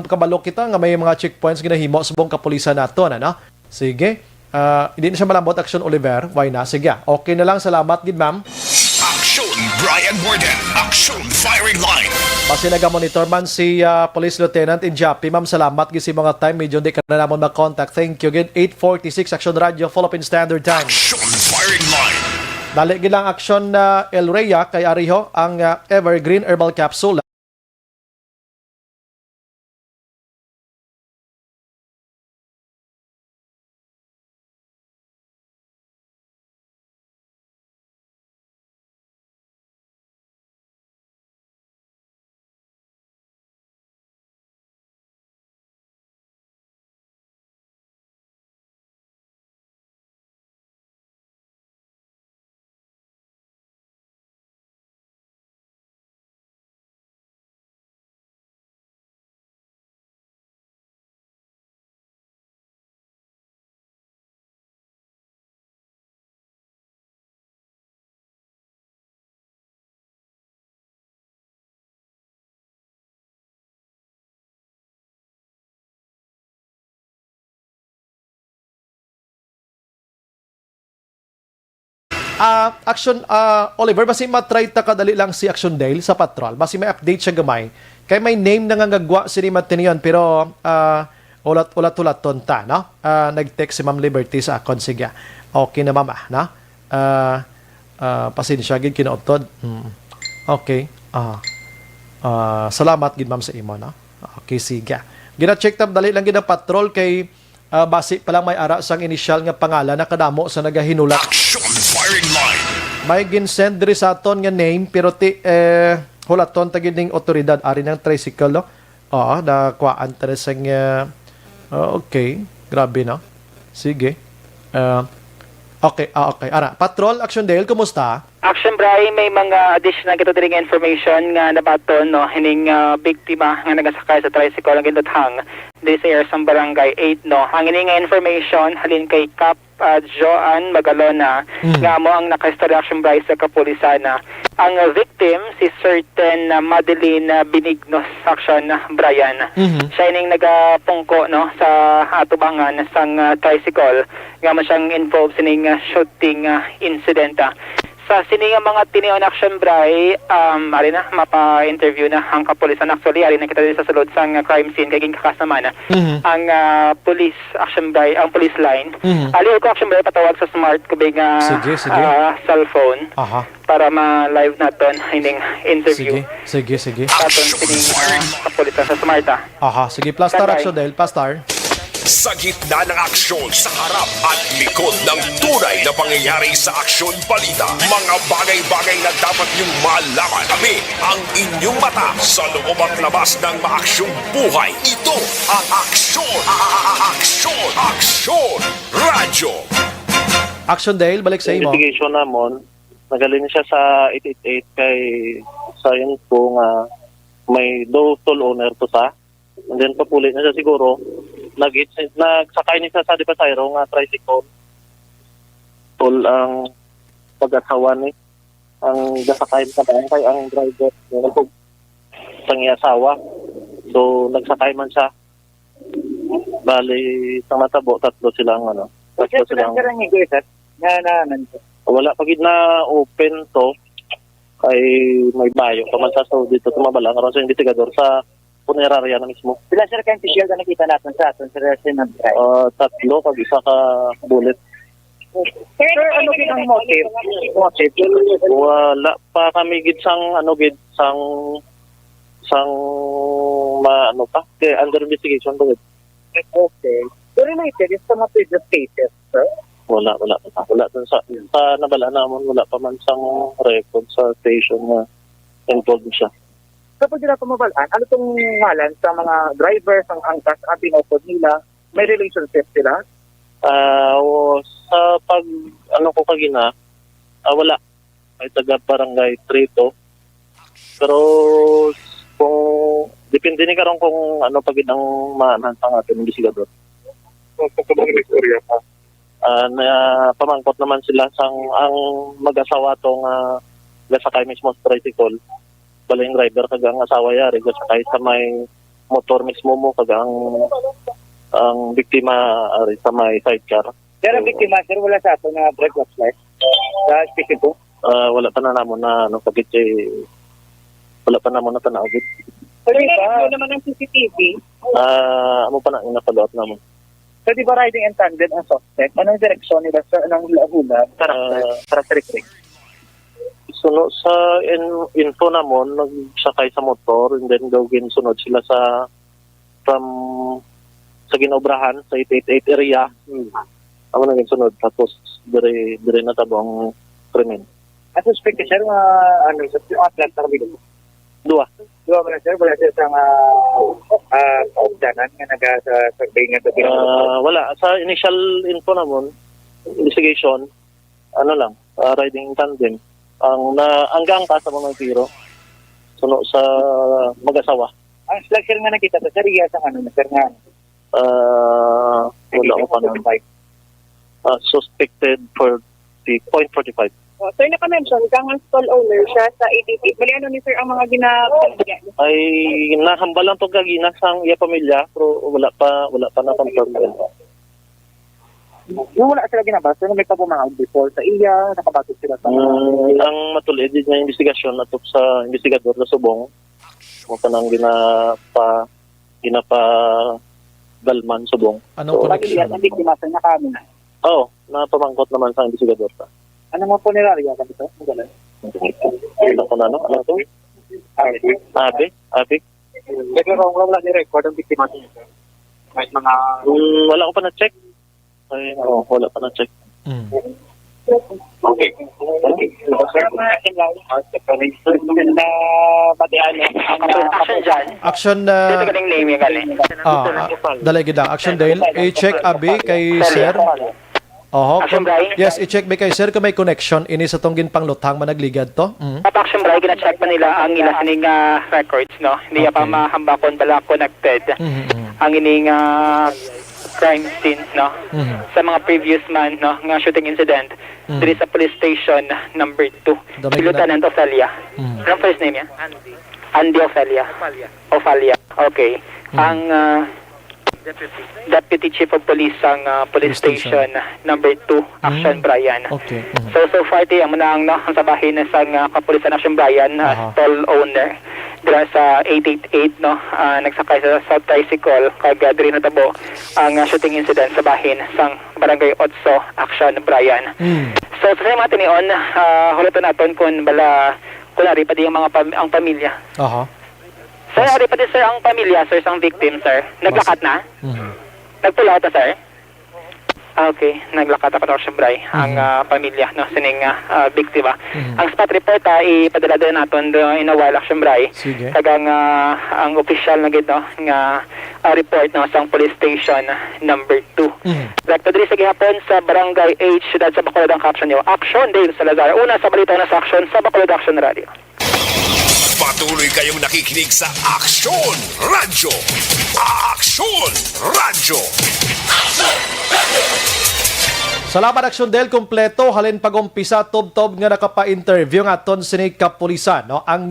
kabalok kita nga may mga checkpoints ginahimo subong kapulisan nato, ano? Sige. Hindi na siya malambot, Action Oliver. Why na? Sige. Okay na lang. Salamat gid, ma'am. Action Bryan Borden. Action firing line. Basi naga-monitor man si Police Lieutenant Injapi. Ma'am, salamat gid si mga time. Medyo di ka na namon mag-contact. Thank you gid. 8:46 Action Radio, Philippine Standard Time. Action firing line. Dali gid lang Action El Rhea kay Ariho ang Evergreen Herbal Capsule. Action Oliver, basi matry ta kadali lang si Action Dale sa patrol. Basi may update siya gamay. Kay may name na ngagagwa si Matinion, pero ulat-ulat ton ta, no? Nag-text si Ma'am Liberty sa akon, sige. Okay na, mama, no? pasensya gid kinautod. Okay. Salamat gid ma'am sa imo no. Okay, sige. Gina-check tab dali lang gid ang patrol kay base pa lang may ara sang initial nga pangalan na kadamo sa nagahinulat. Action firing line. May ginsend diri sa aton nga name pero hulaton ta gid ning otoridad ari ng tricycle no. Oo, nakuhaan ta sa okay, grabe no. Sige. Okay. Ara, Patrol Action Dale, kumusta? Action Bray, may mga additional katuturing information nga nabaton no hining biktima nga nagasakay sa tricycle ang ginduthang di sa area sa barangay 8 no. Ang ining information halin kay Cap Joan Magalona nga mo ang naka-story Action Bray sa kapulisan na ang victim si certain Madeline Benignos Action Brian. Siya ining nagapungko no sa atubangan sang tricycle nga mo siyang involved sining shooting incident. Sa sining mga tinion Action Bray, ari na mapa-interview na ang kapulisan. Actually, ari na kita din sa sulod sang crime scene kay kasama na ang police Action Bray, ang police line. Ali ko Action Bray patawag sa smart kubig sige. cellphone para ma-live naton hining interview. Sige. Aton sining kapulisan sa smart. Sige, Plastar Action Dale, Plastar. Sa gitna ng aksyon, sa harap at likod ng tunay na pangyayari sa Aksyon Balita. Mga bagay-bagay na dapat niyong malaman. Kami ang inyong mata sa loob at labas ng maaksyong buhay. Ito ang Aksyon! Aksyon! Radyo! Action Dale, balik sa imo. Investigation namon, nagaling siya sa 888 kay sa info nga may toll owner to sa. And then papulit na siya siguro. Nagsakay niya sa Pasayro nga tricycle. Tol ang pag-asawa ni ang gasakay ka ba kay ang driver ng asawa. So nagsakay man siya. Bali sa matabo tatlo silang wala pagid na open to kay may bayo pa man sa dito tumabala karon sa investigador sa punerarya na mismo. Sila sir kayong official na nakita natin sa atin sa Resident Drive? Tatlo, pag isa ka bullet. Sir, ano din ang motive? Wala pa kami sang under investigation to it. Okay. So related is sa mga previous cases, sir? Wala dun sa nabala namon, wala pa man sang record sa station na involved siya. Kapag sila pumabalaan, ano itong ngalan sa mga drivers, ang angkas, ang pinupod nila? May relationship sila? Sa pag, wala. Ay taga barangay 3 to. Pero, kung, depende ni karon kung pagid ang maanan sa ating investigador. Kung kumang istorya pa? Pamangkot naman sila ang mag-asawa tong gasakay mismo sa tricycle. Bala yung driver kaga ang asawa yari sakay sa may motor mismo mo kaga ang biktima ari sa may sidecar. Pero ang biktima sir wala sa ato na break of life sa specific wala pa na namon na pagit wala pa namon na tanaw gid. Pero ano naman ang CCTV? Amo pa na napaloot namon. So di ba riding in tandem ang suspect? Anong direksyon nila sa anong hula characteristic? Sunod sa info namon, nagsakay sa motor and then gawin sunod sila sa ginobrahan sa 888 area. Ako naging sunod tapos dire natabo ang krimen. Ang suspect sir sa atlas na kabilo? Dua ba na sir? Wala sir sa kaugdanan nga nag-survey nga ito? Wala. Sa initial info namon, investigation, riding in tandem. Ang gangka sa mga tiro suno sa mag-asawa. Ang slasher nga nakita sa sariya sa sir nga wala ko pa na suspected for the 0.45. Sir, naka-mention kang ang stall owner siya sa ADP. Bali ano ni sir ang mga ginagawa? Ay nahambal lang to gagina sang iya pamilya pero wala pa na confirm. Yung wala sila ginabasa, may pabumangag before sa iya, nakabatog sila sa... ang matulid na investigasyon natok sa investigador na subong, kung kanang ginapa dalman subong. Anong connection? Biktima sa nakami na. Oo, napamangkot naman sa investigador pa. Ano mga punerarya ka dito? Magaling. Ito ko na, no? Ano to? Abi? Pero wala ni-record ang biktima niya. Kahit mga... wala ko pa na-check. Ay, wala pa na-check. Okay. Action dalay gid action dahil i-check abi kay sir. Yes, i-check bi kay sir kung may connection ini sa tong ginpangluthang managligad to. Action Bray, gina-check pa nila ang ila sining records, no? Hindi pa mahambakon bala connected. Ang ining crime scenes, no? Sa mga previous man, no, nga shooting incident diri sa police station number 2. Si Lieutenant Ophelia. Anong first name niya? Andy Ophelia. Okay. Ang Deputy Chief of Police ang police station number 2, Action Brian. Okay. So far ti ang manang no ang sabahin na sang kapulisan Action Brian, stall owner dira sa 888, no, nagsakay sa tricycle kag diri natabo ang shooting incident sa bahin sang Barangay 8 Action Brian. So sa mga tinion, huluton naton kun bala kunari pa di ang ang pamilya. Sir, ari pa din sir ang pamilya, sir, sang victim, sir. Naglakat na? Nagpulaw ta, sir? Okay, naglakat pa daw siyempre ang pamilya, no, sining biktima. Ang spot report ipadala din naton in a while, siyempre. Kagang ang official na gid, no, nga report, no, sang police station number 2. Direkto diri sa gihapon sa Barangay H, siyudad sa Bacolod ang caption niyo. Action Dale Salazar. Una sa balita na sa action sa Bacolod Action Radio. Patuloy kayong nakikinig sa Aksyon Radyo. Aksyon Radyo. Salamat Action Del kompleto halin pagumpisa tob-tob nga nakapa-interview nga aton sini kapulisan, no. Ang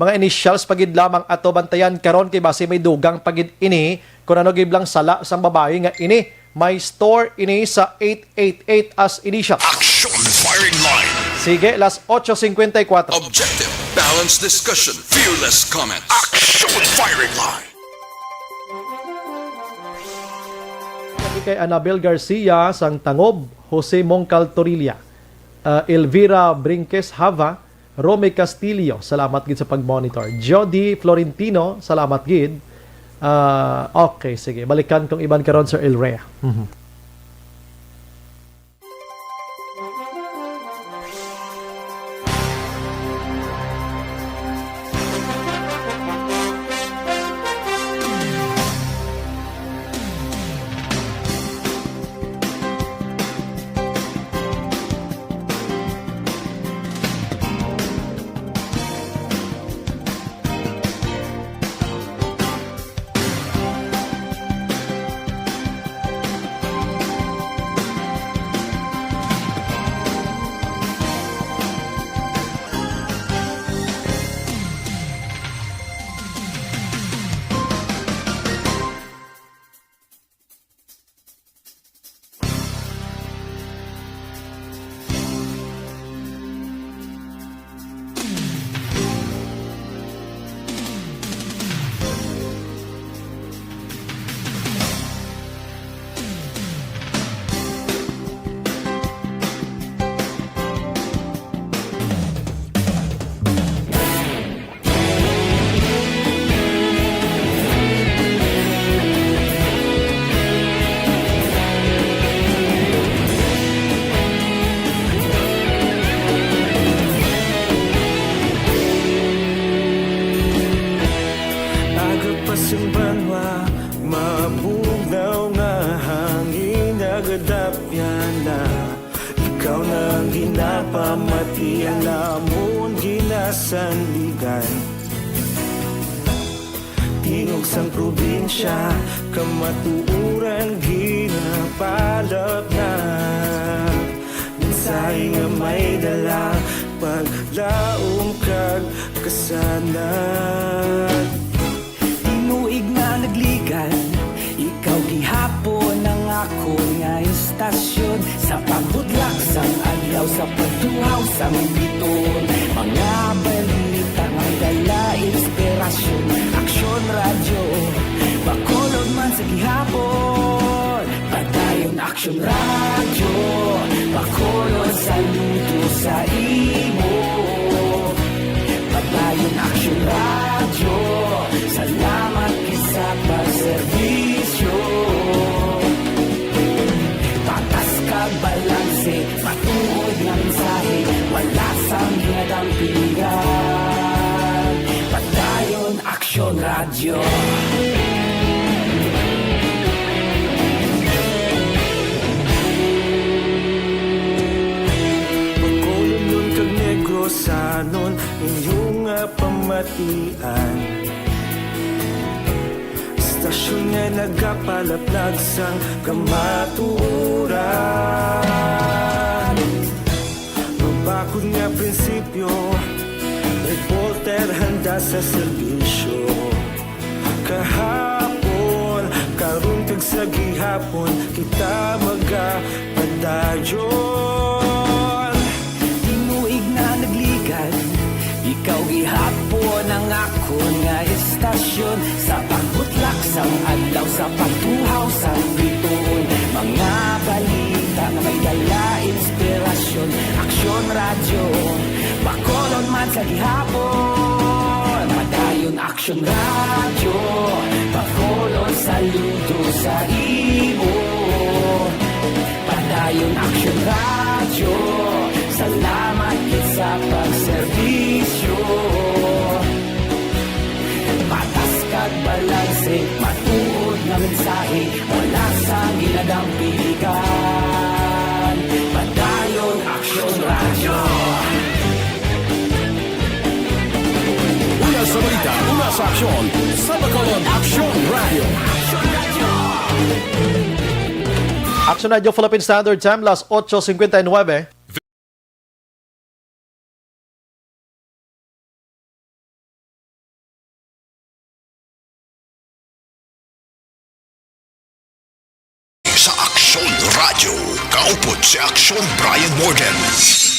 mga initials pagid lamang ato bantayan karon kay base may dugang pagid ini kun ano giblang sala sang babae nga ini may store ini sa 888 as initial. Action Firing Line. Sige, las 8:54. Objective, balanced discussion, fearless comment. Action Firing Line. Kay Anabel Garcia sang Tangob, Jose Mongcal Torilla, Elvira Brinques Hava, Rome Castillo, salamat gid sa pag-monitor. Jody Florentino, salamat gid. Okay, sige, balikan kong iban karon Sir Elrea. Sandigan tingog sang probinsya kamatuuran ginapalap na mensahe nga may dala paglaom kag kasanad tinuig nga nagligan ikaw gihapon ang ako nga istasyon sa pagbudlak sang adlaw sa pagtuhaw sang biton mga balita nga dala inspirasyon Aksyon Radyo Bacolod man sa gihapon padayon Aksyon Radyo Bacolod saludo sa imo. Padayon Action Radio, salamat sa pagserbisyo. Patas kag balanse, matuod ng mensahe, wala sang hinadampingan. Padayon Action Radio. Sanon inyong pamatian, istasyon nga nagapalaplag sang kamaturan. Mabakod nga prinsipyo, reporter handa sa serbisyo. Kahapon, karong kag sa gihapon, kita magapadayon. Tinuig na nagligad, ikaw gihapon ang ako nga istasyon. Sa pagbutlak sang adlaw, sa pagtuhaw sa bituon, mga balita nga may dala inspirasyon. Action Radio, Bacolod man sa gihapon. Padayon Action Radio, Bacolod saludo sa imo. Padayon Action Radio, salamat sa pagserbisyo. Patas kag balanse, matuod na mensahe, wala sa ginadampilikan. Padayon Action Radio. Una sa balita, una sa aksyon, sa Bacolod Action Radio. Action Radio Philippine Standard Time, las 8:59. Sa Action Radio, kaupod si Action Brian Morden.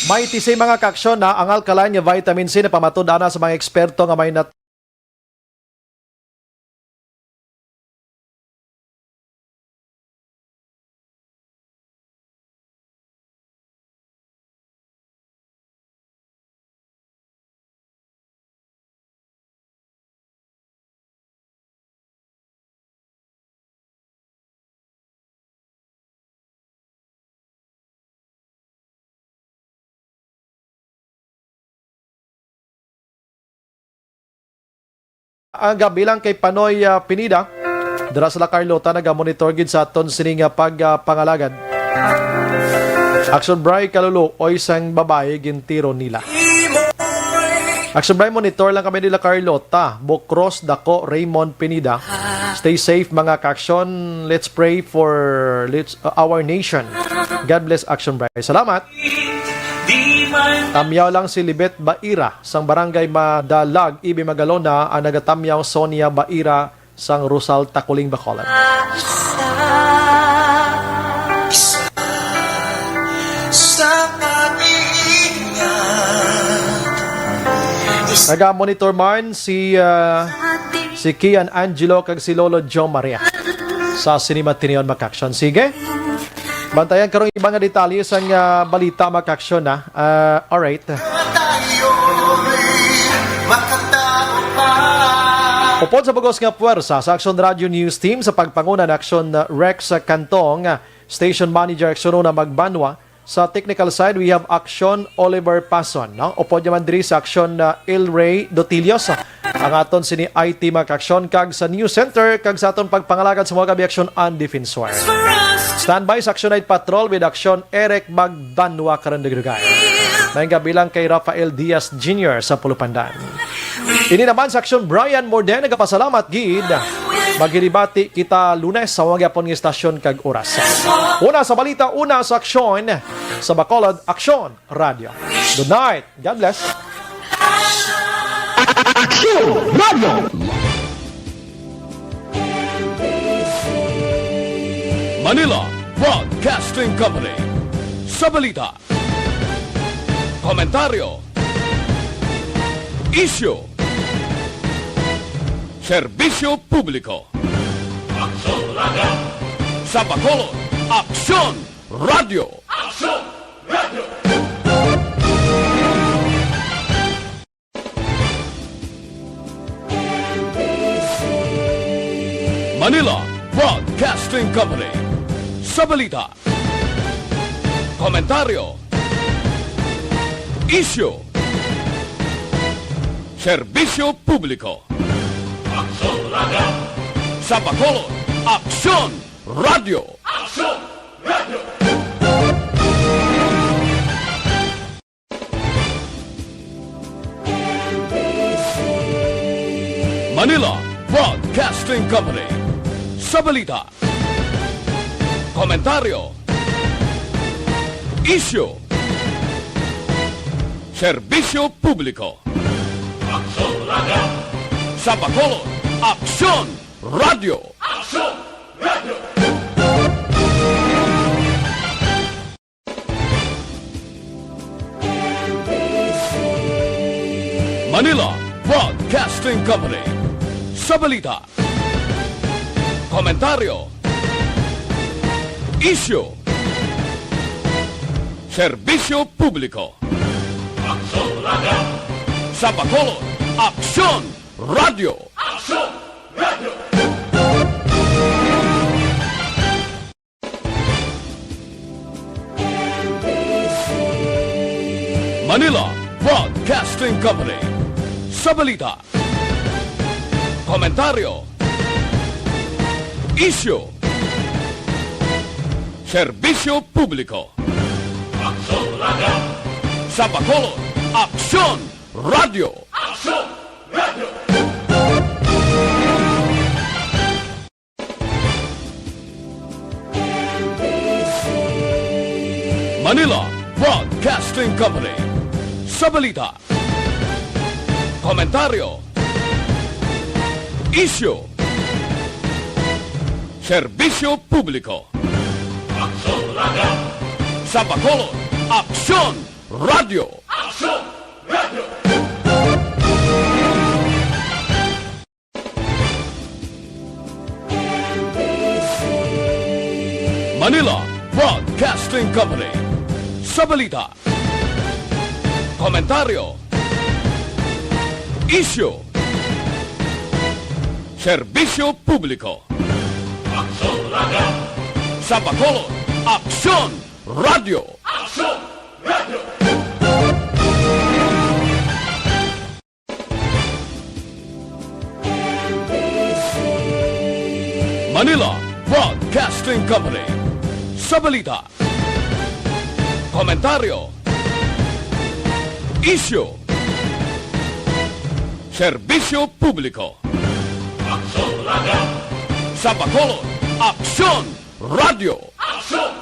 May tisay mga kaaksyon na ang alkaline nga vitamin C na pamatudana sa mga eksperto nga may ang gabilang kay Panoy Pinida dira sa La Carlota nagamonitor gid sa aton sining pagpangalagad. Action Bray Kalulu oy sang babae gintiro nila. Action Bray monitor lang kami nila Carlota, Bocros Dako Raymond Pinida. Stay safe mga ka-action. Let's pray for our nation. God bless Action Bray. Salamat. Tamyaw lang si Libet Baira sang barangay Madalag, Ibi Magalona, ang nagatamyaw Sonia Baira sang Rusal Takuling Bacolod. Naga-monitor man si Kian Angelo kag si Lolo Joe Maria sa Sinima Tinion Makaksyon. Sige. Bantayan karong ibang detalye sa balita makaksyon na. Alright. Upod sa bagos nga puwersa sa Action Radio News Team sa pagpanguna ng Action Rex Cantong, Station Manager Action na Magbanwa. Sa technical side, we have Action Oliver Pason. No? Upod naman diri sa Action Il Ray Dotilios. Ang aton sini IT makaksyon kag sa News Center kag sa aton pagpangalagad sa mga kabi-aksyon and defensor. Standby sa Action Night Patrol with Action Eric Magbanwa Karandagregay. May gabilang kay Rafael Diaz Jr. sa Pulupandan. Ini naman sa Action Brian Morden nagapasalamat gid. Magiribati kita Lunes sa wagyapon ng istasyon kag oras. Una sa balita, una sa aksyon sa Bacolod Action Radio. Good night. God bless. Action Radio. Manila Broadcasting Company. Sa balita, komentaryo, issue, serbisyo publiko. Action Radio. Sa Bacolod, Action Radio. Action Manila Broadcasting Company. Sa balita, komentaryo, isyu, serbisyo publiko. Aksyon Radio. Sa Bacolod, Aksyon Radio. Aksyon Radio. Manila Broadcasting Company. Sa balita, komentaryo, isyu, serbisyo publiko. Aksyon Radio. Sa Bacolod, Aksyon Radio. Aksyon Radio. Manila Broadcasting Company. Sa balita, komentaryo, isyu, serbisyo publiko. Aksyon Radio. Sa Bacolod, Aksyon Radio. Aksyon Radio. Manila Broadcasting Company. Sa balita, komentaryo, isyu, serbisyo publiko. Aksyon Radio. Sa Bacolod, Aksyon Radio. Aksyon Radio. Manila Broadcasting Company. Sa balita, komentaryo, isyu, serbisyo publiko. Aksyon Radio. Sa Bacolod, Aksyon Radio. Aksyon Radio. Manila Broadcasting Company. Sa balita, komentaryo, isyu, serbisyo publiko. Aksyon Radio. Sa Bacolod, Aksyon Radio. Aksyon Radio. Manila Broadcasting Company. Sa balita, komentaryo, isyu, serbisyo publiko. Aksyon Radio. Sa Bacolod, Aksyon Radio. Aksyon